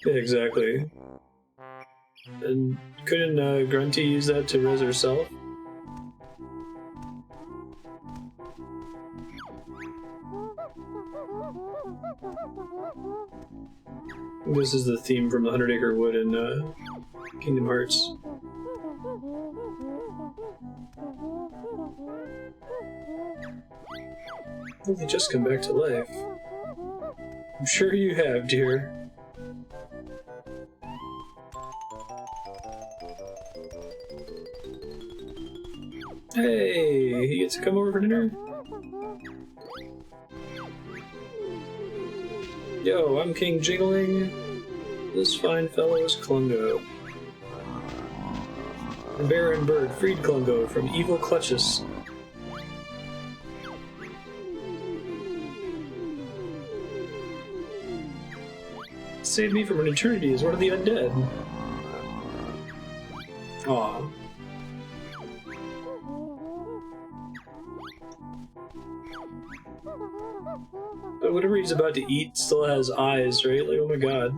Yeah, exactly. And couldn't Grunty use that to res herself? This is the theme from the 100 Acre Wood in Kingdom Hearts. Have you just come back to life? I'm sure you have, dear. Hey, he gets to come over for dinner? Yo, I'm King Jiggling. This fine fellow is Klungo. The bear and bird freed Klungo from evil clutches. Saved me from an eternity as one of the undead. Aww. But whatever he's about to eat still has eyes, right? Like, oh my god.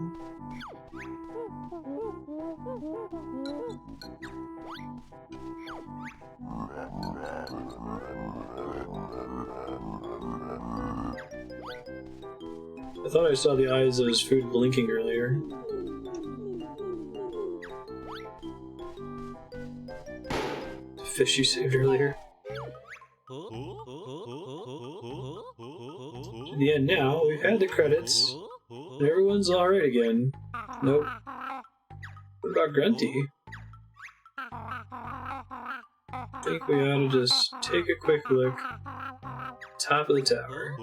I thought I saw the eyes of his food blinking earlier. The fish you saved earlier. To the end now, we've had the credits, and everyone's alright again. Nope. What about Grunty? I think we ought to just take a quick look. Top of the tower.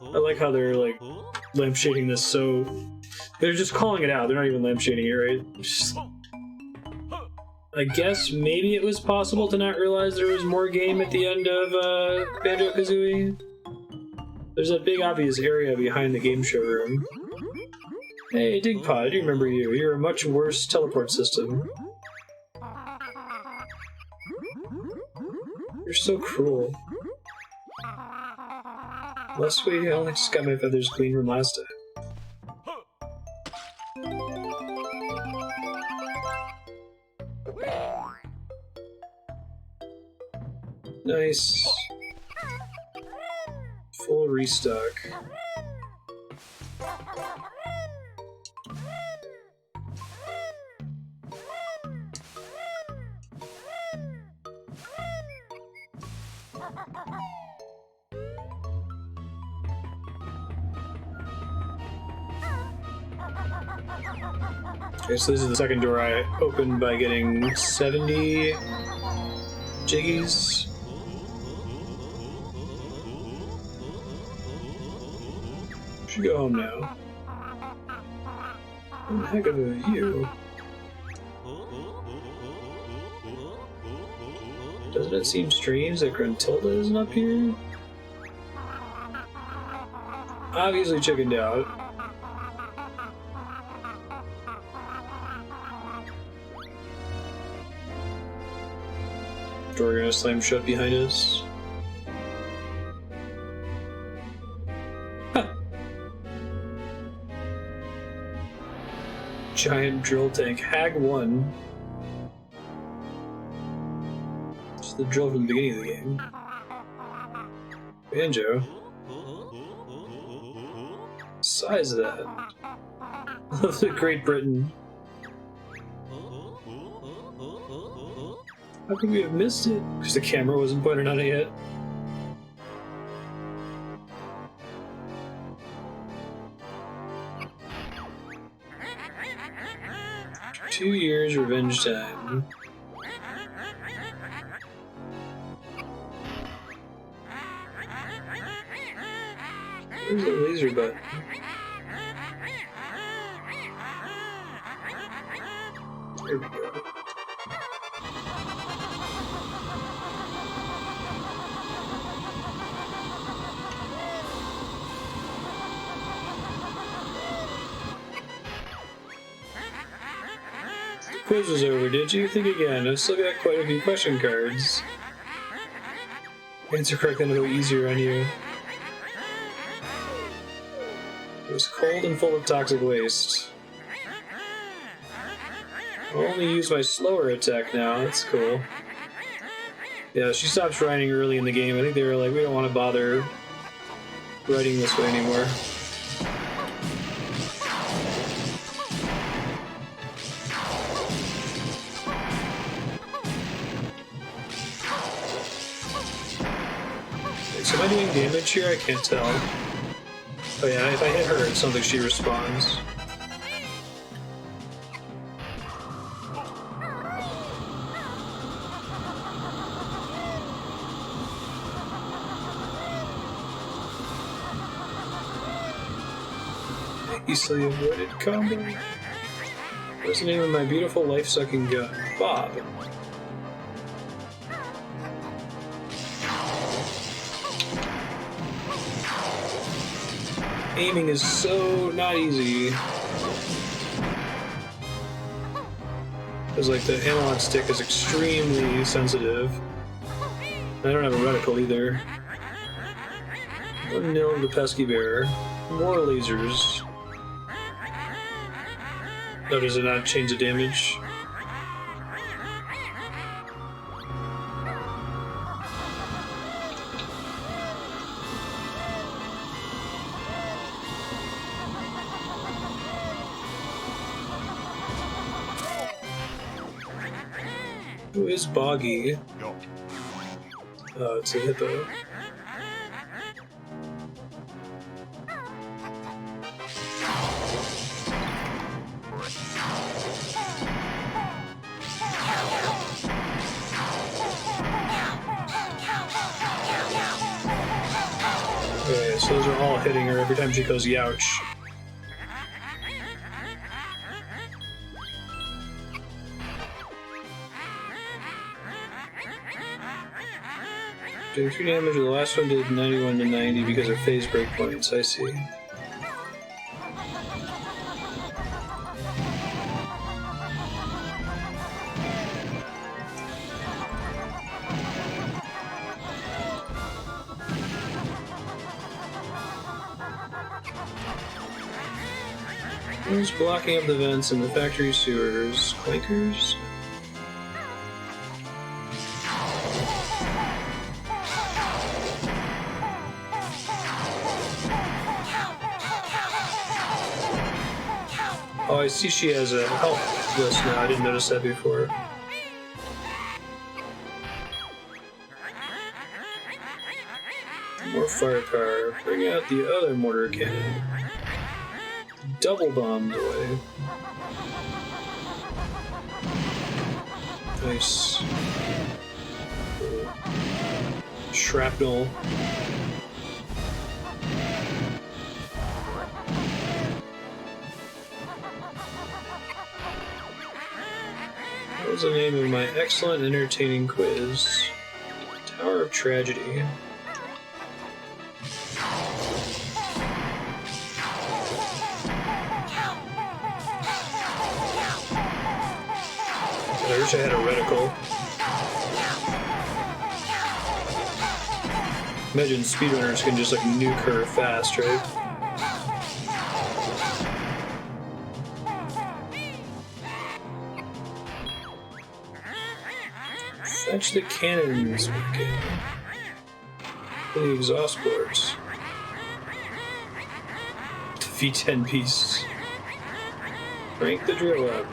I like how they're like lampshading this, so they're just calling it out. They're not even lampshading it, right? Just, I guess maybe it was possible to not realize there was more game at the end of Banjo-Kazooie. There's that big obvious area behind the game show room. Hey, Digpod, I do remember you. You're a much worse teleport system. You're so cruel. Well, sweetie, I only just got my feathers clean from last time. Nice. Full restock. Okay, so this is the second door I opened by getting 70 Jiggies. Should go home now. What the heck of a view. Doesn't it seem strange that Gruntilda isn't up here? Obviously chickened out. Door gonna slam shut behind us. Huh. Giant drill tank. Hag 1. It's the drill from the beginning of the game. Banjo. Size of that. Of the Great Britain. How could we have missed it? Because the camera wasn't pointed on it yet. "2 years revenge time." Where's the laser button? There we go. The quiz was over, did you? Think again. I've still got quite a few question cards. Answer correctly and it'll be easier on you. It was cold and full of toxic waste. I'll only use my slower attack now. That's cool. Yeah, she stopped writing early in the game. I think they were like, we don't want to bother writing this way anymore. So am I doing damage here? I can't tell. Oh yeah, if I hit her, it sounds like she responds. Easily avoided combo. What's the name of my beautiful life-sucking gun? Bob. Aiming is so not easy. Because like the analog stick is extremely sensitive. I don't have a reticle either. 1-0 the pesky bear. More lasers. Oh, does it not change the damage? Who is Boggy? Oh, it's a hippo. so those are all hitting her every time she goes youch. Doing 3 damage, the last one did 91 to 90 because of phase breakpoints, I see. Who's blocking up the vents in the factory sewers? Quakers? Oh, I see she has a health list now. I didn't notice that before. More firepower. Bring out the other mortar cannon. Double bombed away. Nice. Shrapnel. What was the name of my excellent entertaining quiz? Tower of Tragedy. I wish I had a reticle. Imagine speedrunners can just like nuke her fast, right? Fetch the cannons. Okay. The exhaust ports. V10 piece. Crank the drill up.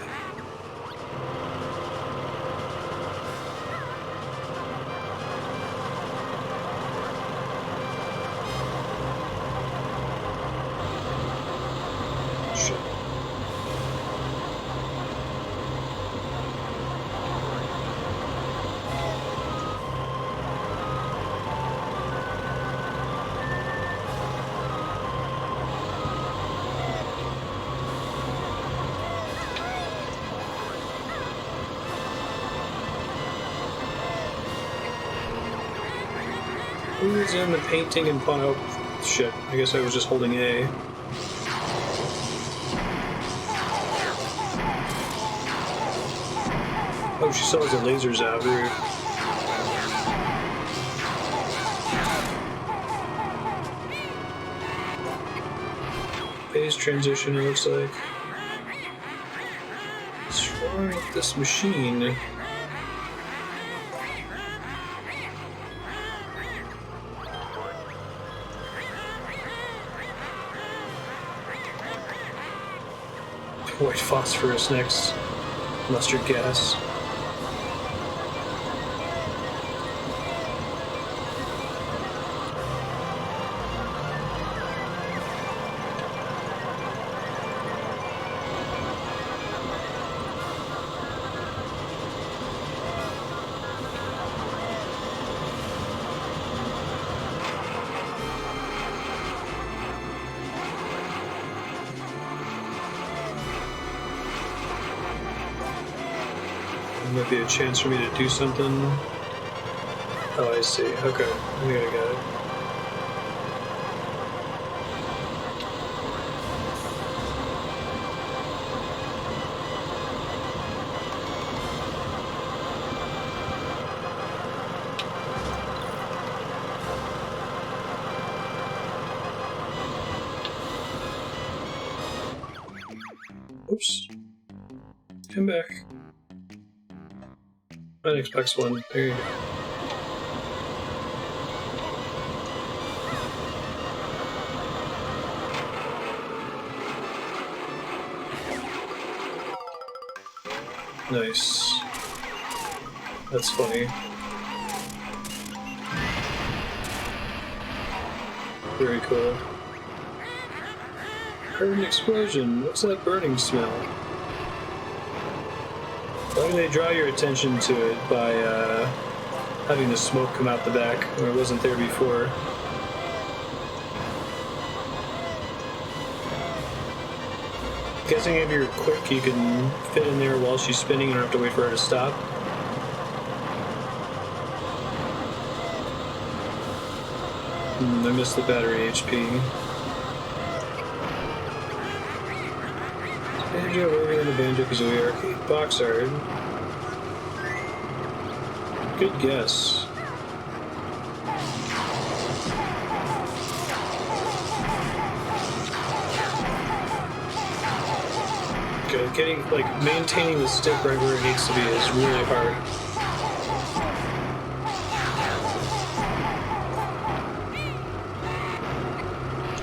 Who's in the painting and pawn? Oh, shit. I guess I was just holding A. Oh, she still has the lasers out. Weird. Phase transition, it looks like. What's wrong with this machine? White phosphorus next. Mustard gas. Might be a chance for me to do something. Oh, I see. Okay. I think I got it. Oops. Come back. Xbox One. There you go. Nice. That's funny. Very cool. Heard an explosion. What's that burning smell? Why do they draw your attention to it by having the smoke come out the back when it wasn't there before? Guessing if you're quick, you can fit in there while she's spinning. You don't have to wait for her to stop. I missed the battery HP. Banjo moving in the Banjo-Kazooie arcade box art. Good guess. Good. Maintaining the stick right where it needs to be is really hard.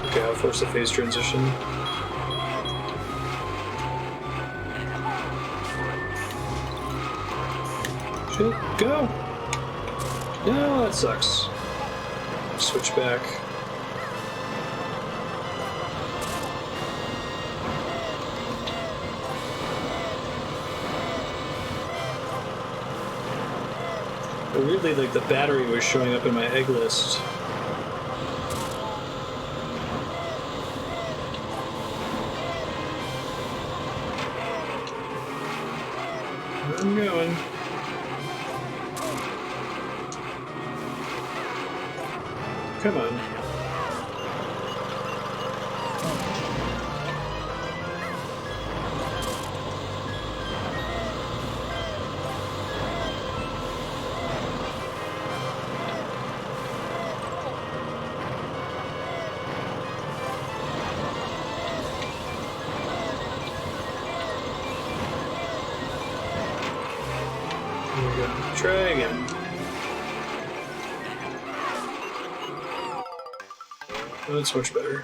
Okay, I'll force the phase transition. Shit, go! No, that sucks. Switch back. But weirdly, like, the battery was showing up in my egg list. I'm going. Come on. Here we go. Try again. Oh, that's much better.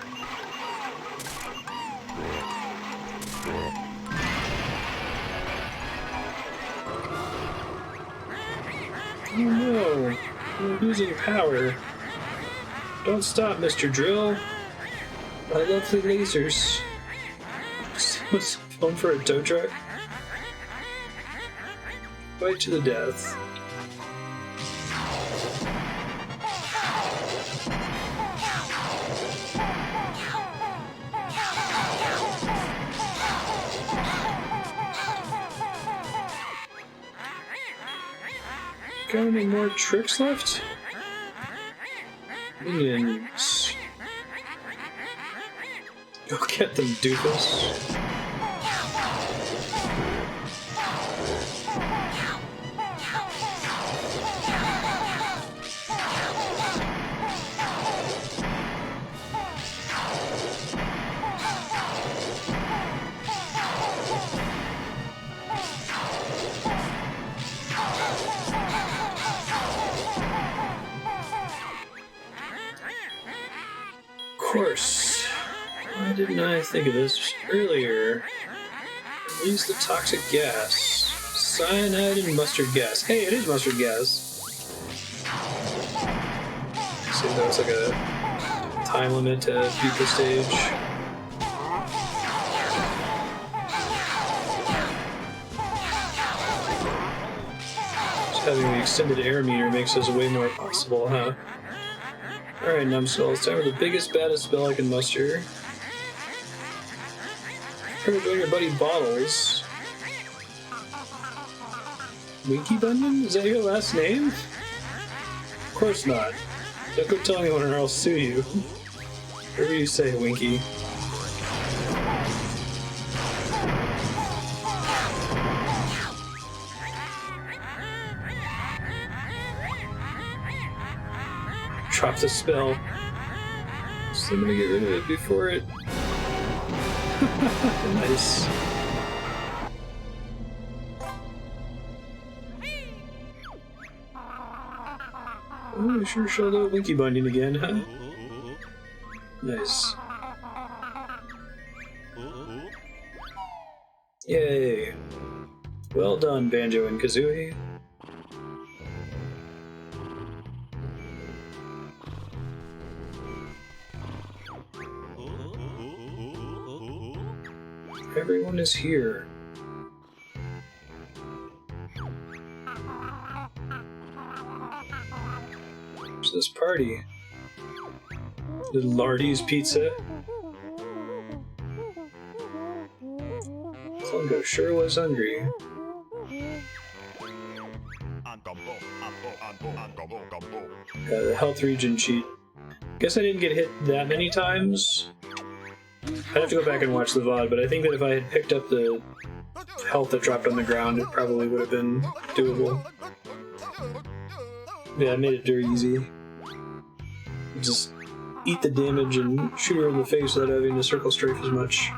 Oh no! We're losing power. Don't stop, Mr. Drill. I love the lasers. Someone's phone for a tow truck? Fight to the death. Got any more tricks left? Minions. Go get them, doofus. Of course. Why didn't I think of this earlier? Release the toxic gas. Cyanide and mustard gas. Hey, it is mustard gas. See, that was like a time limit to beat the stage. Just having the extended air meter makes this way more possible, huh? Alright, numbskull, it's time for the biggest, baddest spell I can muster. Try to join your buddy Bottles. Winky Bunyan? Is that your last name? Of course not. Don't go tell anyone or I'll sue you. Whatever you say, Winky. Drop the spell. So I'm gonna get rid of it before it... Nice. Oh, I sure showed out Winky Bunyan again, huh? Nice. Yay. Well done, Banjo and Kazooie. Everyone is here. Where's this party? Little Lardy's Pizza. Klungo sure was hungry. The health regen cheat. Guess I didn't get hit that many times. I'd have to go back and watch the VOD, but I think that if I had picked up the health that dropped on the ground, it probably would have been doable. Yeah, I made it very easy. Just eat the damage and shoot her in the face without having to circle strafe as much.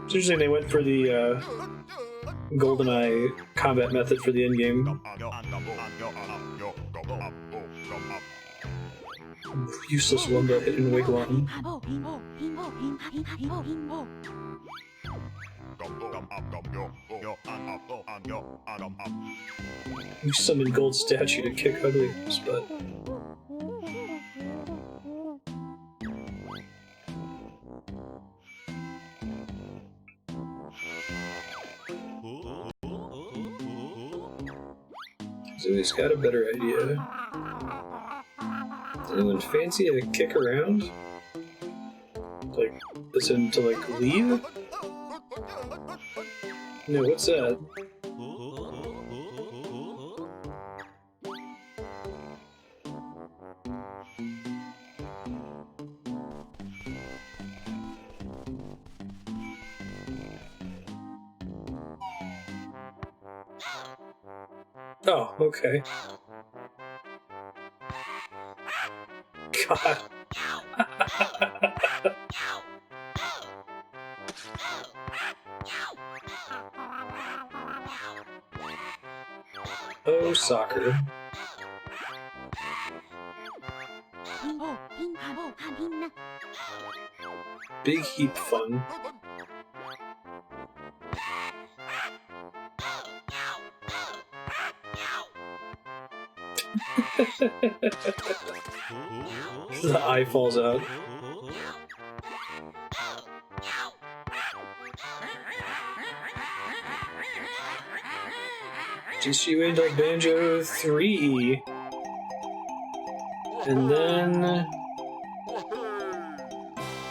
It's interesting they went for the GoldenEye combat method for the endgame. Useless Lumba hidden wigwam. You summoned Gold Statue to kick Ugly's butt. Kazooie's got a better idea. Does anyone fancy a kick around? Like, as in to, like, leave? No, what's that? Oh, okay. God. Oh, soccer. Big heap fun. The eye falls out. Just you into Banjo-Tooie. And then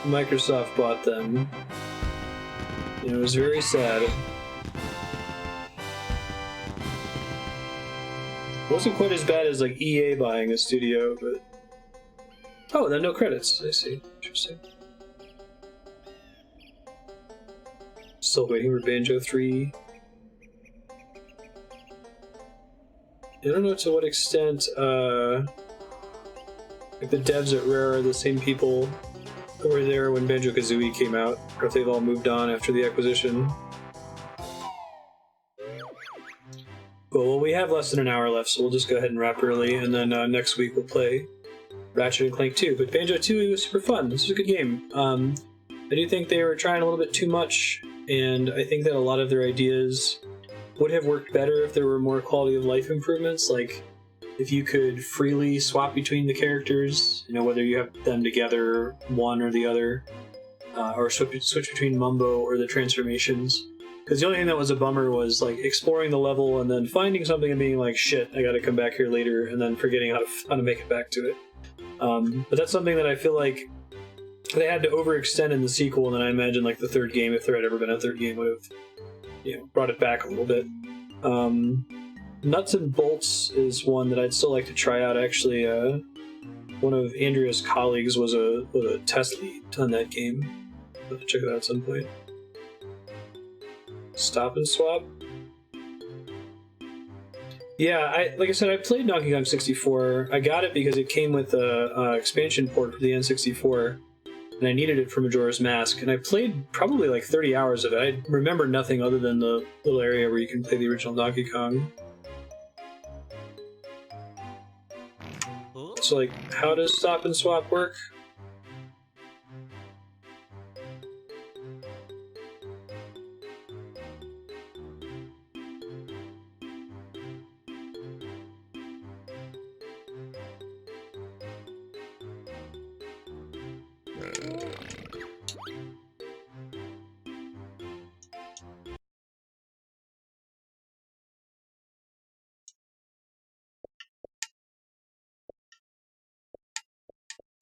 Microsoft bought them. And it was very sad. It wasn't quite as bad as like EA buying a studio, but oh, then no credits. I see. Interesting. Still waiting for Banjo-Tooie. I don't know to what extent like the devs at Rare are the same people who were there when Banjo-Kazooie came out, or if they've all moved on after the acquisition. Well, we have less than an hour left, so we'll just go ahead and wrap early, and then next week we'll play Ratchet and Clank 2. But Banjo-Tooie was super fun. This was a good game. I do think they were trying a little bit too much, and I think that a lot of their ideas would have worked better if there were more quality of life improvements, like if you could freely swap between the characters, you know, whether you have them together, one or the other, or switch between Mumbo or the transformations. Because the only thing that was a bummer was like exploring the level and then finding something and being like, shit, I gotta come back here later, and then forgetting how to make it back to it. But that's something that I feel like they had to overextend in the sequel, and then I imagine like the third game, if there had ever been a third game, would have, you know, brought it back a little bit. Nuts and Bolts is one that I'd still like to try out. Actually, one of Andrea's colleagues was a test lead on that game. I'll have to check it out at some point. Stop and Swap. Yeah, like I said, I played Donkey Kong 64. I got it because it came with a expansion port for the N64, and I needed it for Majora's Mask. And I played probably like 30 hours of it. I remember nothing other than the little area where you can play the original Donkey Kong. So, like, how does Stop and Swap work?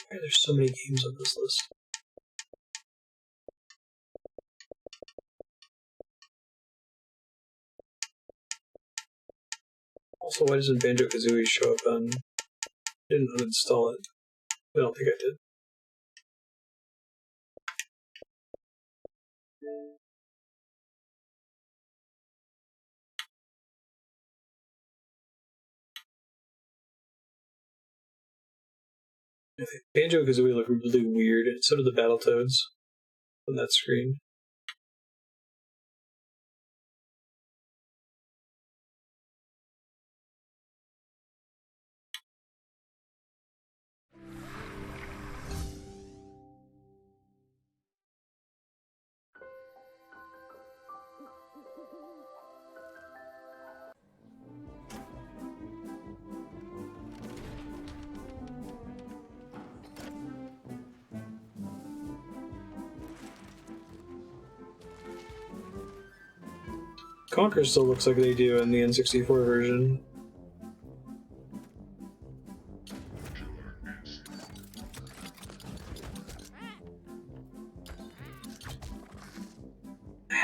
Why are there so many games on this list? Also, why doesn't Banjo-Kazooie show up on... I didn't uninstall it. I don't think I did. Banjo-Kazooie look really weird, and so do the Battletoads on that screen. Conquer still looks like they do in the N64 version.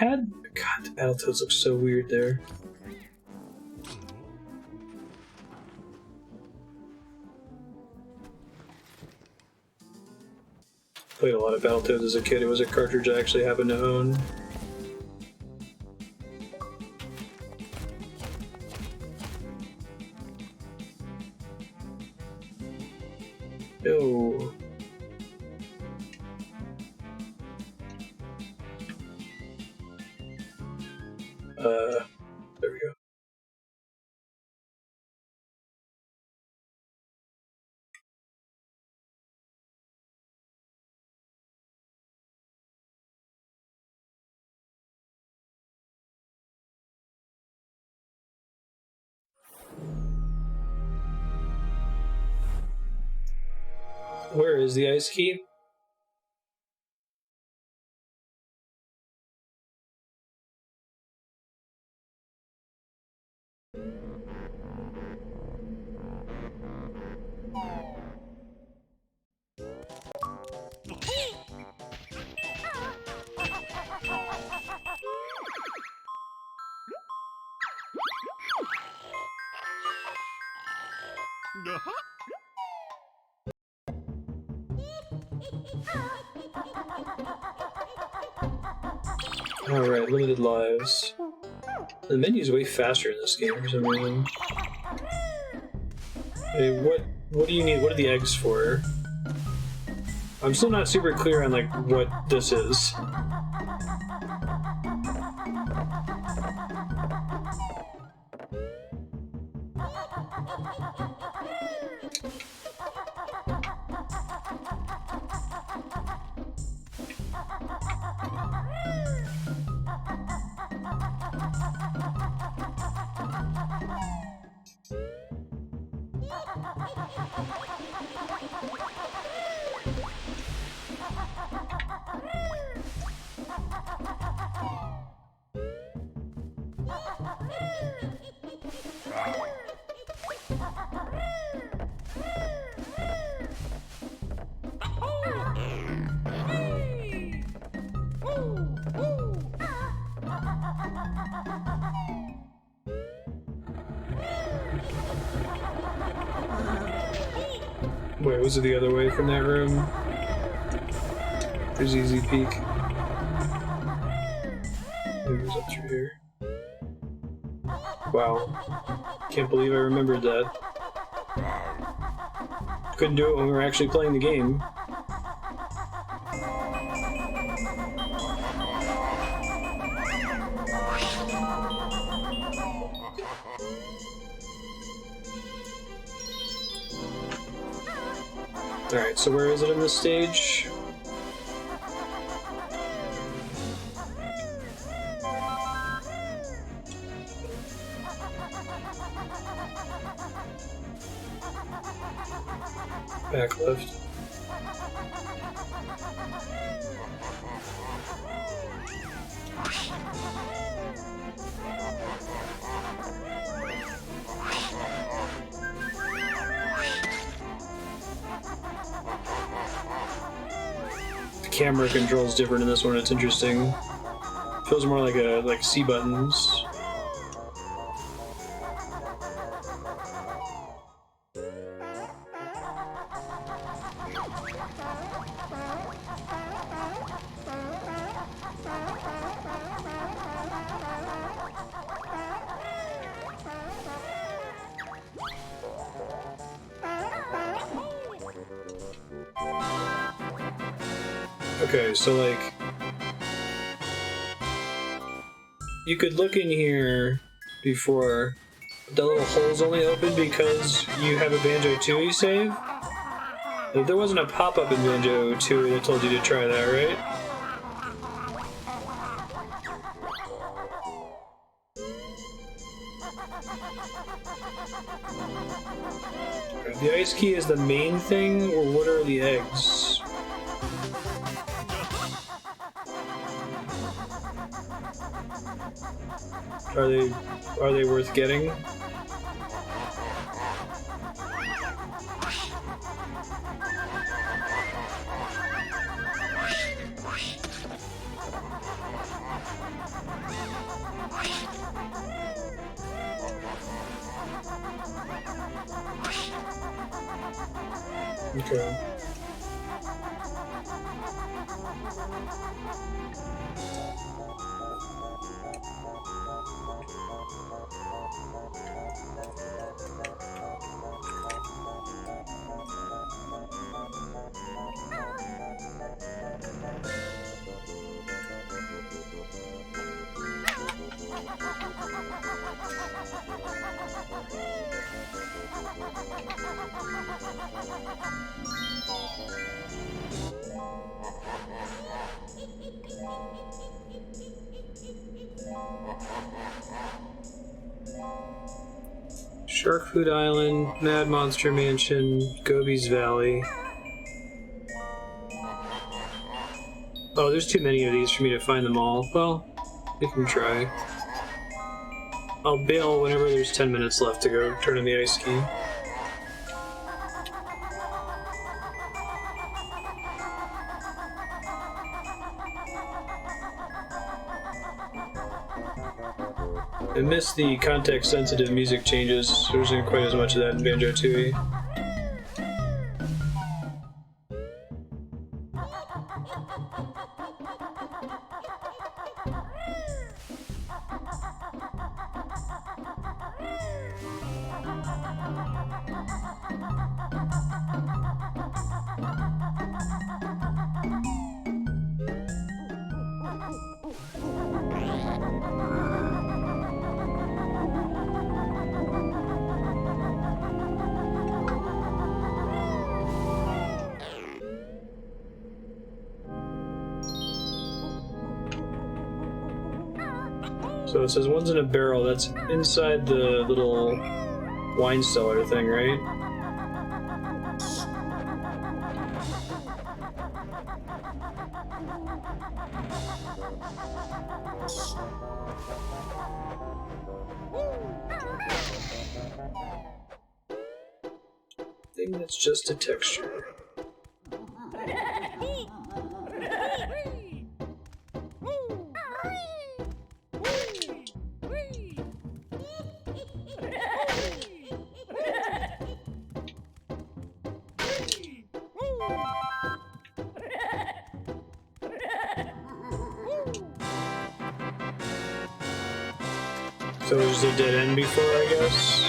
God, the Battletoads look so weird there. Played a lot of Battletoads as a kid. It was a cartridge I actually happened to own. No. There we go. Where is the ice key? Alright, limited lives. The menu's way faster in this game for some reason. Hey, what do you need? What are the eggs for? I'm still not super clear on like what this is. Wait, was it the other way from that room? There's Easy Peek. Maybe it was up through here. Wow. Can't believe I remembered that. Couldn't do it when we were actually playing the game. Alright, so where is it in this stage? Back left. Camera control's different in this one. It's interesting. Feels more like C buttons. Okay, so like, you could look in here before. The little hole's only open because you have a Banjo-Tooie save? Like, there wasn't a pop-up in Banjo-Tooie that told you to try that, right? The ice key is the main thing, or what are the eggs? Are they worth getting? Okay. Shark Food Island, Mad Monster Mansion, Gobi's Valley. Oh, there's too many of these for me to find them all. Well, we can try. I'll bail whenever there's 10 minutes left to go turn in the ice key. I missed the context-sensitive music changes. There wasn't quite as much of that in Banjo-Tooie. So it says one's in a barrel. That's inside the little wine cellar thing, right? I think that's just a texture. So there's a dead end before, I guess?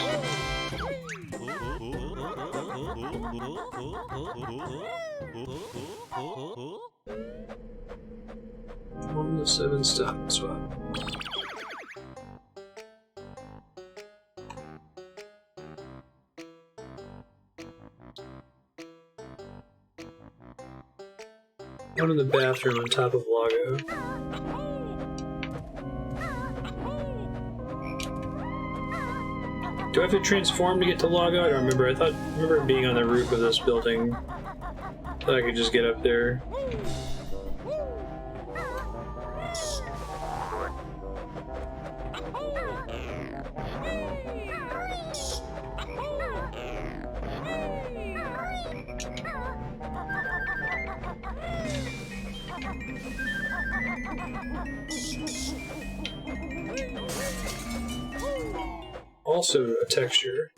On the 7 stop and swap. One in the bathroom on top of Lago. Do I have to transform to get to Lago? I don't remember. I remember being on the roof of this building. Thought I could just get up there. Also a texture.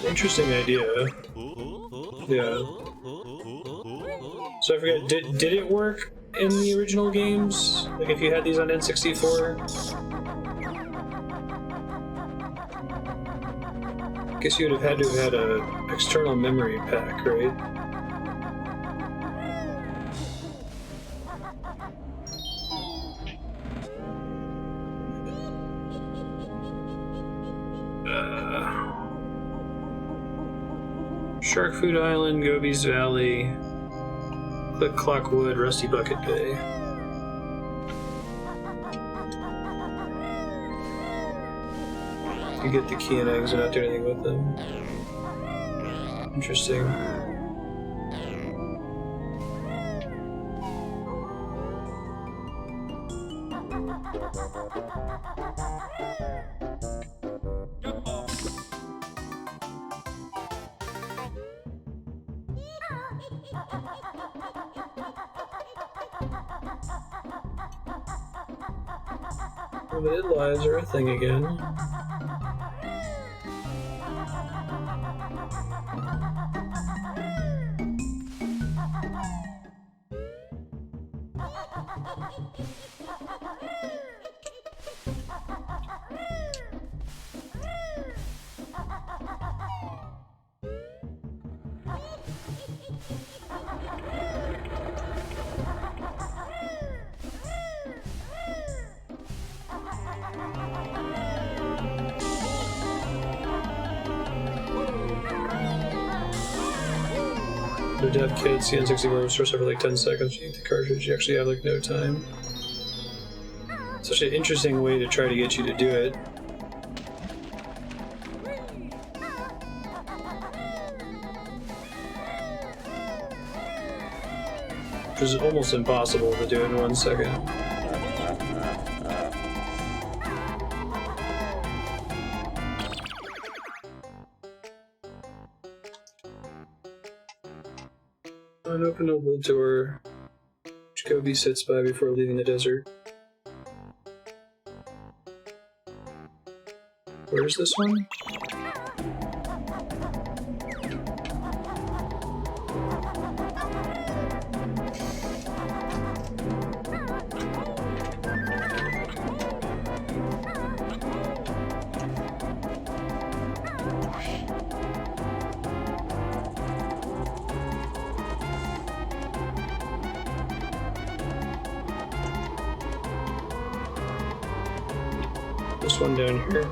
Interesting idea. Yeah. So I forget, did it work in the original games? Like if you had these on N64? I guess you would have had to have had an external memory pack, right? Shark Food Island, Gobi's Valley, Click Clock Wood, Rusty Bucket Bay. You get the key and eggs and not do anything with them. Interesting. Limited lives are a thing again. The dev kits, the N64 restores every like 10 seconds. You get the cartridge, you actually have like no time. Such an interesting way to try to get you to do it. Which is almost impossible to do in 1 second. Unopenable door, which Gobi sits by before leaving the desert. Where's this one? This one down here.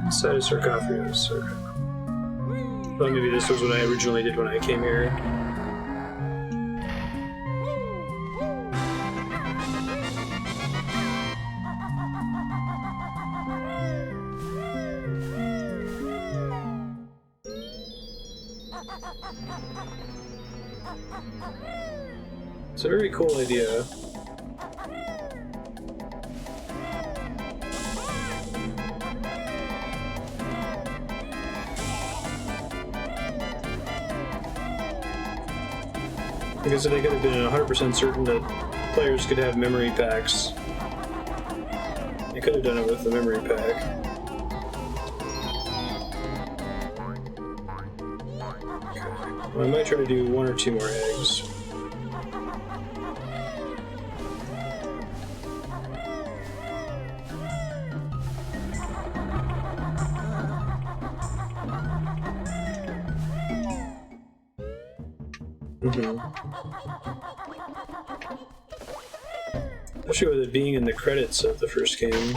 Inside a sarcophagus. Well, maybe this was what I originally did when I came here. It's a very cool idea. Because they could have been 100% certain that players could have memory packs. They could have done it with the memory pack. Well, I might try to do 1 or 2 more eggs. Especially with it being in the credits of the first game.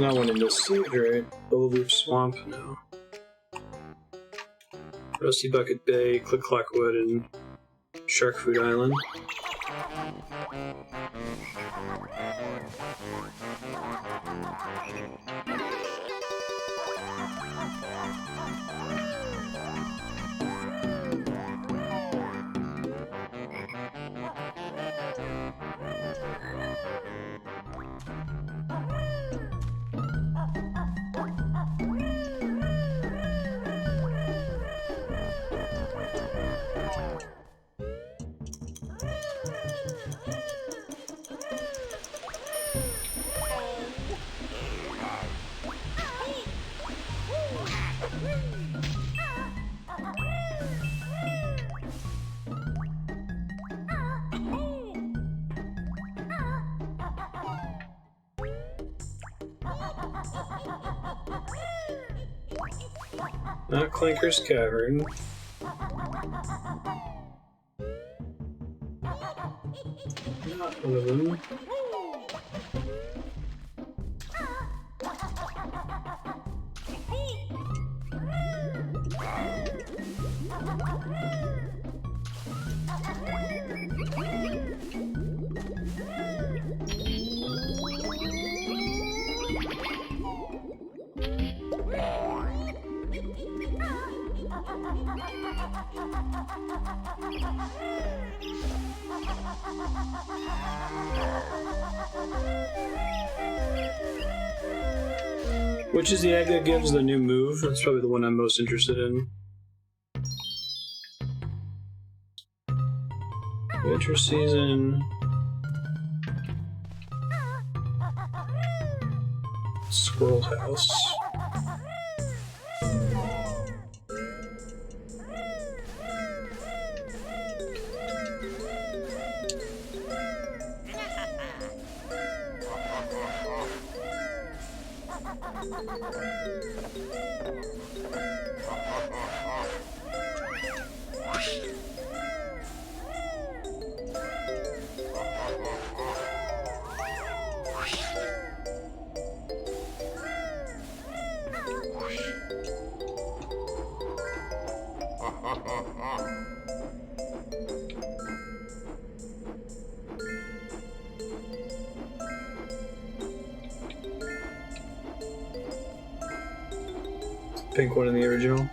not one in this stage, right? Bullet Swamp, no. Rusty Bucket Bay, Click Clock Wood, and Shark Food Island. Not Clanker's Cavern. Not one of them. Which is the egg that gives the new move? That's probably the one I'm most interested in. Winter season. Squirrel house. Pink one in the original.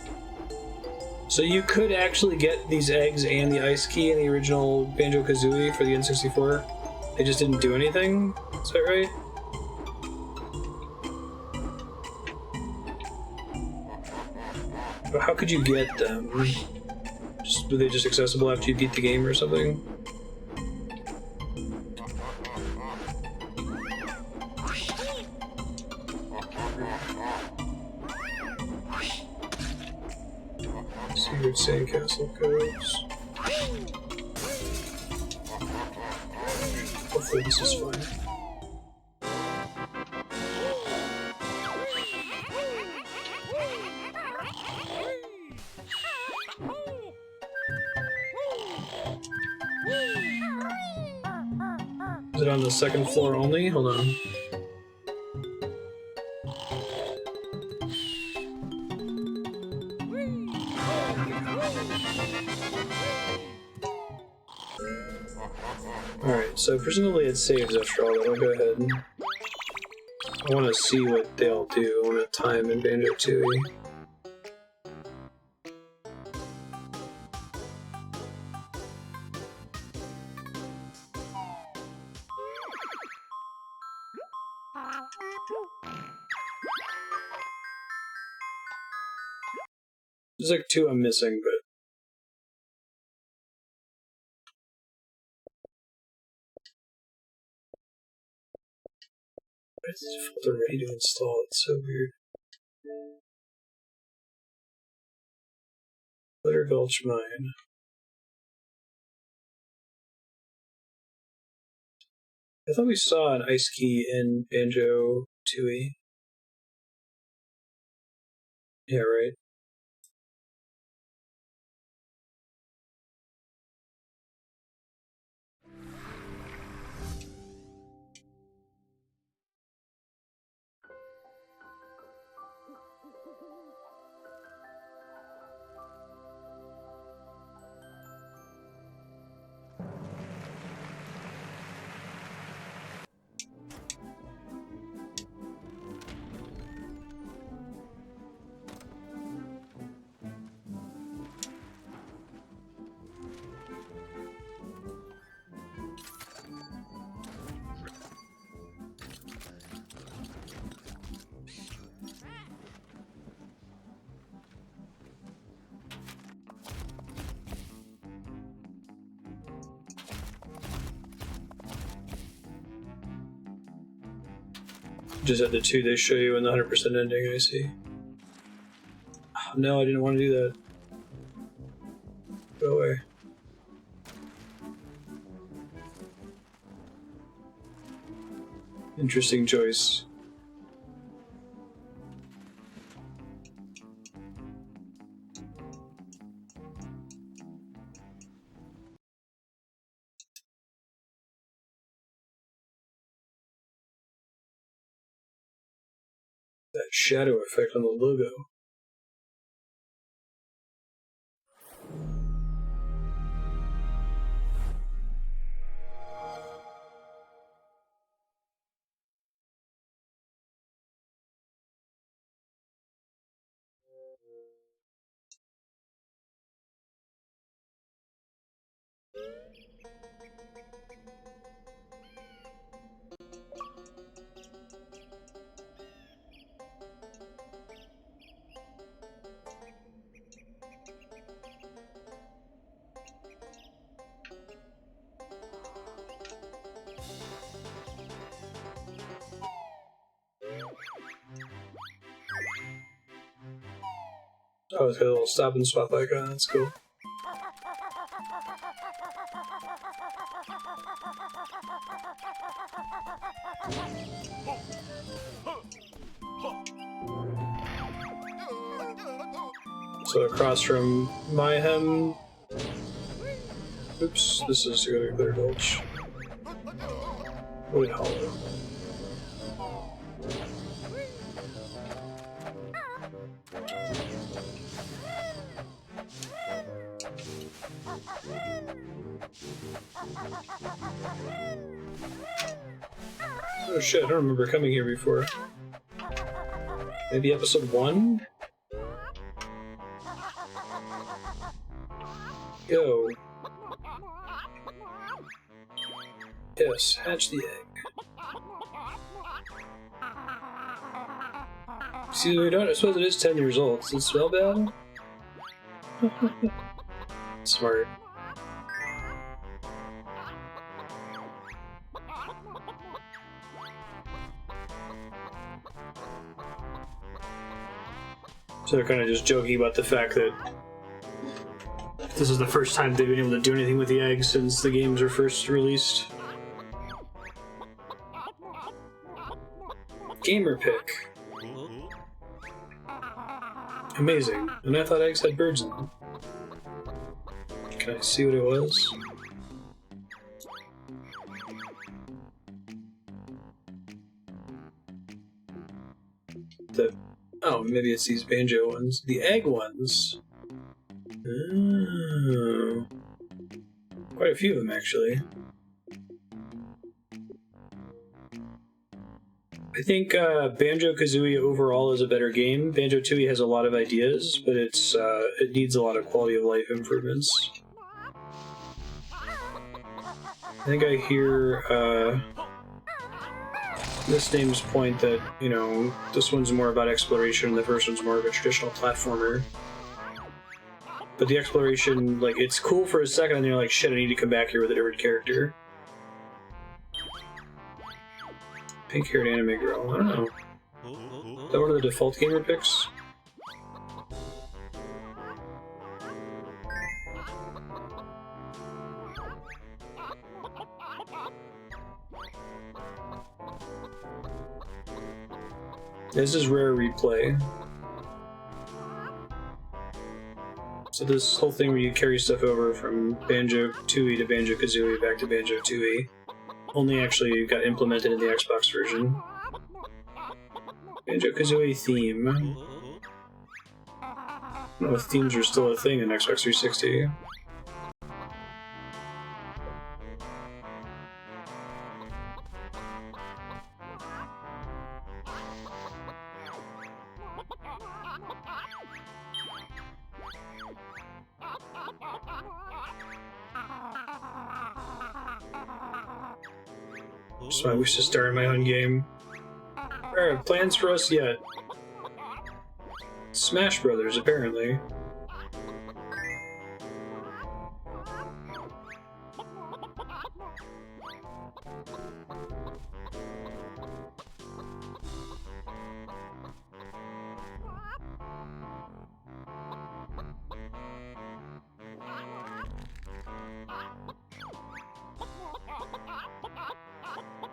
So you could actually get these eggs and the ice key in the original Banjo-Kazooie for the N64. They just didn't do anything? Is that right? But how could you get them? Were they just accessible after you beat the game or something? Secret Sandcastle codes. Hopefully this is fine. Is it on the second floor only? Hold on. Alright, so presumably it saves after all that. I'll go ahead. I want to see what they all do. I want to time in Banjo-Tooie. There's like two I'm missing, but it's default ready to install. It's so weird. Glitter Gulch Mine. I thought we saw an ice key in Banjo-Tooie. Yeah, right. Just at the 2 they show you in the 100% ending, I see. Oh, no, I didn't want to do that. Go away. Interesting choice. That shadow effect on the logo. Oh, it's got a little stop and swap icon, that's cool. So across from Mayhem... Oops, this is to go to Clear Gulch. Wood Hollow. Oh shit, I don't remember coming here before. Maybe episode 1? Yo. Yes, hatch the egg. See, we don't. I suppose it is 10 years old. Does it smell bad? Smart. So they're kind of just joking about the fact that this is the first time they've been able to do anything with the egg since the games were first released. Gamer pick. Amazing. And I thought eggs had birds in them. Can I see what it was? Oh, maybe it's these banjo ones. The egg ones. Oh. Quite a few of them, actually. I think Banjo-Kazooie overall is a better game. Banjo-Tooie has a lot of ideas, but it needs a lot of quality of life improvements. I think I hear this name's point that, you know, this one's more about exploration and the first one's more of a traditional platformer. But the exploration, like, it's cool for a second and you're like, shit, I need to come back here with a different character. Pink-haired anime girl, I don't know. Is that one of the default gamer picks? This is rare replay. So this whole thing where you carry stuff over from Banjo-Tooie to Banjo-Kazooie back to Banjo-Tooie only actually got implemented in the Xbox version. Banjo-Kazooie theme. I don't know if themes are still a thing in Xbox 360. So I wish to start my own game. Alright, plans for us yet? Smash Brothers, apparently.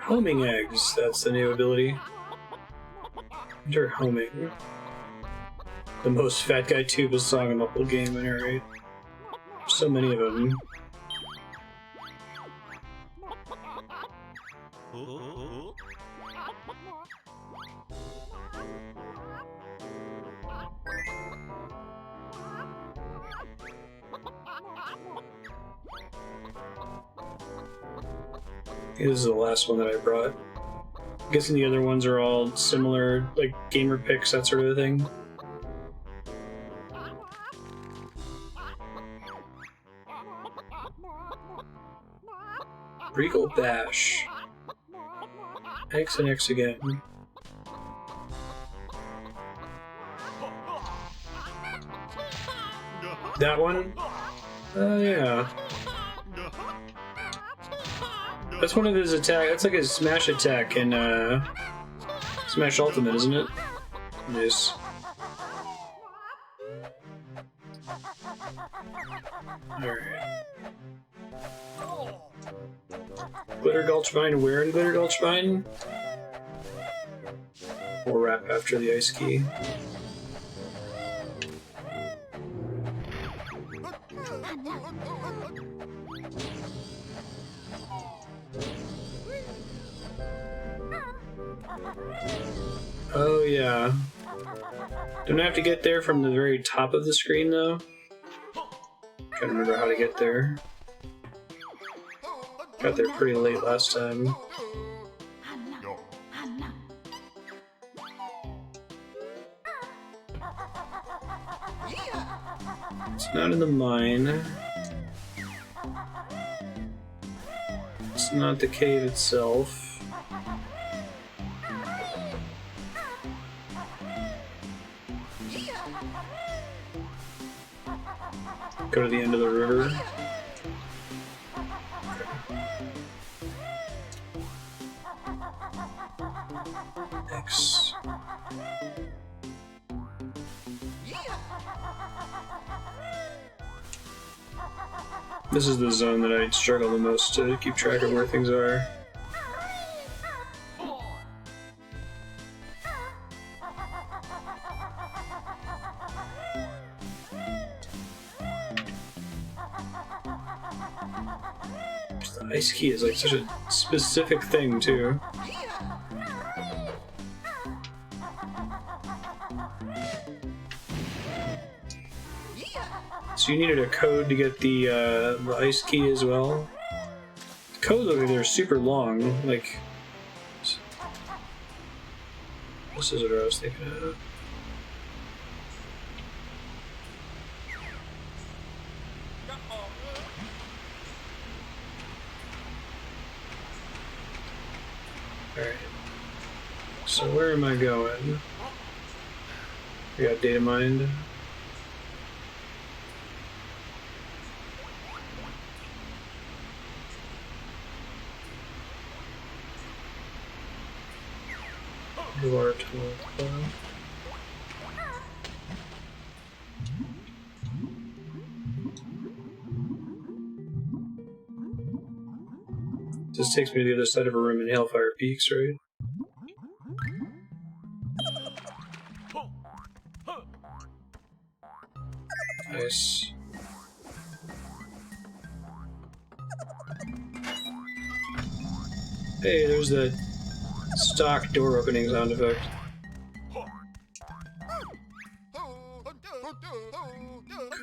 Homing eggs, that's the new ability. Enter homing. The most Fat Guy Tuba song in the whole game, I narrate. So many of them. This is the last one that I brought. I'm guessing the other ones are all similar, like gamer picks, that sort of a thing. Regal Bash. X and X again. That one? Oh, yeah. That's one of his attacks. That's like his smash attack in Smash Ultimate, isn't it? Nice. Alright. Glitter Gulch Vine, where in Glitter Gulch Vine? We'll wrap after the ice key. Oh yeah. Don't I have to get there from the very top of the screen though? Trying to remember how to get there. Got there pretty late last time. It's not in the mine. It's not the cave itself. Go to the end of the river. X. This is the zone that I struggle the most to keep track of where things are. The ice key is like such a specific thing too. So you needed a code to get the ice key as well. The codes over there are super long. Like, this is what I was thinking of. Alright. So where am I going? I got data mined. This takes me to the other side of a room in Hailfire Peaks, right? Nice. Hey, there's that stock door opening sound effect.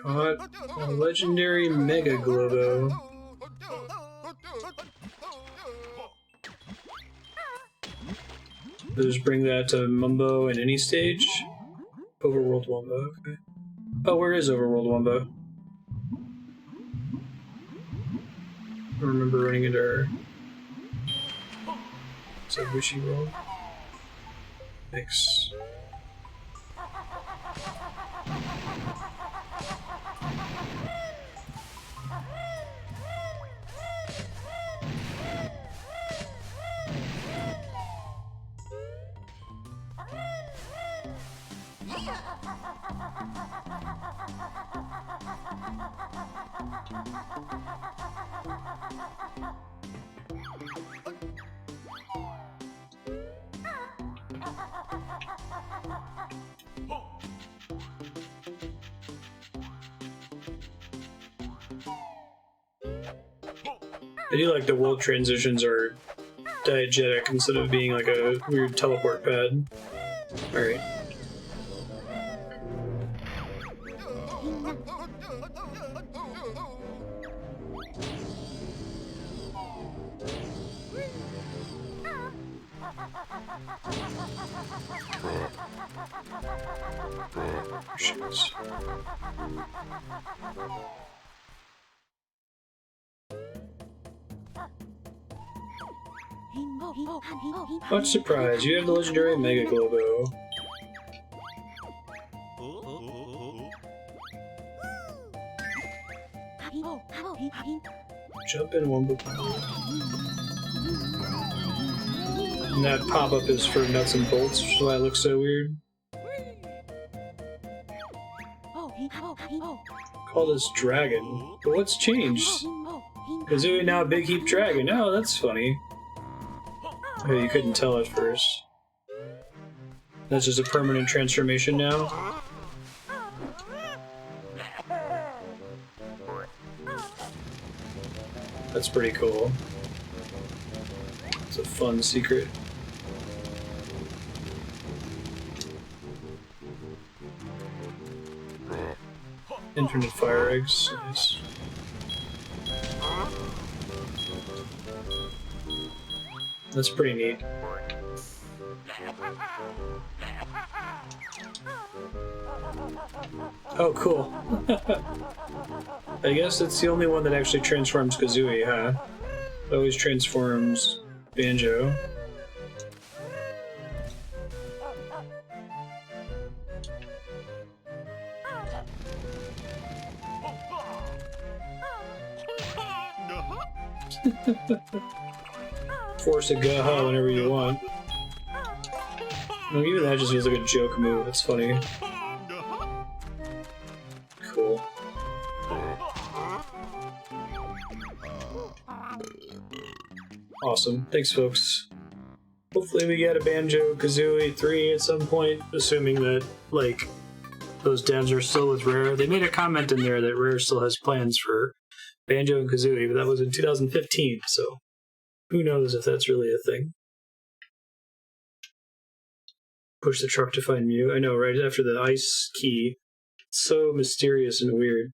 Caught a legendary Mega Globo. Just bring that to Mumbo in any stage. Overworld Wumbo, okay. Oh, where is Overworld Wumbo? I don't remember running into her. Is that Wishy World? Thanks. I do like the world transitions are diegetic instead of being like a weird teleport pad. Alright. Shoots. Much surprise, you have the legendary Mega Globo. Jump in one. And that pop-up is for nuts and bolts, which is why it looks so weird. Call this dragon. But what's changed? Kazooie now a big heap dragon. Oh, that's funny. Oh, you couldn't tell at first. That's just a permanent transformation now. That's pretty cool. It's a fun secret. Infinite fire eggs. Nice. That's pretty neat. Oh, cool. I guess that's the only one that actually transforms Kazooie, huh? It always transforms Banjo. Force a gaha whenever you want. Well, even that just feels like a joke move. It's funny. Cool. Awesome. Thanks, folks. Hopefully we get a Banjo-Kazooie 3 at some point, assuming that, like, those devs are still with Rare. They made a comment in there that Rare still has plans for Banjo and Kazooie, but that was in 2015, so who knows if that's really a thing. Push the truck to find Mew. I know, right after the ice key. It's so mysterious and weird.